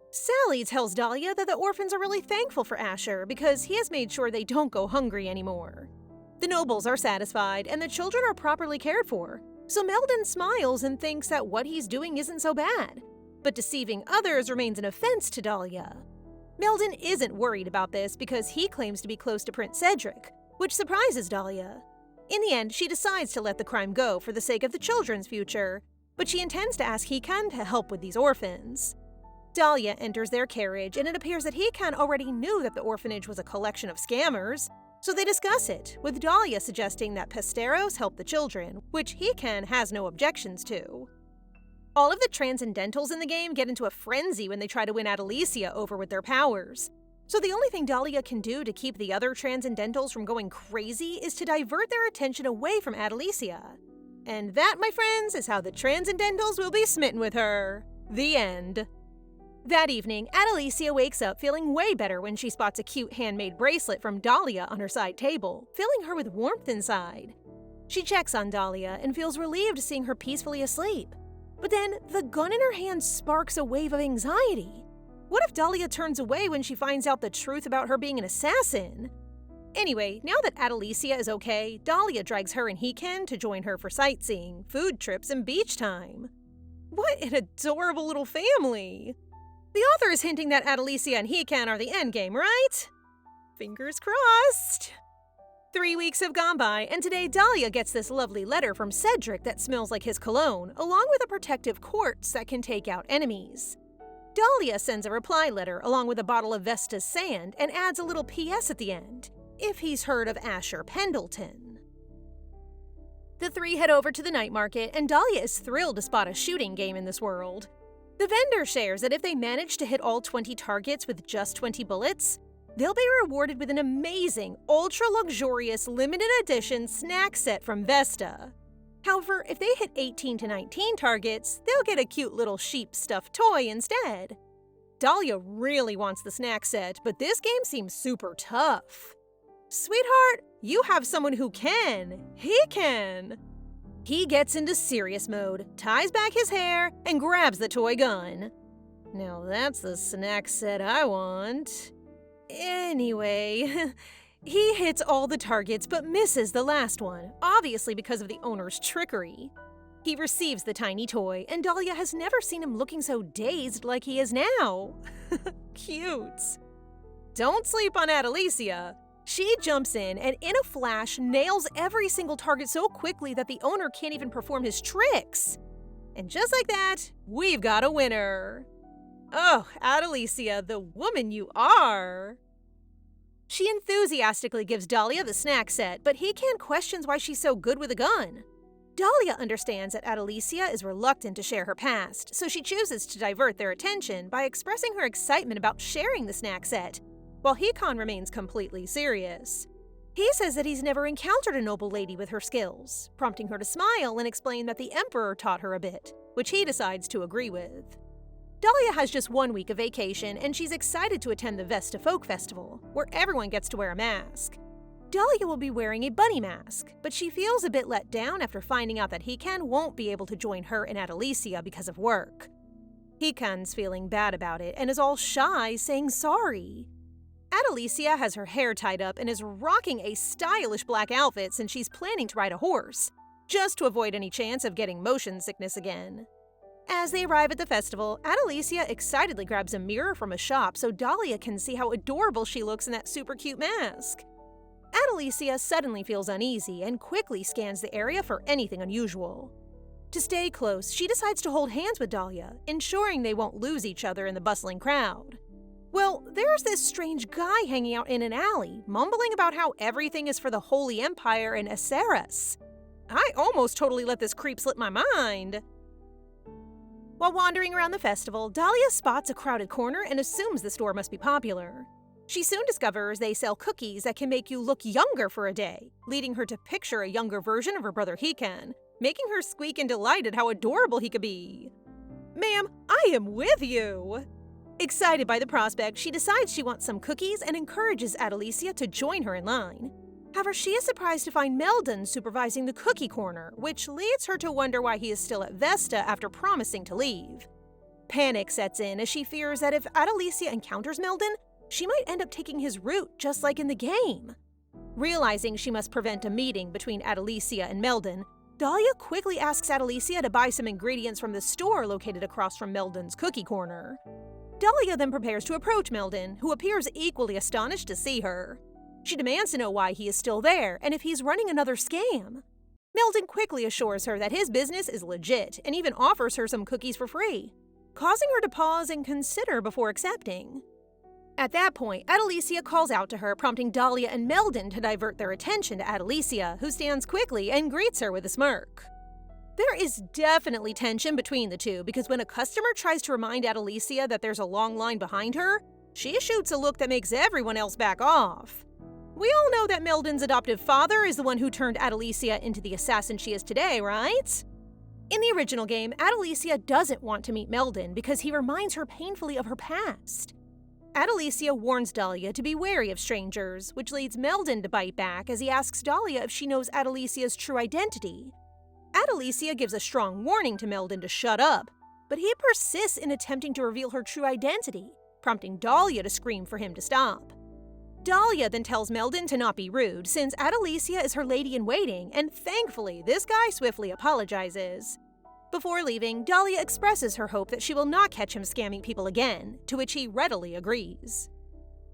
Sally tells Dahlia that the orphans are really thankful for Asher because he has made sure they don't go hungry anymore. The nobles are satisfied and the children are properly cared for, So Meldon smiles and thinks that what he's doing isn't so bad. But deceiving others remains an offense to Dahlia. Meldon isn't worried about this because he claims to be close to Prince Cedric, which surprises Dahlia. In the end, she decides to let the crime go for the sake of the children's future, but she intends to ask Hikan to help with these orphans. Dahlia enters their carriage, and it appears that Hikan already knew that the orphanage was a collection of scammers, so they discuss it, with Dahlia suggesting that Pesteros help the children, which Hikan has no objections to. All of the transcendentals in the game get into a frenzy when they try to win Adalisia over with their powers. So the only thing Dahlia can do to keep the other transcendentals from going crazy is to divert their attention away from Adalisia. And that, my friends, is how the transcendentals will be smitten with her. The end. That evening, Adalisia wakes up feeling way better when she spots a cute handmade bracelet from Dahlia on her side table, filling her with warmth inside. She checks on Dahlia and feels relieved seeing her peacefully asleep. But then, the gun in her hand sparks a wave of anxiety. What if Dahlia turns away when she finds out the truth about her being an assassin? Anyway, now that Adalisia is okay, Dahlia drags her and Hikan to join her for sightseeing, food trips, and beach time. What an adorable little family! The author is hinting that Adalisia and Hikan are the endgame, right? Fingers crossed! 3 weeks have gone by, and today Dahlia gets this lovely letter from Cedric that smells like his cologne, along with a protective quartz that can take out enemies. Dahlia sends a reply letter along with a bottle of Vesta's sand and adds a little PS at the end, if he's heard of Asher Pendleton. The three head over to the night market, and Dahlia is thrilled to spot a shooting game in this world. The vendor shares that if they manage to hit all 20 targets with just 20 bullets, they'll be rewarded with an amazing, ultra-luxurious, limited edition snack set from Vesta. However, if they hit 18 to 19 targets, they'll get a cute little sheep stuffed toy instead. Dahlia really wants the snack set, but this game seems super tough. Sweetheart, you have someone who can. He can. He gets into serious mode, ties back his hair, and grabs the toy gun. Now that's the snack set I want. Anyway, he hits all the targets but misses the last one, obviously because of the owner's trickery. He receives the tiny toy, and Dahlia has never seen him looking so dazed like he is now. Cute. Don't sleep on Adalisia. She jumps in and in a flash nails every single target so quickly that the owner can't even perform his tricks. And just like that, we've got a winner. Oh, Adalisia, the woman you are! She enthusiastically gives Dahlia the snack set, but Hikan questions why she's so good with a gun. Dahlia understands that Adalisia is reluctant to share her past, so she chooses to divert their attention by expressing her excitement about sharing the snack set, while Hikan remains completely serious. He says that he's never encountered a noble lady with her skills, prompting her to smile and explain that the Emperor taught her a bit, which he decides to agree with. Dahlia has just 1 week of vacation, and she's excited to attend the Vesta Folk Festival, where everyone gets to wear a mask. Dahlia will be wearing a bunny mask, but she feels a bit let down after finding out that Hikan won't be able to join her and Adalisia because of work. Hikan's feeling bad about it and is all shy, saying sorry. Adalisia has her hair tied up and is rocking a stylish black outfit since she's planning to ride a horse, just to avoid any chance of getting motion sickness again. As they arrive at the festival, Adalisia excitedly grabs a mirror from a shop so Dahlia can see how adorable she looks in that super cute mask. Adalisia suddenly feels uneasy and quickly scans the area for anything unusual. To stay close, she decides to hold hands with Dahlia, ensuring they won't lose each other in the bustling crowd. Well, there's this strange guy hanging out in an alley, mumbling about how everything is for the Holy Empire and Acerus. I almost totally let this creep slip my mind. While wandering around the festival, Dahlia spots a crowded corner and assumes the store must be popular. She soon discovers they sell cookies that can make you look younger for a day, leading her to picture a younger version of her brother Hikan, making her squeak in delight at how adorable he could be. Ma'am, I am with you! Excited by the prospect, she decides she wants some cookies and encourages Adalisia to join her in line. However, she is surprised to find Meldon supervising the cookie corner, which leads her to wonder why he is still at Vesta after promising to leave. Panic sets in as she fears that if Adalisia encounters Meldon, she might end up taking his route just like in the game. Realizing she must prevent a meeting between Adalisia and Meldon, Dahlia quickly asks Adalisia to buy some ingredients from the store located across from Meldon's cookie corner. Dahlia then prepares to approach Meldon, who appears equally astonished to see her. She demands to know why he is still there and if he's running another scam. Meldon quickly assures her that his business is legit and even offers her some cookies for free, causing her to pause and consider before accepting. At that point, Adalisia calls out to her, prompting Dahlia and Meldon to divert their attention to Adalisia, who stands quickly and greets her with a smirk. There is definitely tension between the two because when a customer tries to remind Adalisia that there's a long line behind her, she shoots a look that makes everyone else back off. We all know that Meldon's adoptive father is the one who turned Adalisia into the assassin she is today, right? In the original game, Adalisia doesn't want to meet Meldon because he reminds her painfully of her past. Adalisia warns Dahlia to be wary of strangers, which leads Meldon to bite back as he asks Dahlia if she knows Adalisia's true identity. Adalisia gives a strong warning to Meldon to shut up, but he persists in attempting to reveal her true identity, prompting Dahlia to scream for him to stop. Dahlia then tells Meldon to not be rude, since Adalisia is her lady-in-waiting, and thankfully, this guy swiftly apologizes. Before leaving, Dahlia expresses her hope that she will not catch him scamming people again, to which he readily agrees.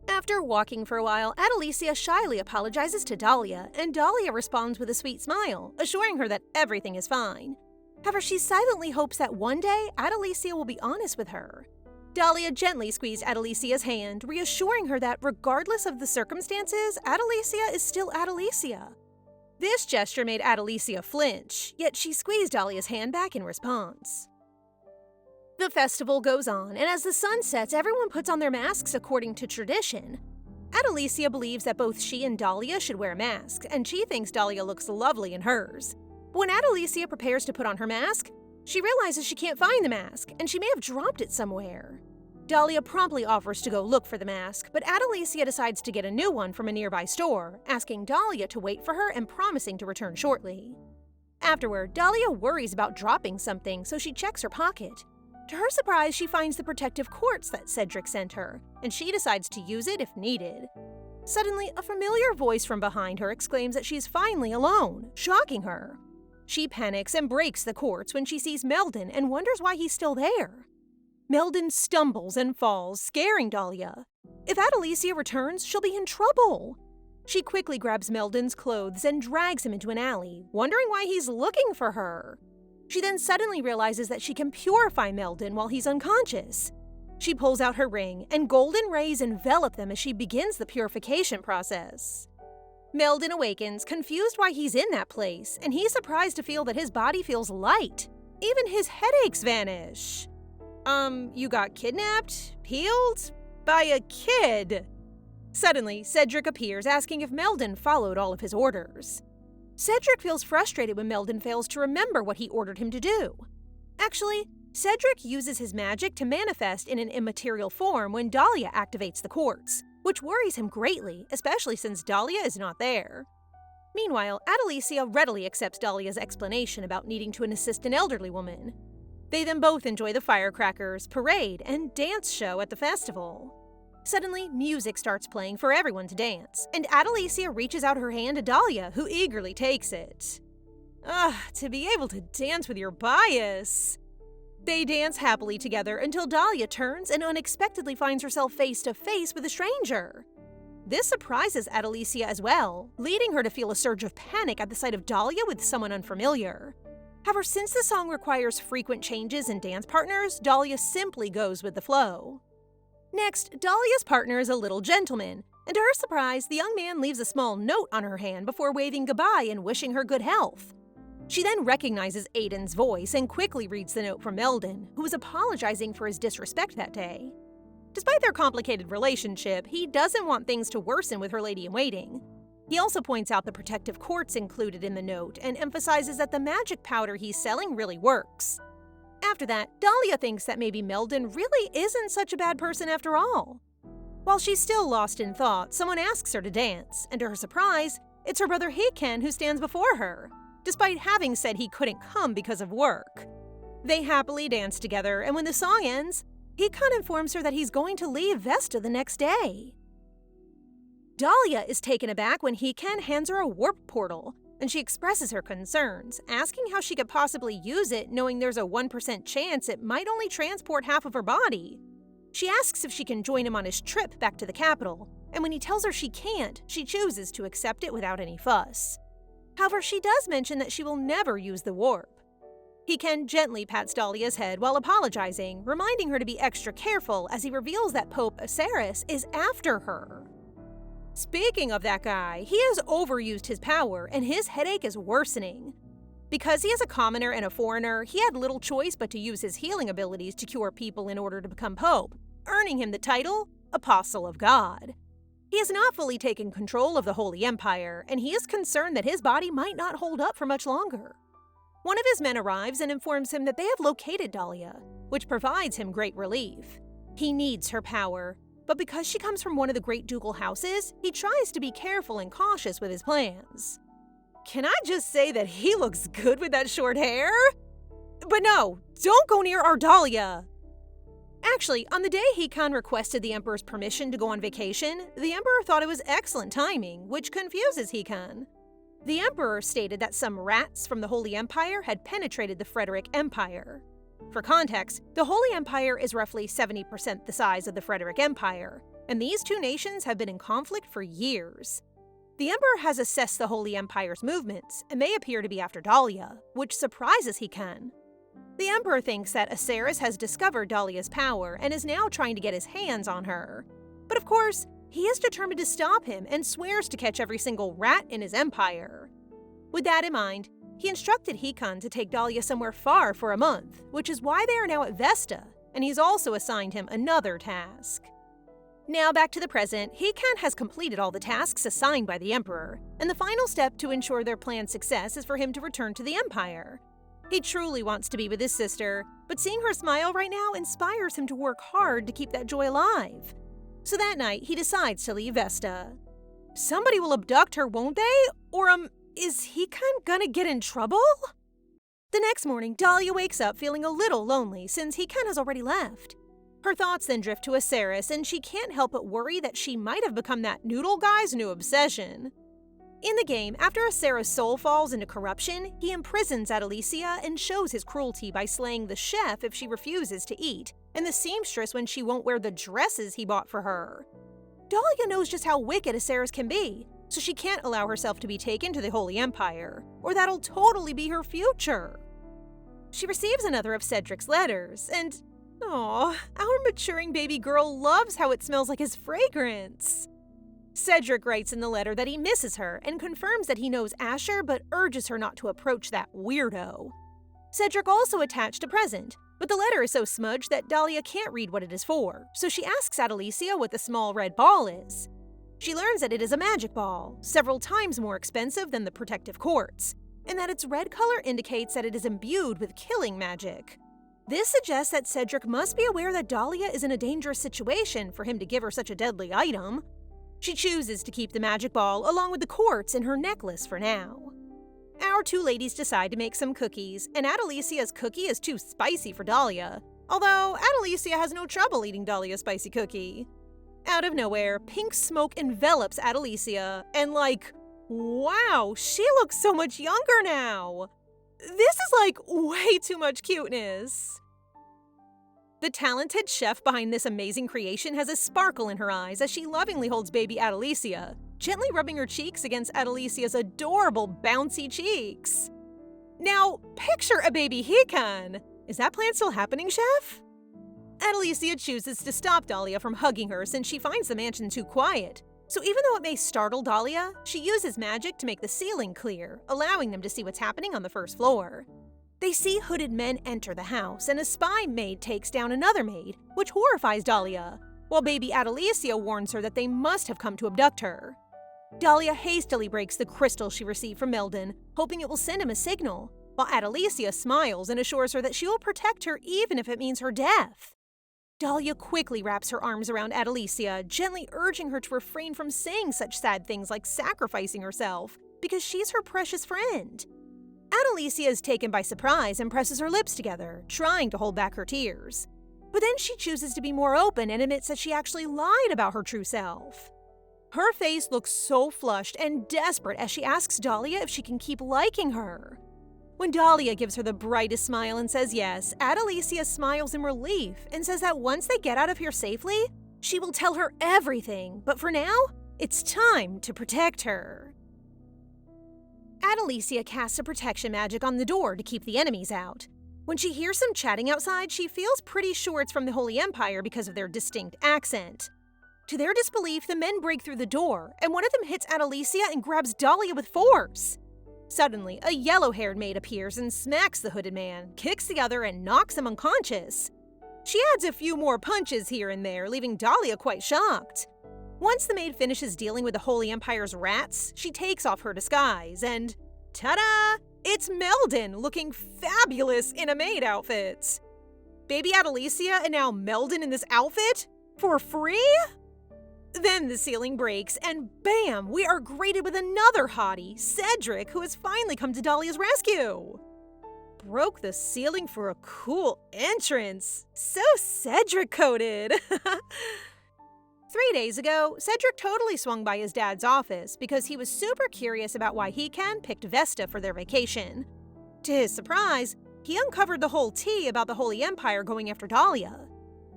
After walking for a while, Adalisia shyly apologizes to Dahlia, and Dahlia responds with a sweet smile, assuring her that everything is fine. However, she silently hopes that one day, Adalisia will be honest with her. Dahlia gently squeezed Adalisia's hand, reassuring her that regardless of the circumstances, Adalisia is still Adalisia. This gesture made Adalisia flinch, yet she squeezed Dahlia's hand back in response. The festival goes on, and as the sun sets, everyone puts on their masks according to tradition. Adalisia believes that both she and Dahlia should wear masks, and she thinks Dahlia looks lovely in hers. But when Adalisia prepares to put on her mask, she realizes she can't find the mask, and she may have dropped it somewhere. Dahlia promptly offers to go look for the mask, but Adalisia decides to get a new one from a nearby store, asking Dahlia to wait for her and promising to return shortly. Afterward, Dahlia worries about dropping something, so she checks her pocket. To her surprise, she finds the protective quartz that Cedric sent her, and she decides to use it if needed. Suddenly, a familiar voice from behind her exclaims that she's finally alone, shocking her. She panics and breaks the quartz when she sees Meldon and wonders why he's still there. Meldon stumbles and falls, scaring Dahlia. If Adalisia returns, she'll be in trouble. She quickly grabs Meldon's clothes and drags him into an alley, wondering why he's looking for her. She then suddenly realizes that she can purify Meldon while he's unconscious. She pulls out her ring, and golden rays envelop them as she begins the purification process. Meldon awakens, confused why he's in that place, and he's surprised to feel that his body feels light. Even his headaches vanish. You got kidnapped? Healed? By a kid? Suddenly, Cedric appears, asking if Meldon followed all of his orders. Cedric feels frustrated when Meldon fails to remember what he ordered him to do. Actually, Cedric uses his magic to manifest in an immaterial form when Dahlia activates the quartz, which worries him greatly, especially since Dahlia is not there. Meanwhile, Adalisia readily accepts Dahlia's explanation about needing to assist an elderly woman. They then both enjoy the firecrackers, parade, and dance show at the festival. Suddenly, music starts playing for everyone to dance, and Adalisia reaches out her hand to Dahlia, who eagerly takes it. To be able to dance with your bias! They dance happily together until Dahlia turns and unexpectedly finds herself face to face with a stranger. This surprises Adalisia as well, leading her to feel a surge of panic at the sight of Dahlia with someone unfamiliar. However, since the song requires frequent changes in dance partners, Dahlia simply goes with the flow. Next, Dahlia's partner is a little gentleman, and to her surprise, the young man leaves a small note on her hand before waving goodbye and wishing her good health. She then recognizes Aiden's voice and quickly reads the note from Meldon, who was apologizing for his disrespect that day. Despite their complicated relationship, he doesn't want things to worsen with her lady-in-waiting. He also points out the protective quartz included in the note and emphasizes that the magic powder he's selling really works. After that, Dahlia thinks that maybe Meldon really isn't such a bad person after all. While she's still lost in thought, someone asks her to dance, and to her surprise, it's her brother Hikan who stands before her, despite having said he couldn't come because of work. They happily dance together, and when the song ends, Hikan informs her that he's going to leave Vesta the next day. Dahlia is taken aback when Hikan hands her a warp portal, and she expresses her concerns, asking how she could possibly use it knowing there's a 1% chance it might only transport half of her body. She asks if she can join him on his trip back to the capital, and when he tells her she can't, she chooses to accept it without any fuss. However, she does mention that she will never use the warp. Hikan gently pats Dahlia's head while apologizing, reminding her to be extra careful as he reveals that Pope Aceres is after her. Speaking of that guy, he has overused his power and his headache is worsening. Because he is a commoner and a foreigner, he had little choice but to use his healing abilities to cure people in order to become Pope, earning him the title Apostle of God. He has not fully taken control of the Holy Empire, and he is concerned that his body might not hold up for much longer. One of his men arrives and informs him that they have located Dahlia, which provides him great relief. He needs her power, but because she comes from one of the great ducal houses, he tries to be careful and cautious with his plans. Can I just say that he looks good with that short hair? But no, don't go near our Dahlia! Actually, on the day Hikan requested the Emperor's permission to go on vacation, the Emperor thought it was excellent timing, which confuses Hikan. The Emperor stated that some rats from the Holy Empire had penetrated the Frederick Empire. For context, the Holy Empire is roughly 70% the size of the Frederick Empire, and these two nations have been in conflict for years. The Emperor has assessed the Holy Empire's movements, and they appear to be after Dahlia, which surprises Hikan. The Emperor thinks that Aceres has discovered Dahlia's power and is now trying to get his hands on her. But of course, he is determined to stop him and swears to catch every single rat in his empire. With that in mind, he instructed Hikan to take Dahlia somewhere far for a month, which is why they are now at Vesta, and he's also assigned him another task. Now back to the present, Hikan has completed all the tasks assigned by the Emperor, and the final step to ensure their plan's success is for him to return to the Empire. He truly wants to be with his sister, but seeing her smile right now inspires him to work hard to keep that joy alive. So that night, he decides to leave Vesta. Somebody will abduct her, won't they? Or, is Hikan gonna get in trouble? The next morning, Dahlia wakes up feeling a little lonely since Hikan has already left. Her thoughts then drift to Aceres, and she can't help but worry that she might have become that noodle guy's new obsession. In the game, after Aceres' soul falls into corruption, he imprisons Adalisia and shows his cruelty by slaying the chef if she refuses to eat, and the seamstress when she won't wear the dresses he bought for her. Dahlia knows just how wicked Aceres can be, so she can't allow herself to be taken to the Holy Empire, or that'll totally be her future. She receives another of Cedric's letters, and aww, our maturing baby girl loves how it smells like his fragrance. Cedric writes in the letter that he misses her and confirms that he knows Asher but urges her not to approach that weirdo. Cedric also attached a present, but the letter is so smudged that Dahlia can't read what it is for, so she asks Adalisia what the small red ball is. She learns that it is a magic ball, several times more expensive than the protective quartz, and that its red color indicates that it is imbued with killing magic. This suggests that Cedric must be aware that Dahlia is in a dangerous situation for him to give her such a deadly item. She chooses to keep the magic ball along with the quartz in her necklace for now. Our two ladies decide to make some cookies, and Adalisia's cookie is too spicy for Dahlia, although Adalisia has no trouble eating Dahlia's spicy cookie. Out of nowhere, pink smoke envelops Adalisia, and wow, she looks so much younger now! This is way too much cuteness! The talented chef behind this amazing creation has a sparkle in her eyes as she lovingly holds baby Adalisia, gently rubbing her cheeks against Adalisia's adorable bouncy cheeks. Now, picture a baby Hikan! Is that plan still happening, chef? Adalisia chooses to stop Dahlia from hugging her since she finds the mansion too quiet. So even though it may startle Dahlia, she uses magic to make the ceiling clear, allowing them to see what's happening on the first floor. They see hooded men enter the house, and a spy maid takes down another maid, which horrifies Dahlia, while baby Adalisia warns her that they must have come to abduct her. Dahlia hastily breaks the crystal she received from Meldon, hoping it will send him a signal, while Adalisia smiles and assures her that she will protect her even if it means her death. Dahlia quickly wraps her arms around Adalisia, gently urging her to refrain from saying such sad things like sacrificing herself, because she's her precious friend. Adalisia is taken by surprise and presses her lips together, trying to hold back her tears. But then she chooses to be more open and admits that she actually lied about her true self. Her face looks so flushed and desperate as she asks Dahlia if she can keep liking her. When Dahlia gives her the brightest smile and says yes, Adalisia smiles in relief and says that once they get out of here safely, she will tell her everything, but for now, it's time to protect her. Adalisia casts a protection magic on the door to keep the enemies out. When she hears some chatting outside, she feels pretty sure it's from the Holy Empire because of their distinct accent. To their disbelief, the men break through the door, and one of them hits Adalisia and grabs Dahlia with force. Suddenly, a yellow-haired maid appears and smacks the hooded man, kicks the other, and knocks him unconscious. She adds a few more punches here and there, leaving Dahlia quite shocked. Once the maid finishes dealing with the Holy Empire's rats, she takes off her disguise, and ta-da! It's Meldon, looking fabulous in a maid outfit. Baby Adalisia and now Meldon in this outfit? For free? Then the ceiling breaks, and bam! We are greeted with another hottie, Cedric, who has finally come to Dahlia's rescue. Broke the ceiling for a cool entrance. So Cedric-coded. 3 days ago, Cedric totally swung by his dad's office because he was super curious about why Hikan picked Vesta for their vacation. To his surprise, he uncovered the whole tea about the Holy Empire going after Dahlia.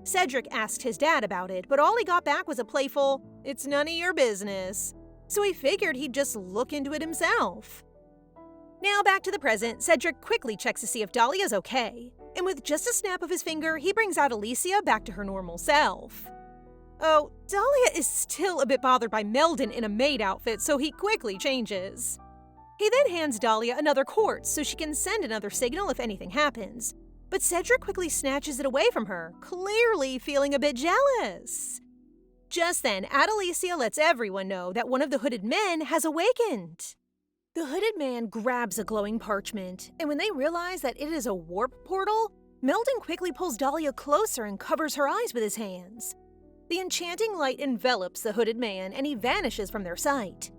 Cedric asked his dad about it, but all he got back was a playful, "It's none of your business." So he figured he'd just look into it himself. Now back to the present, Cedric quickly checks to see if Dahlia's okay, and with just a snap of his finger, he brings Adalisia back to her normal self. Oh, Dahlia is still a bit bothered by Meldon in a maid outfit, so he quickly changes. He then hands Dahlia another quartz so she can send another signal if anything happens. But Cedric quickly snatches it away from her, clearly feeling a bit jealous. Just then, Adalisia lets everyone know that one of the hooded men has awakened. The hooded man grabs a glowing parchment, and when they realize that it is a warp portal, Meldon quickly pulls Dahlia closer and covers her eyes with his hands. The enchanting light envelops the hooded man, and he vanishes from their sight.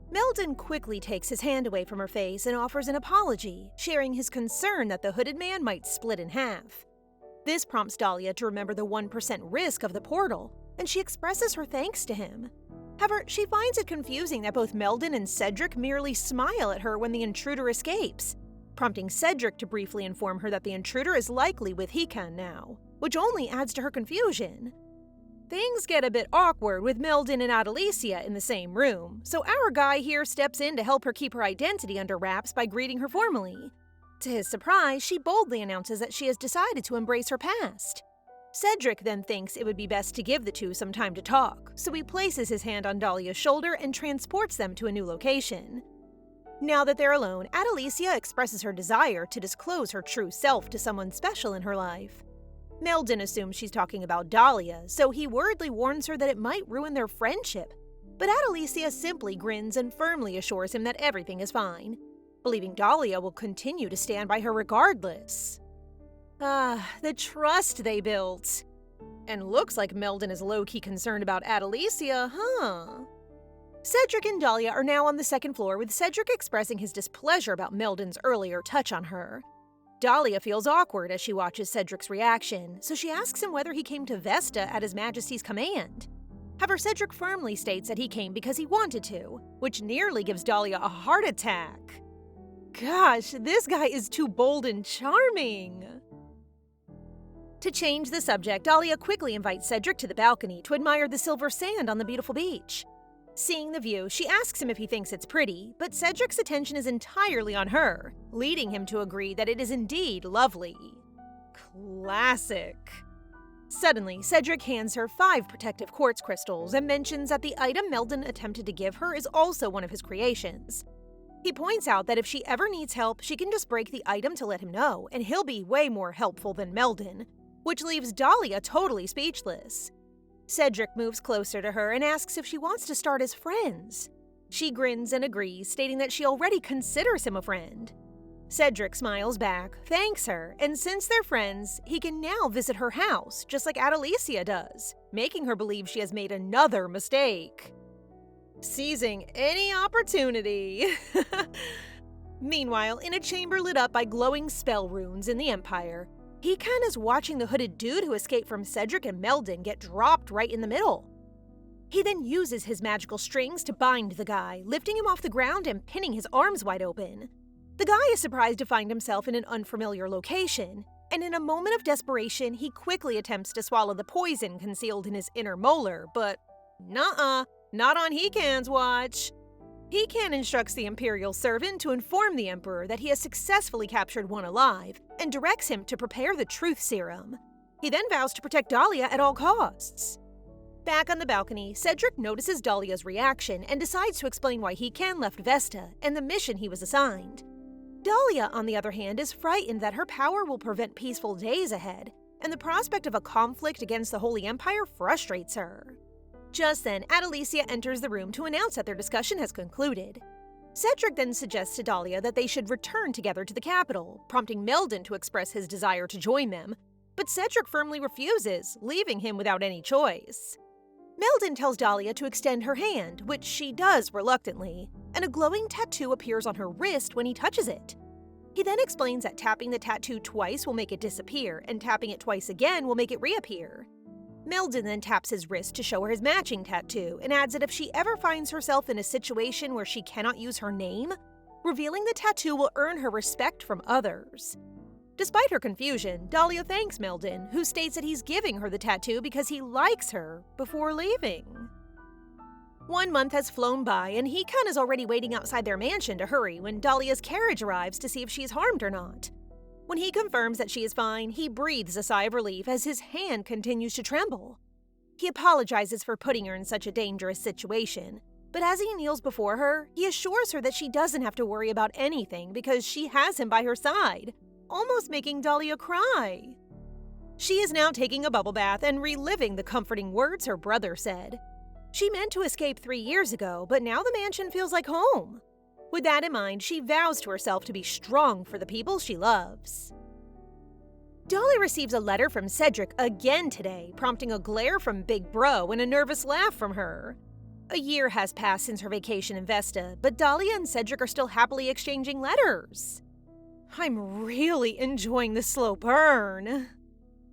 Meldon quickly takes his hand away from her face and offers an apology, sharing his concern that the hooded man might split in half. This prompts Dahlia to remember the 1% risk of the portal, and she expresses her thanks to him. However, she finds it confusing that both Meldon and Cedric merely smile at her when the intruder escapes, prompting Cedric to briefly inform her that the intruder is likely with Hikan now, which only adds to her confusion. Things get a bit awkward with Meldon and Adalisia in the same room, so our guy here steps in to help her keep her identity under wraps by greeting her formally. To his surprise, she boldly announces that she has decided to embrace her past. Cedric then thinks it would be best to give the two some time to talk, so he places his hand on Dahlia's shoulder and transports them to a new location. Now that they're alone, Adalisia expresses her desire to disclose her true self to someone special in her life. Meldon assumes she's talking about Dahlia, so he worriedly warns her that it might ruin their friendship. But Adalisia simply grins and firmly assures him that everything is fine, believing Dahlia will continue to stand by her regardless. The trust they built. And looks like Meldon is low-key concerned about Adalisia, huh? Cedric and Dahlia are now on the second floor, with Cedric expressing his displeasure about Meldon's earlier touch on her. Dahlia feels awkward as she watches Cedric's reaction, so she asks him whether he came to Vesta at His Majesty's command. However, Cedric firmly states that he came because he wanted to, which nearly gives Dahlia a heart attack. Gosh, this guy is too bold and charming. To change the subject, Dahlia quickly invites Cedric to the balcony to admire the silver sand on the beautiful beach. Seeing the view, she asks him if he thinks it's pretty, but Cedric's attention is entirely on her, leading him to agree that it is indeed lovely. Classic. Suddenly, Cedric hands her 5 protective quartz crystals and mentions that the item Meldon attempted to give her is also one of his creations. He points out that if she ever needs help, she can just break the item to let him know, and he'll be way more helpful than Meldon, which leaves Dahlia totally speechless. Cedric moves closer to her and asks if she wants to start as friends. She grins and agrees, stating that she already considers him a friend. Cedric smiles back, thanks her, and since they're friends, he can now visit her house, just like Adalisia does, making her believe she has made another mistake. Seizing any opportunity. Meanwhile, in a chamber lit up by glowing spell runes in the Empire, Hikan is watching the hooded dude who escaped from Cedric and Meldon get dropped right in the middle. He then uses his magical strings to bind the guy, lifting him off the ground and pinning his arms wide open. The guy is surprised to find himself in an unfamiliar location, and in a moment of desperation, he quickly attempts to swallow the poison concealed in his inner molar, but nuh-uh, not on Hikan's watch. Hikan instructs the Imperial servant to inform the Emperor that he has successfully captured one alive, and directs him to prepare the truth serum. He then vows to protect Dahlia at all costs. Back on the balcony, Cedric notices Dahlia's reaction and decides to explain why Hikan left Vesta and the mission he was assigned. Dahlia, on the other hand, is frightened that her power will prevent peaceful days ahead, and the prospect of a conflict against the Holy Empire frustrates her. Just then, Adalisia enters the room to announce that their discussion has concluded. Cedric then suggests to Dahlia that they should return together to the capital, prompting Meldon to express his desire to join them, but Cedric firmly refuses, leaving him without any choice. Meldon tells Dahlia to extend her hand, which she does reluctantly, and a glowing tattoo appears on her wrist when he touches it. He then explains that tapping the tattoo twice will make it disappear, and tapping it twice again will make it reappear. Meldon then taps his wrist to show her his matching tattoo, and adds that if she ever finds herself in a situation where she cannot use her name, revealing the tattoo will earn her respect from others. Despite her confusion, Dahlia thanks Meldon, who states that he's giving her the tattoo because he likes her, before leaving. 1 month has flown by, and Hikan is already waiting outside their mansion to hurry when Dahlia's carriage arrives to see if she's harmed or not. When he confirms that she is fine, he breathes a sigh of relief as his hand continues to tremble. He apologizes for putting her in such a dangerous situation, but as he kneels before her, he assures her that she doesn't have to worry about anything because she has him by her side, almost making Dahlia cry. She is now taking a bubble bath and reliving the comforting words her brother said. She meant to escape 3 years ago, but now the mansion feels like home. With that in mind, she vows to herself to be strong for the people she loves. Dahlia receives a letter from Cedric again today, prompting a glare from Big Bro and a nervous laugh from her. A year has passed since her vacation in Vesta, but Dahlia and Cedric are still happily exchanging letters. I'm really enjoying the slow burn.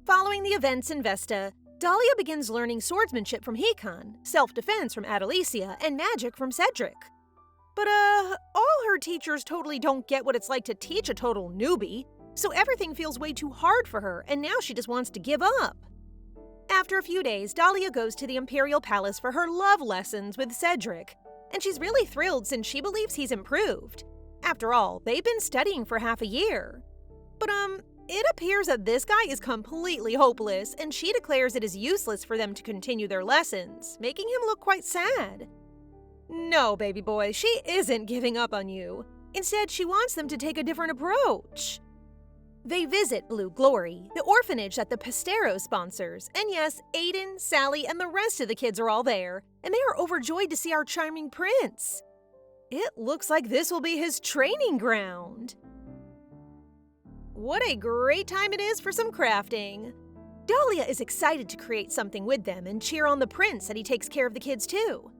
Following the events in Vesta, Dahlia begins learning swordsmanship from Hikan, self-defense from Adalisia, and magic from Cedric. But all her teachers totally don't get what it's like to teach a total newbie, so everything feels way too hard for her, and now she just wants to give up. After a few days, Dahlia goes to the Imperial Palace for her love lessons with Cedric, and she's really thrilled since she believes he's improved. After all, they've been studying for half a year. But it appears that this guy is completely hopeless, and she declares it is useless for them to continue their lessons, making him look quite sad. No, baby boy, she isn't giving up on you. Instead, she wants them to take a different approach. They visit Blue Glory, the orphanage that the Pesteros sponsors, and yes, Aiden, Sally, and the rest of the kids are all there, and they are overjoyed to see our charming prince. It looks like this will be his training ground. What a great time it is for some crafting. Dahlia is excited to create something with them and cheer on the prince that he takes care of the kids too.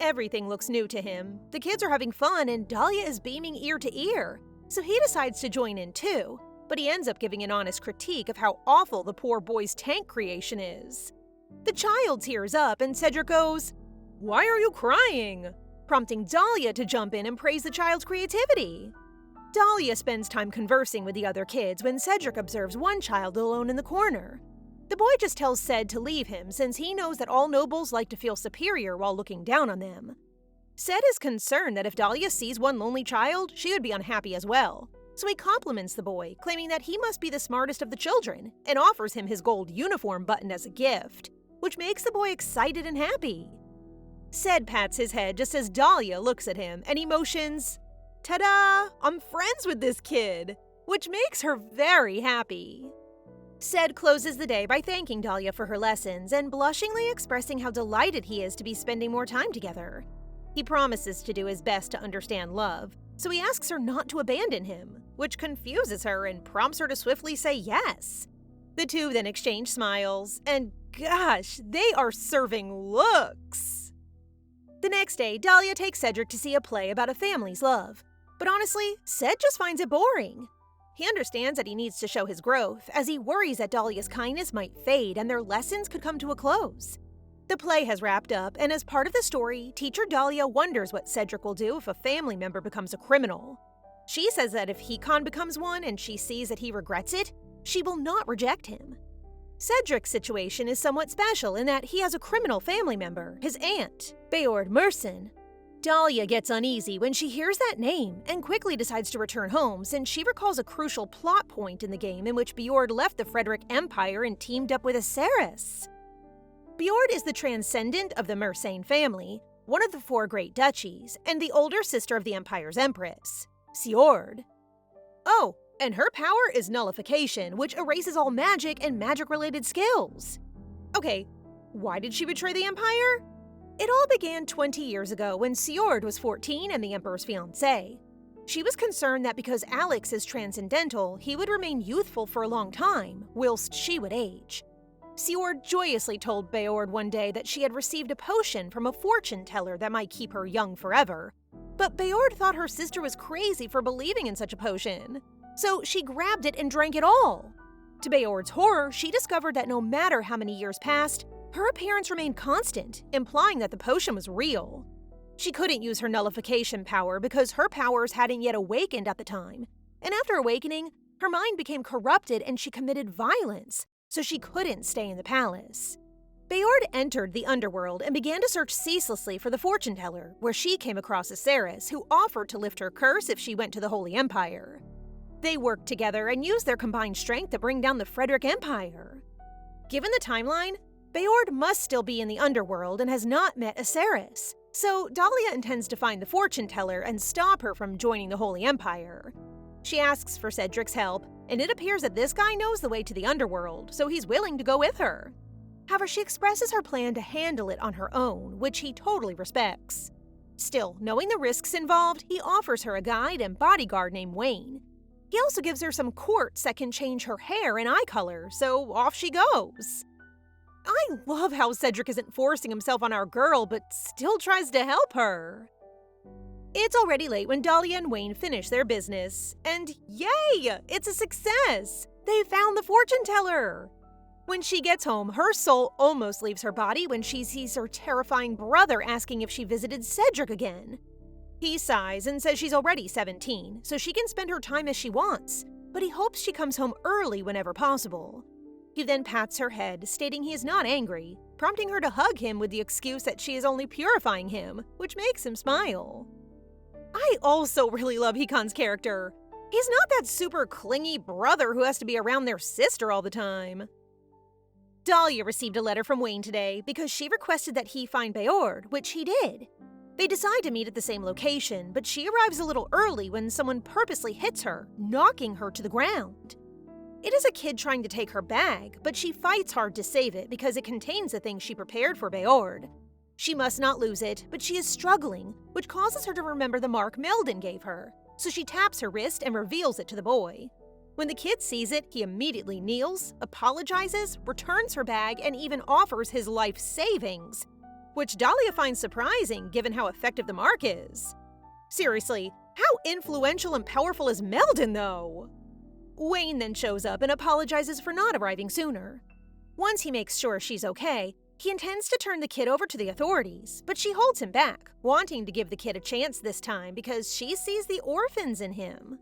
Everything looks new to him. The kids are having fun and Dahlia is beaming ear to ear, so he decides to join in too, but he ends up giving an honest critique of how awful the poor boy's tank creation is. The child tears up and Cedric goes, "Why are you crying?" prompting Dahlia to jump in and praise the child's creativity. Dahlia spends time conversing with the other kids when Cedric observes one child alone in the corner. The boy just tells Ced to leave him since he knows that all nobles like to feel superior while looking down on them. Ced is concerned that if Dahlia sees one lonely child, she would be unhappy as well, so he compliments the boy, claiming that he must be the smartest of the children, and offers him his gold uniform button as a gift, which makes the boy excited and happy. Ced pats his head just as Dahlia looks at him, and he motions, "Ta-da! I'm friends with this kid!" which makes her very happy. Ced closes the day by thanking Dahlia for her lessons and blushingly expressing how delighted he is to be spending more time together. He promises to do his best to understand love, so he asks her not to abandon him, which confuses her and prompts her to swiftly say yes. The two then exchange smiles, and gosh, they are serving looks! The next day, Dahlia takes Cedric to see a play about a family's love. But honestly, Ced just finds it boring. He understands that he needs to show his growth, as he worries that Dahlia's kindness might fade and their lessons could come to a close. The play has wrapped up, and as part of the story, teacher Dahlia wonders what Cedric will do if a family member becomes a criminal. She says that if Hikan becomes one and she sees that he regrets it, she will not reject him. Cedric's situation is somewhat special in that he has a criminal family member, his aunt, Beord Merson. Dahlia gets uneasy when she hears that name and quickly decides to return home since she recalls a crucial plot point in the game in which Beord left the Frederick Empire and teamed up with Aceres. Beord is the transcendent of the Mersane family, one of the 4 great duchies, and the older sister of the Empire's empress, Siord. Oh, and her power is nullification, which erases all magic and magic-related skills. Okay, why did she betray the Empire? It all began 20 years ago when Siord was 14 and the Emperor's fiancé. She was concerned that because Alex is transcendental, he would remain youthful for a long time, whilst she would age. Siord joyously told Beord one day that she had received a potion from a fortune teller that might keep her young forever. But Beord thought her sister was crazy for believing in such a potion, so she grabbed it and drank it all. To Beord's horror, she discovered that no matter how many years passed, her appearance remained constant, implying that the potion was real. She couldn't use her nullification power because her powers hadn't yet awakened at the time, and after awakening, her mind became corrupted and she committed violence, so she couldn't stay in the palace. Beord entered the underworld and began to search ceaselessly for the fortune teller, where she came across Aceres, who offered to lift her curse if she went to the Holy Empire. They worked together and used their combined strength to bring down the Frederick Empire. Given the timeline, Beord must still be in the underworld and has not met Aceres, so Dahlia intends to find the fortune teller and stop her from joining the Holy Empire. She asks for Cedric's help, and it appears that this guy knows the way to the underworld, so he's willing to go with her. However, she expresses her plan to handle it on her own, which he totally respects. Still, knowing the risks involved, he offers her a guide and bodyguard named Wayne. He also gives her some quartz that can change her hair and eye color, so off she goes. I love how Cedric isn't forcing himself on our girl, but still tries to help her. It's already late when Dahlia and Wayne finish their business, and yay! It's a success! They found the fortune teller! When she gets home, her soul almost leaves her body when she sees her terrifying brother asking if she visited Cedric again. He sighs and says she's already 17, so she can spend her time as she wants, but he hopes she comes home early whenever possible. He then pats her head, stating he is not angry, prompting her to hug him with the excuse that she is only purifying him, which makes him smile. I also really love Hikan's character. He's not that super clingy brother who has to be around their sister all the time. Dahlia received a letter from Wayne today because she requested that he find Beord, which he did. They decide to meet at the same location, but she arrives a little early when someone purposely hits her, knocking her to the ground. It is a kid trying to take her bag, but she fights hard to save it because it contains the things she prepared for Beord. She must not lose it, but she is struggling, which causes her to remember the mark Meldon gave her, so she taps her wrist and reveals it to the boy. When the kid sees it, he immediately kneels, apologizes, returns her bag, and even offers his life savings, which Dahlia finds surprising given how effective the mark is. Seriously, how influential and powerful is Meldon, though? Wayne then shows up and apologizes for not arriving sooner. Once he makes sure she's okay, he intends to turn the kid over to the authorities, but she holds him back, wanting to give the kid a chance this time because she sees the orphans in him.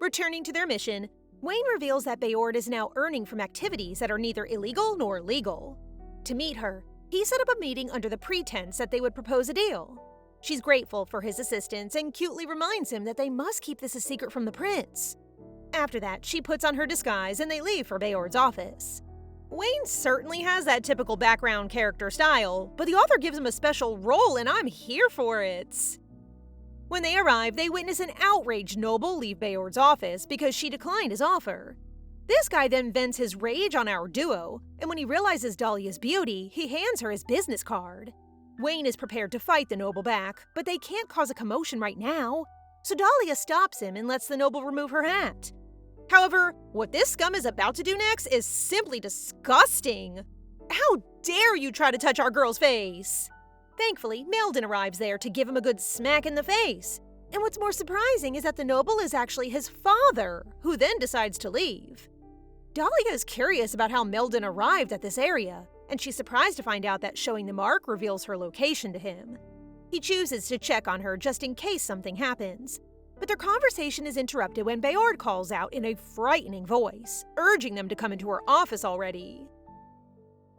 Returning to their mission, Wayne reveals that Beord is now earning from activities that are neither illegal nor legal. To meet her, he set up a meeting under the pretense that they would propose a deal. She's grateful for his assistance and cutely reminds him that they must keep this a secret from the prince. After that, she puts on her disguise and they leave for Beord's office. Wayne certainly has that typical background character style, but the author gives him a special role and I'm here for it. When they arrive, they witness an outraged noble leave Beord's office because she declined his offer. This guy then vents his rage on our duo, and when he realizes Dahlia's beauty, he hands her his business card. Wayne is prepared to fight the noble back, but they can't cause a commotion right now, so Dahlia stops him and lets the noble remove her hat. However, what this scum is about to do next is simply disgusting. How dare you try to touch our girl's face? Thankfully, Meldon arrives there to give him a good smack in the face. And what's more surprising is that the noble is actually his father, who then decides to leave. Dahlia is curious about how Meldon arrived at this area, and she's surprised to find out that showing the mark reveals her location to him. He chooses to check on her just in case something happens, but their conversation is interrupted when Bayard calls out in a frightening voice, urging them to come into her office already.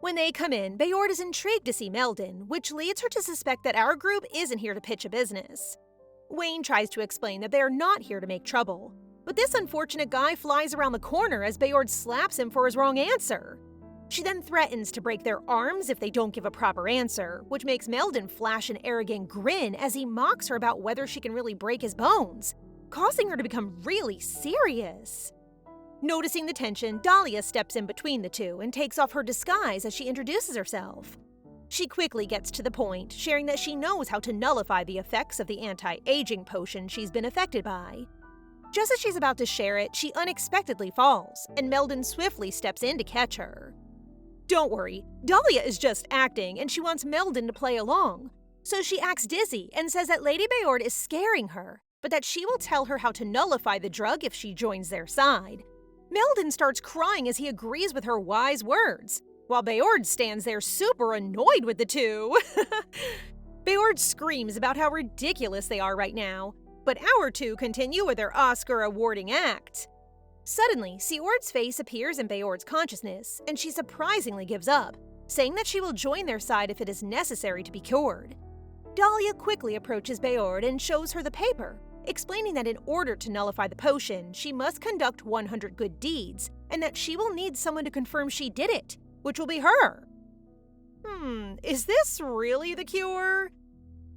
When they come in, Bayard is intrigued to see Meldon, which leads her to suspect that our group isn't here to pitch a business. Wayne tries to explain that they are not here to make trouble, but this unfortunate guy flies around the corner as Bayard slaps him for his wrong answer. She then threatens to break their arms if they don't give a proper answer, which makes Meldon flash an arrogant grin as he mocks her about whether she can really break his bones, causing her to become really serious. Noticing the tension, Dahlia steps in between the two and takes off her disguise as she introduces herself. She quickly gets to the point, sharing that she knows how to nullify the effects of the anti-aging potion she's been affected by. Just as she's about to share it, she unexpectedly falls, and Meldon swiftly steps in to catch her. Don't worry, Dahlia is just acting, and she wants Meldon to play along. So she acts dizzy and says that Lady Bayard is scaring her, but that she will tell her how to nullify the drug if she joins their side. Meldon starts crying as he agrees with her wise words, while Bayard stands there super annoyed with the two. Bayard screams about how ridiculous they are right now, but our two continue with their Oscar-awarding act. Suddenly, Siord's face appears in Bayard's consciousness, and she surprisingly gives up, saying that she will join their side if it is necessary to be cured. Dahlia quickly approaches Bayard and shows her the paper, explaining that in order to nullify the potion, she must conduct 100 good deeds, and that she will need someone to confirm she did it, which will be her. Is this really the cure?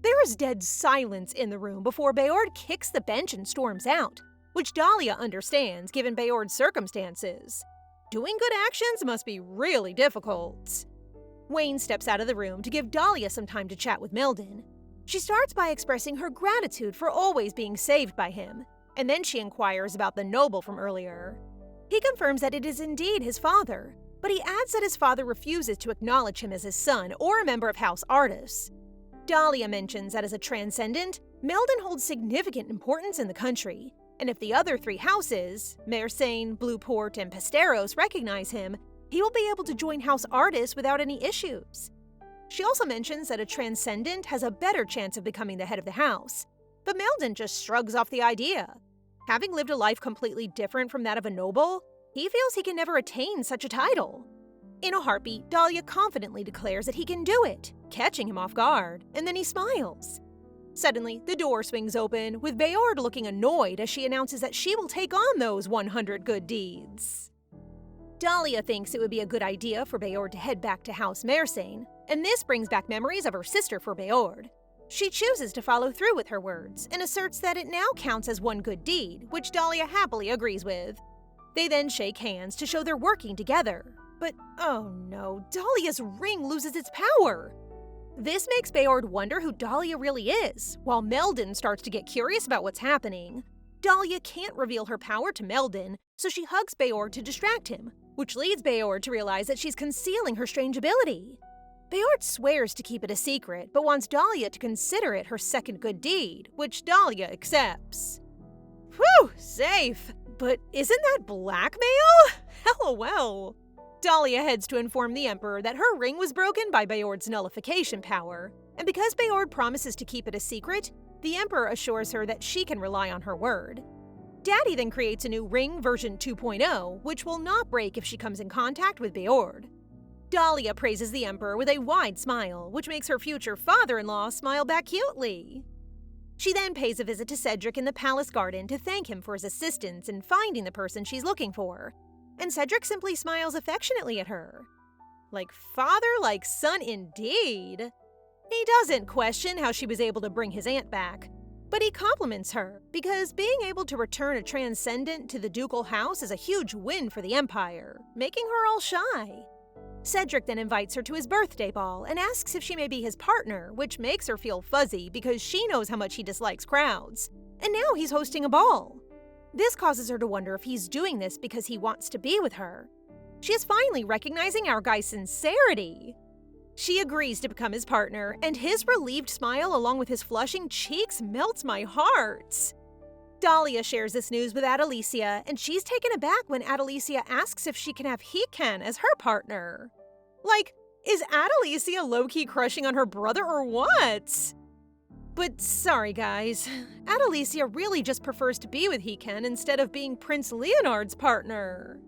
There is dead silence in the room before Bayard kicks the bench and storms out, which Dahlia understands given Bayard's circumstances. Doing good actions must be really difficult. Wayne steps out of the room to give Dahlia some time to chat with Meldon. She starts by expressing her gratitude for always being saved by him, and then she inquires about the noble from earlier. He confirms that it is indeed his father, but he adds that his father refuses to acknowledge him as his son or a member of House Artus. Dahlia mentions that as a transcendent, Meldon holds significant importance in the country, and if the other three houses, Mersane, Blueport, and Pesteros, recognize him, he will be able to join House Artus without any issues. She also mentions that a transcendent has a better chance of becoming the head of the house, but Meldon just shrugs off the idea. Having lived a life completely different from that of a noble, he feels he can never attain such a title. In a heartbeat, Dahlia confidently declares that he can do it, catching him off guard, and then he smiles. Suddenly, the door swings open, with Bayard looking annoyed as she announces that she will take on those 100 good deeds. Dahlia thinks it would be a good idea for Bayard to head back to House Mersane, and this brings back memories of her sister for Bayard. She chooses to follow through with her words and asserts that it now counts as one good deed, which Dahlia happily agrees with. They then shake hands to show they're working together. But oh no, Dahlia's ring loses its power! This makes Bayard wonder who Dahlia really is, while Meldon starts to get curious about what's happening. Dahlia can't reveal her power to Meldon, so she hugs Bayard to distract him, which leads Bayard to realize that she's concealing her strange ability. Bayard swears to keep it a secret, but wants Dahlia to consider it her second good deed, which Dahlia accepts. Whew, safe! But isn't that blackmail? LOL. Dahlia heads to inform the Emperor that her ring was broken by Bayard's nullification power, and because Bayard promises to keep it a secret, the Emperor assures her that she can rely on her word. Daddy then creates a new ring version 2.0, which will not break if she comes in contact with Bayard. Dahlia praises the Emperor with a wide smile, which makes her future father-in-law smile back cutely. She then pays a visit to Cedric in the palace garden to thank him for his assistance in finding the person she's looking for, and Cedric simply smiles affectionately at her. Like father, like son indeed. He doesn't question how she was able to bring his aunt back, but he compliments her because being able to return a transcendent to the ducal house is a huge win for the Empire, making her all shy. Cedric then invites her to his birthday ball and asks if she may be his partner, which makes her feel fuzzy because she knows how much he dislikes crowds. And now he's hosting a ball. This causes her to wonder if he's doing this because he wants to be with her. She is finally recognizing our guy's sincerity. She agrees to become his partner, and his relieved smile along with his flushing cheeks melts my heart. Dahlia shares this news with Adalisia, and she's taken aback when Adalisia asks if she can have Hikan as her partner. Like, Is Adalisia low-key crushing on her brother or what? But sorry guys, Adalisia really just prefers to be with Hikan instead of being Prince Leonard's partner.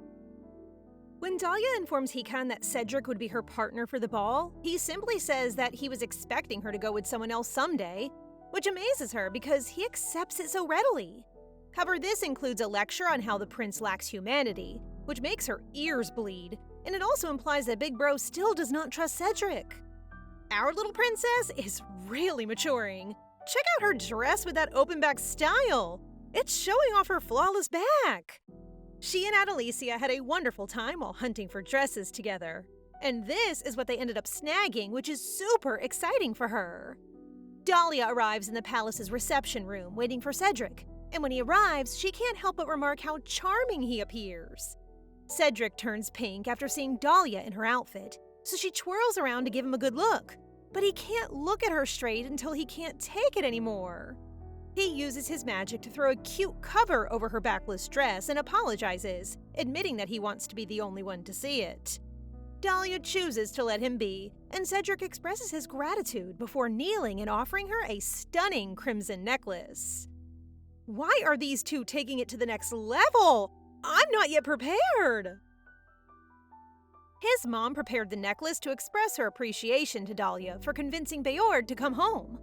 When Dahlia informs Hikan that Cedric would be her partner for the ball, he simply says that he was expecting her to go with someone else someday, which amazes her because he accepts it so readily. However, this includes a lecture on how the prince lacks humanity, which makes her ears bleed, and it also implies that Big Bro still does not trust Cedric. Our little princess is really maturing. Check out her dress with that open back style. It's showing off her flawless back. She and Adalisia had a wonderful time while hunting for dresses together. And this is what they ended up snagging, which is super exciting for her. Dahlia arrives in the palace's reception room, waiting for Cedric. And when he arrives, she can't help but remark how charming he appears. Cedric turns pink after seeing Dahlia in her outfit, so she twirls around to give him a good look. But he can't look at her straight until he can't take it anymore. He uses his magic to throw a cute cover over her backless dress and apologizes, admitting that he wants to be the only one to see it. Dahlia chooses to let him be, and Cedric expresses his gratitude before kneeling and offering her a stunning crimson necklace. Why are these two taking it to the next level? I'm not yet prepared! His mom prepared the necklace to express her appreciation to Dahlia for convincing Bayard to come home.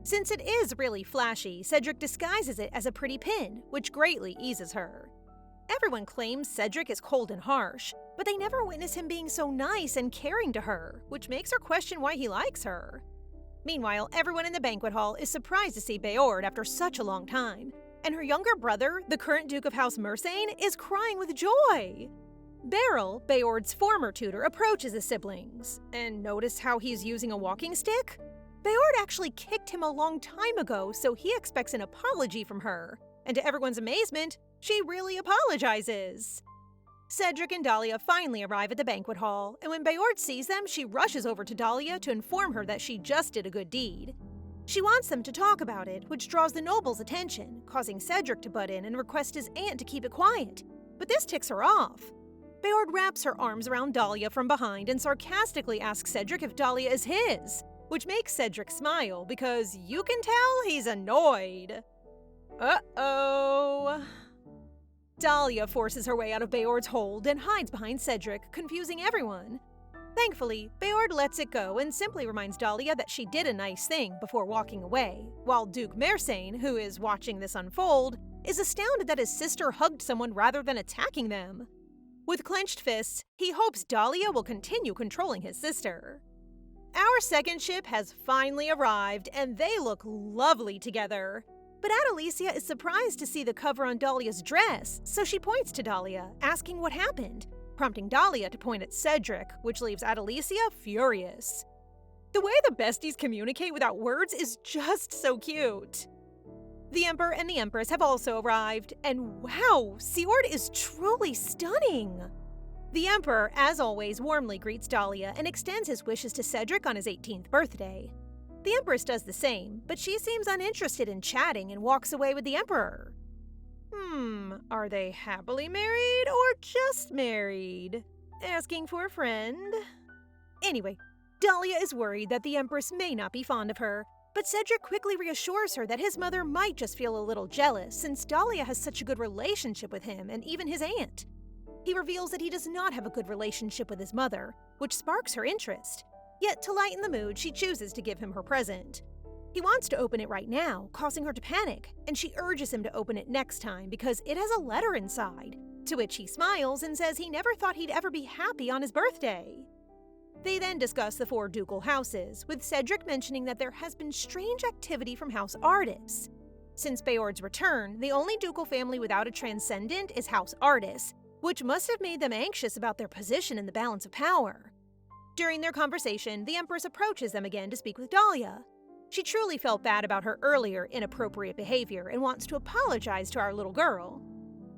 Since it is really flashy, Cedric disguises it as a pretty pin, which greatly eases her. Everyone claims Cedric is cold and harsh, but they never witness him being so nice and caring to her, which makes her question why he likes her. Meanwhile, everyone in the banquet hall is surprised to see Bayard after such a long time, and her younger brother, the current Duke of House Mersane, is crying with joy. Beryl, Bayard's former tutor, approaches the siblings, and notice how he's using a walking stick? Bayard actually kicked him a long time ago, so he expects an apology from her, and to everyone's amazement, she really apologizes. Cedric and Dahlia finally arrive at the banquet hall, and when Bayard sees them, she rushes over to Dahlia to inform her that she just did a good deed. She wants them to talk about it, which draws the nobles' attention, causing Cedric to butt in and request his aunt to keep it quiet. But this ticks her off. Bayard wraps her arms around Dahlia from behind and sarcastically asks Cedric if Dahlia is his, which makes Cedric smile because you can tell he's annoyed. Uh-oh. Dahlia forces her way out of Bayard's hold and hides behind Cedric, confusing everyone. Thankfully, Bayard lets it go and simply reminds Dahlia that she did a nice thing before walking away, while Duke Mersane, who is watching this unfold, is astounded that his sister hugged someone rather than attacking them. With clenched fists, he hopes Dahlia will continue controlling his sister. Our second ship has finally arrived, and they look lovely together. But Adalisia is surprised to see the cover on Dahlia's dress, so she points to Dahlia, asking what happened, prompting Dahlia to point at Cedric, which leaves Adalisia furious. The way the besties communicate without words is just so cute. The Emperor and the Empress have also arrived, and wow, Siord is truly stunning! The Emperor, as always, warmly greets Dahlia and extends his wishes to Cedric on his 18th birthday. The Empress does the same, but she seems uninterested in chatting and walks away with the Emperor. Are they happily married or just married? Asking for a friend? Anyway, Dahlia is worried that the Empress may not be fond of her, but Cedric quickly reassures her that his mother might just feel a little jealous since Dahlia has such a good relationship with him and even his aunt. He reveals that he does not have a good relationship with his mother, which sparks her interest. Yet to lighten the mood, she chooses to give him her present. He wants to open it right now, causing her to panic, and she urges him to open it next time because it has a letter inside, to which he smiles and says he never thought he'd ever be happy on his birthday. They then discuss the 4 ducal houses, with Cedric mentioning that there has been strange activity from House Artis. Since Bayard's return, the only ducal family without a transcendent is House Artis, which must have made them anxious about their position in the balance of power. During their conversation, the Empress approaches them again to speak with Dahlia. She truly felt bad about her earlier inappropriate behavior and wants to apologize to our little girl.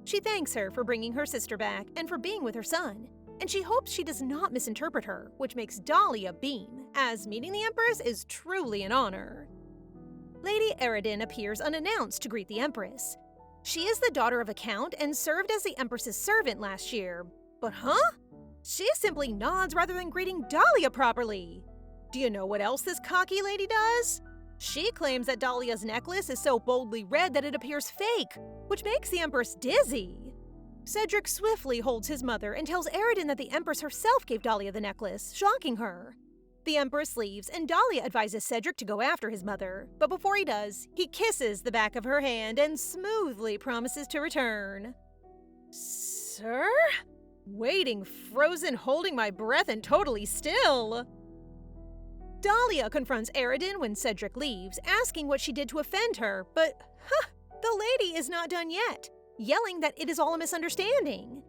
She thanks her for bringing her sister back and for being with her son, and she hopes she does not misinterpret her, which makes Dahlia beam, as meeting the Empress is truly an honor. Lady Eredin appears unannounced to greet the Empress. She is the daughter of a count and served as the Empress's servant last year. But huh? She simply nods rather than greeting Dahlia properly. Do you know what else this cocky lady does? She claims that Dahlia's necklace is so boldly red that it appears fake, which makes the Empress dizzy. Cedric swiftly holds his mother and tells Aridin that the Empress herself gave Dahlia the necklace, shocking her. The Empress leaves, and Dahlia advises Cedric to go after his mother, but before he does, he kisses the back of her hand and smoothly promises to return. Sir? Waiting, frozen, holding my breath and totally still. Dahlia confronts Aridin when Cedric leaves, asking what she did to offend her, but, the lady is not done yet, yelling that it is all a misunderstanding.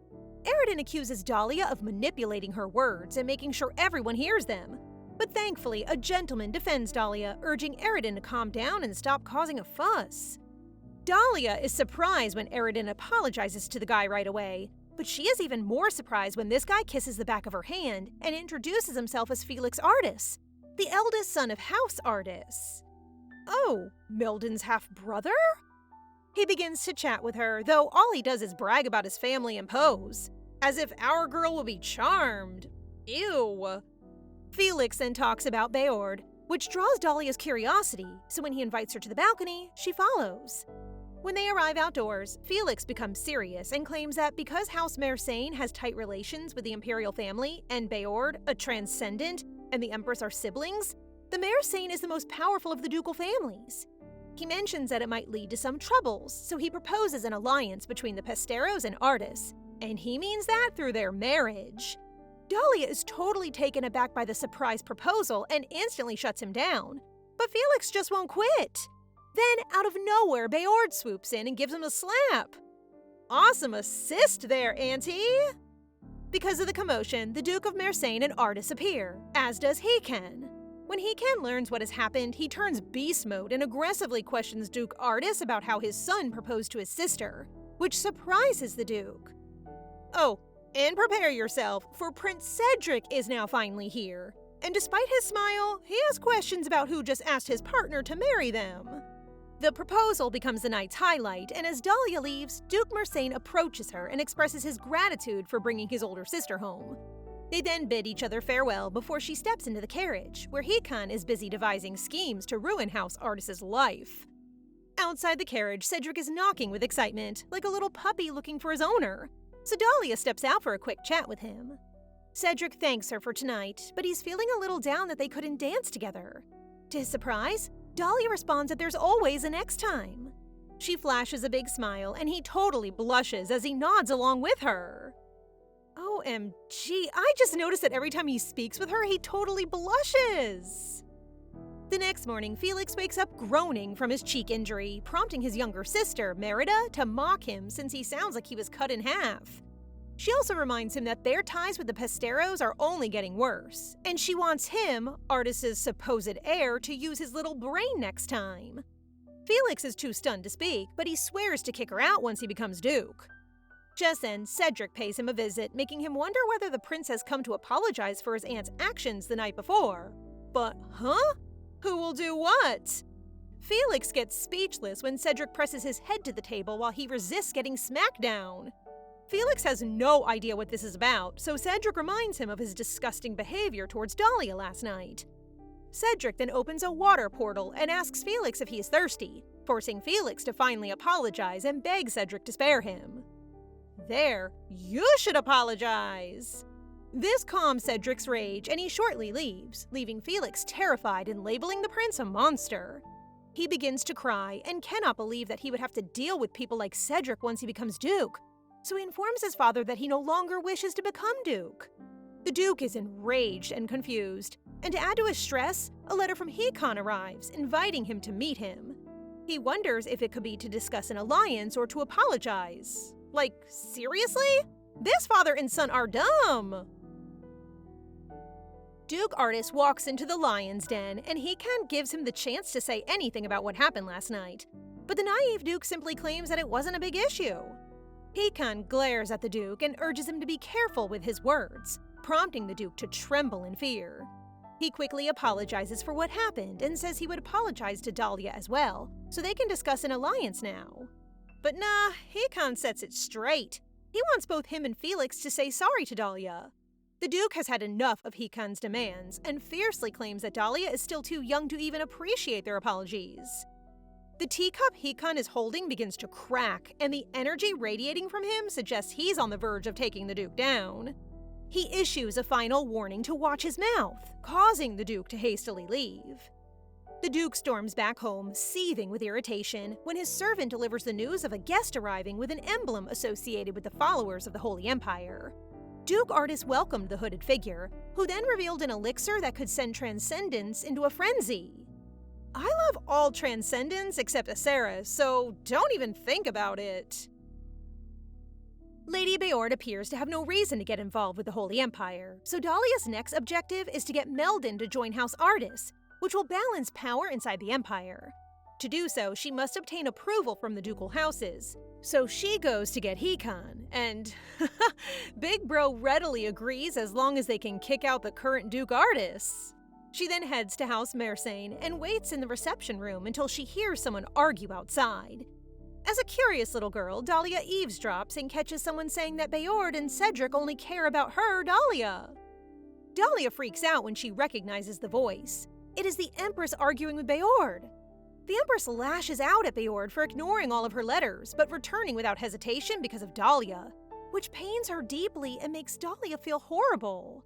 Aridin accuses Dahlia of manipulating her words and making sure everyone hears them, but thankfully a gentleman defends Dahlia, urging Aridin to calm down and stop causing a fuss. Dahlia is surprised when Aridin apologizes to the guy right away, but she is even more surprised when this guy kisses the back of her hand and introduces himself as Felix Artis, the eldest son of House Artis. Oh, Meldon's half-brother? He begins to chat with her, though all he does is brag about his family and pose, as if our girl will be charmed. Ew. Felix then talks about Beord, which draws Dahlia's curiosity, so when he invites her to the balcony, she follows. When they arrive outdoors, Felix becomes serious and claims that because House Mersane has tight relations with the Imperial family, and Beord, a transcendent, and the Empress are siblings, the Mersane is the most powerful of the ducal families. He mentions that it might lead to some troubles, so he proposes an alliance between the Pesteros and Artis, and he means that through their marriage. Dahlia is totally taken aback by the surprise proposal and instantly shuts him down, but Felix just won't quit. Then, out of nowhere, Beord swoops in and gives him a slap. Awesome assist there, Auntie! Because of the commotion, the Duke of Mersane and Artis appear, as does Hikan. When Hikan learns what has happened, he turns beast mode and aggressively questions Duke Artis about how his son proposed to his sister, which surprises the Duke. Oh, and prepare yourself, for Prince Cedric is now finally here. And despite his smile, he has questions about who just asked his partner to marry them. The proposal becomes the night's highlight, and as Dahlia leaves, Duke Mersane approaches her and expresses his gratitude for bringing his older sister home. They then bid each other farewell before she steps into the carriage, where Hikan is busy devising schemes to ruin House Artis' life. Outside the carriage, Cedric is knocking with excitement, like a little puppy looking for his owner, so Dahlia steps out for a quick chat with him. Cedric thanks her for tonight, but he's feeling a little down that they couldn't dance together. To his surprise, Dahlia responds that there's always a next time. She flashes a big smile, and he totally blushes as he nods along with her. OMG, I just noticed that every time he speaks with her, he totally blushes! The next morning, Felix wakes up groaning from his cheek injury, prompting his younger sister, Merida, to mock him since he sounds like he was cut in half. She also reminds him that their ties with the Pesteros are only getting worse, and she wants him, Artis' supposed heir, to use his little brain next time. Felix is too stunned to speak, but he swears to kick her out once he becomes Duke. Just then, Cedric pays him a visit, making him wonder whether the prince has come to apologize for his aunt's actions the night before. But, who will do what? Felix gets speechless when Cedric presses his head to the table while he resists getting smacked down. Felix has no idea what this is about, so Cedric reminds him of his disgusting behavior towards Dahlia last night. Cedric then opens a water portal and asks Felix if he is thirsty, forcing Felix to finally apologize and beg Cedric to spare him. There, you should apologize! This calms Cedric's rage, and he shortly leaves, leaving Felix terrified and labeling the prince a monster. He begins to cry and cannot believe that he would have to deal with people like Cedric once he becomes Duke, so he informs his father that he no longer wishes to become Duke. The Duke is enraged and confused, and to add to his stress, a letter from Hikan arrives, inviting him to meet him. He wonders if it could be to discuss an alliance or to apologize. Like, seriously? This father and son are dumb! Duke Artis walks into the lion's den, and Hikan gives him the chance to say anything about what happened last night. But the naive Duke simply claims that it wasn't a big issue. Hikan glares at the Duke and urges him to be careful with his words, prompting the Duke to tremble in fear. He quickly apologizes for what happened and says he would apologize to Dahlia as well, so they can discuss an alliance now. But nah, Hikan sets it straight. He wants both him and Felix to say sorry to Dahlia. The Duke has had enough of Hikan's demands and fiercely claims that Dahlia is still too young to even appreciate their apologies. The teacup Hikan is holding begins to crack, and the energy radiating from him suggests he's on the verge of taking the Duke down. He issues a final warning to watch his mouth, causing the Duke to hastily leave. The Duke storms back home, seething with irritation, when his servant delivers the news of a guest arriving with an emblem associated with the followers of the Holy Empire. Duke Artis welcomed the hooded figure, who then revealed an elixir that could send Transcendence into a frenzy. I love all Transcendence except Aceres, so don't even think about it. Lady Beord appears to have no reason to get involved with the Holy Empire, so Dahlia's next objective is to get Meldon to join House Artis, which will balance power inside the Empire. To do so, she must obtain approval from the ducal houses. So she goes to get Hikan, and Big Bro readily agrees as long as they can kick out the current Duke Artis. She then heads to House Mersane and waits in the reception room until she hears someone argue outside. As a curious little girl, Dahlia eavesdrops and catches someone saying that Beord and Cedric only care about her, Dahlia. Dahlia freaks out when she recognizes the voice. It is the Empress arguing with Beord. The Empress lashes out at Beord for ignoring all of her letters, but returning without hesitation because of Dahlia, which pains her deeply and makes Dahlia feel horrible.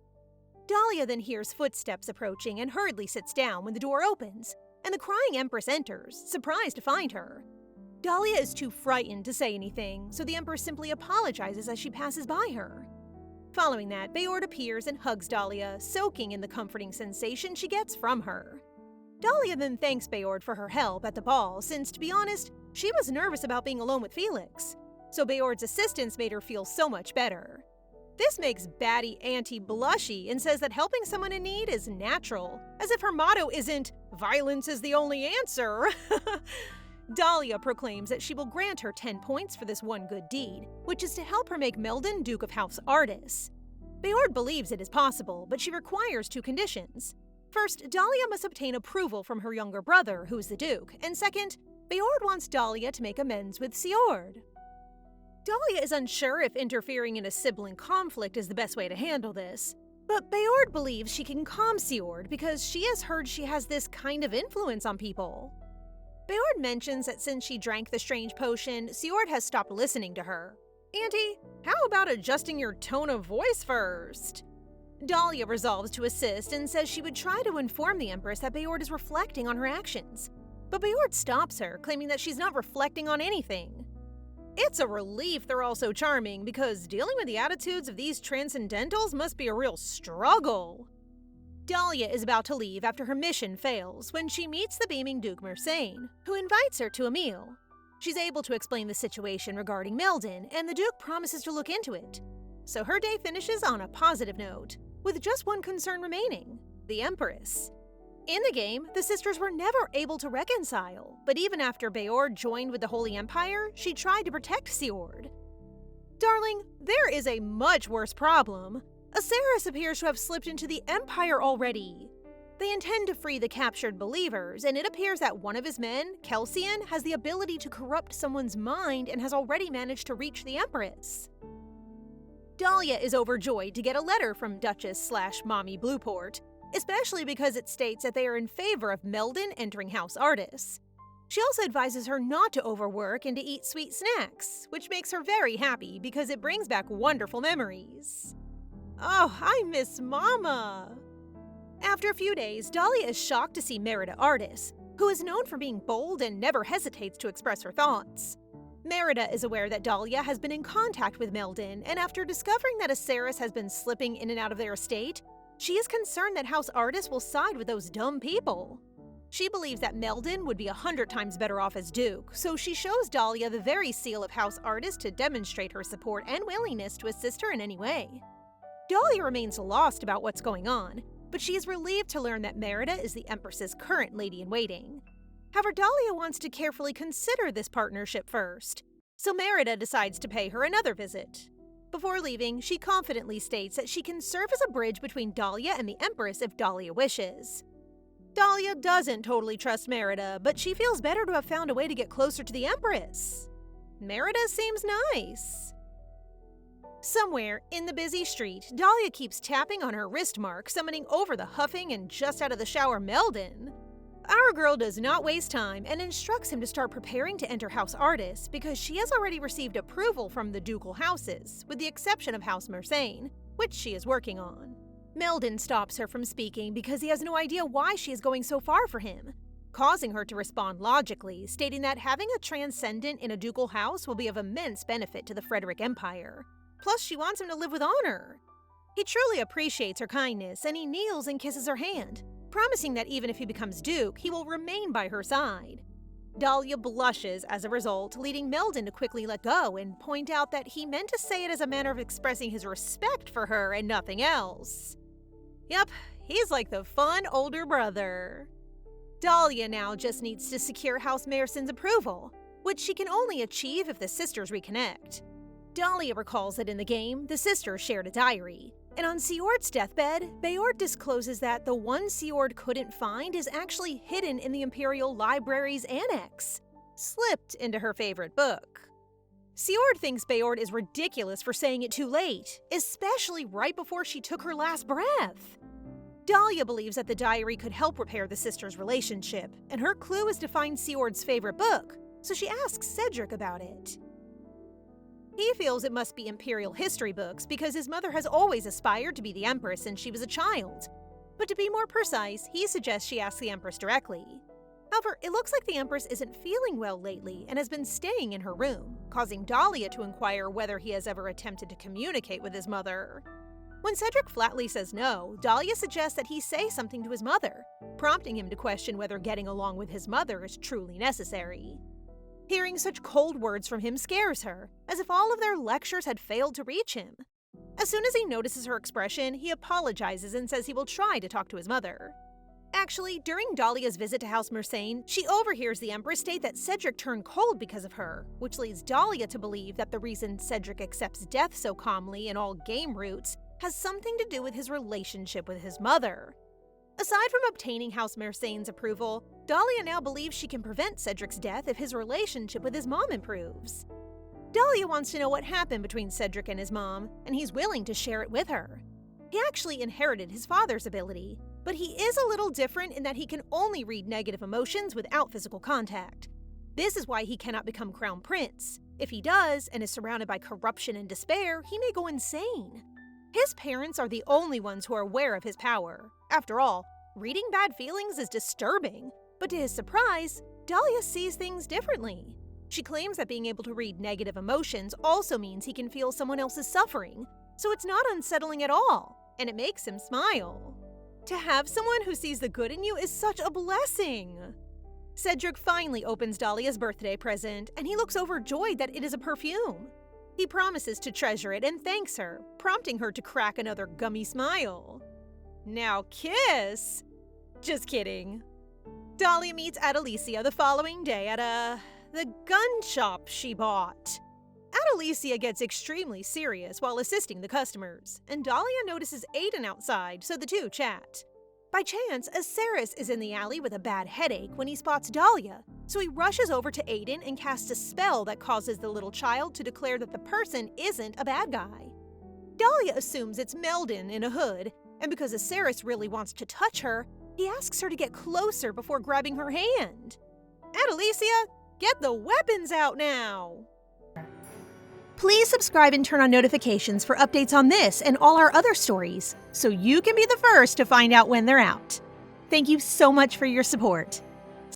Dahlia then hears footsteps approaching and hurriedly sits down when the door opens, and the crying Empress enters, surprised to find her. Dahlia is too frightened to say anything, so the Empress simply apologizes as she passes by her. Following that, Beord appears and hugs Dahlia, soaking in the comforting sensation she gets from her. Dahlia then thanks Beord for her help at the ball since, to be honest, she was nervous about being alone with Felix, so Beord's assistance made her feel so much better. This makes Batty Auntie blushy and says that helping someone in need is natural, as if her motto isn't, "Violence is the only answer." Dahlia proclaims that she will grant her 10 points for this one good deed, which is to help her make Meldon Duke of House Artis. Beord believes it is possible, but she requires 2 conditions. First, Dahlia must obtain approval from her younger brother, who is the Duke, and second, Beord wants Dahlia to make amends with Seord. Dahlia is unsure if interfering in a sibling conflict is the best way to handle this, but Beord believes she can calm Seord because she has heard she has this kind of influence on people. Beord mentions that since she drank the strange potion, Seord has stopped listening to her. Auntie, how about adjusting your tone of voice first? Dahlia resolves to assist and says she would try to inform the Empress that Beord is reflecting on her actions. But Beord stops her, claiming that she's not reflecting on anything. It's a relief they're all so charming, because dealing with the attitudes of these transcendentals must be a real struggle. Dahlia is about to leave after her mission fails when she meets the beaming Duke Mersane, who invites her to a meal. She's able to explain the situation regarding Meldon, and the Duke promises to look into it. So her day finishes on a positive note, with just one concern remaining: the Empress. In the game, the sisters were never able to reconcile, but even after Beord joined with the Holy Empire, she tried to protect Seord. Darling, there is a much worse problem. Aceres appears to have slipped into the Empire already. They intend to free the captured believers, and it appears that one of his men, Kelsian, has the ability to corrupt someone's mind and has already managed to reach the Empress. Dahlia is overjoyed to get a letter from Duchess/Mommy Blueport, especially because it states that they are in favor of Meldon entering House Artis. She also advises her not to overwork and to eat sweet snacks, which makes her very happy because it brings back wonderful memories. Oh, I miss Mama! After a few days, Dahlia is shocked to see Merida Artis, who is known for being bold and never hesitates to express her thoughts. Merida is aware that Dahlia has been in contact with Meldon, and after discovering that Aceres has been slipping in and out of their estate, she is concerned that House Artis will side with those dumb people. She believes that Meldon would be 100 times better off as Duke, so she shows Dahlia the very seal of House Artis to demonstrate her support and willingness to assist her in any way. Dahlia remains lost about what's going on, but she is relieved to learn that Merida is the Empress's current lady-in-waiting. However, Dahlia wants to carefully consider this partnership first, so Merida decides to pay her another visit. Before leaving, she confidently states that she can serve as a bridge between Dahlia and the Empress if Dahlia wishes. Dahlia doesn't totally trust Merida, but she feels better to have found a way to get closer to the Empress. Merida seems nice. Somewhere in the busy street, Dahlia keeps tapping on her wrist mark, summoning over the huffing and just out of the shower Meldon. Our girl does not waste time and instructs him to start preparing to enter House Artis because she has already received approval from the ducal houses, with the exception of House Mersane, which she is working on. Meldon stops her from speaking because he has no idea why she is going so far for him, causing her to respond logically, stating that having a transcendent in a ducal house will be of immense benefit to the Frederick Empire. Plus, she wants him to live with honor. He truly appreciates her kindness, and he kneels and kisses her hand, promising that even if he becomes Duke, he will remain by her side. Dahlia blushes as a result, leading Meldon to quickly let go and point out that he meant to say it as a manner of expressing his respect for her and nothing else. Yep, he's like the fun older brother. Dahlia now just needs to secure House Merson's approval, which she can only achieve if the sisters reconnect. Dahlia recalls that in the game, the sisters shared a diary, and on Siord's deathbed, Beord discloses that the one Siord couldn't find is actually hidden in the Imperial Library's annex, slipped into her favorite book. Siord thinks Beord is ridiculous for saying it too late, especially right before she took her last breath. Dahlia believes that the diary could help repair the sisters' relationship, and her clue is to find Siord's favorite book, so she asks Cedric about it. He feels it must be Imperial history books because his mother has always aspired to be the Empress since she was a child. But to be more precise, he suggests she ask the Empress directly. However, it looks like the Empress isn't feeling well lately and has been staying in her room, causing Dahlia to inquire whether he has ever attempted to communicate with his mother. When Cedric flatly says no, Dahlia suggests that he say something to his mother, prompting him to question whether getting along with his mother is truly necessary. Hearing such cold words from him scares her, as if all of their lectures had failed to reach him. As soon as he notices her expression, he apologizes and says he will try to talk to his mother. Actually, during Dahlia's visit to House Mersane, she overhears the Empress state that Cedric turned cold because of her, which leads Dahlia to believe that the reason Cedric accepts death so calmly in all game routes has something to do with his relationship with his mother. Aside from obtaining House Mersane's approval, Dahlia now believes she can prevent Cedric's death if his relationship with his mom improves. Dahlia wants to know what happened between Cedric and his mom, and he's willing to share it with her. He actually inherited his father's ability, but he is a little different in that he can only read negative emotions without physical contact. This is why he cannot become crown prince. If he does, and is surrounded by corruption and despair, he may go insane. His parents are the only ones who are aware of his power. After all, reading bad feelings is disturbing, but to his surprise, Dahlia sees things differently. She claims that being able to read negative emotions also means he can feel someone else's suffering, so it's not unsettling at all, and it makes him smile. To have someone who sees the good in you is such a blessing. Cedric finally opens Dahlia's birthday present, and he looks overjoyed that it is a perfume. He promises to treasure it and thanks her, prompting her to crack another gummy smile. Now kiss! Just kidding. Dahlia meets Adalisia the following day at the gun shop she bought. Adalisia gets extremely serious while assisting the customers, and Dahlia notices Aiden outside, so the two chat. By chance, Aceris is in the alley with a bad headache when he spots Dahlia, so he rushes over to Aiden and casts a spell that causes the little child to declare that the person isn't a bad guy. Dahlia assumes it's Meldon in a hood, and because Aceris really wants to touch her, he asks her to get closer before grabbing her hand. Adalisia, get the weapons out now! Please subscribe and turn on notifications for updates on this and all our other stories, so you can be the first to find out when they're out. Thank you so much for your support.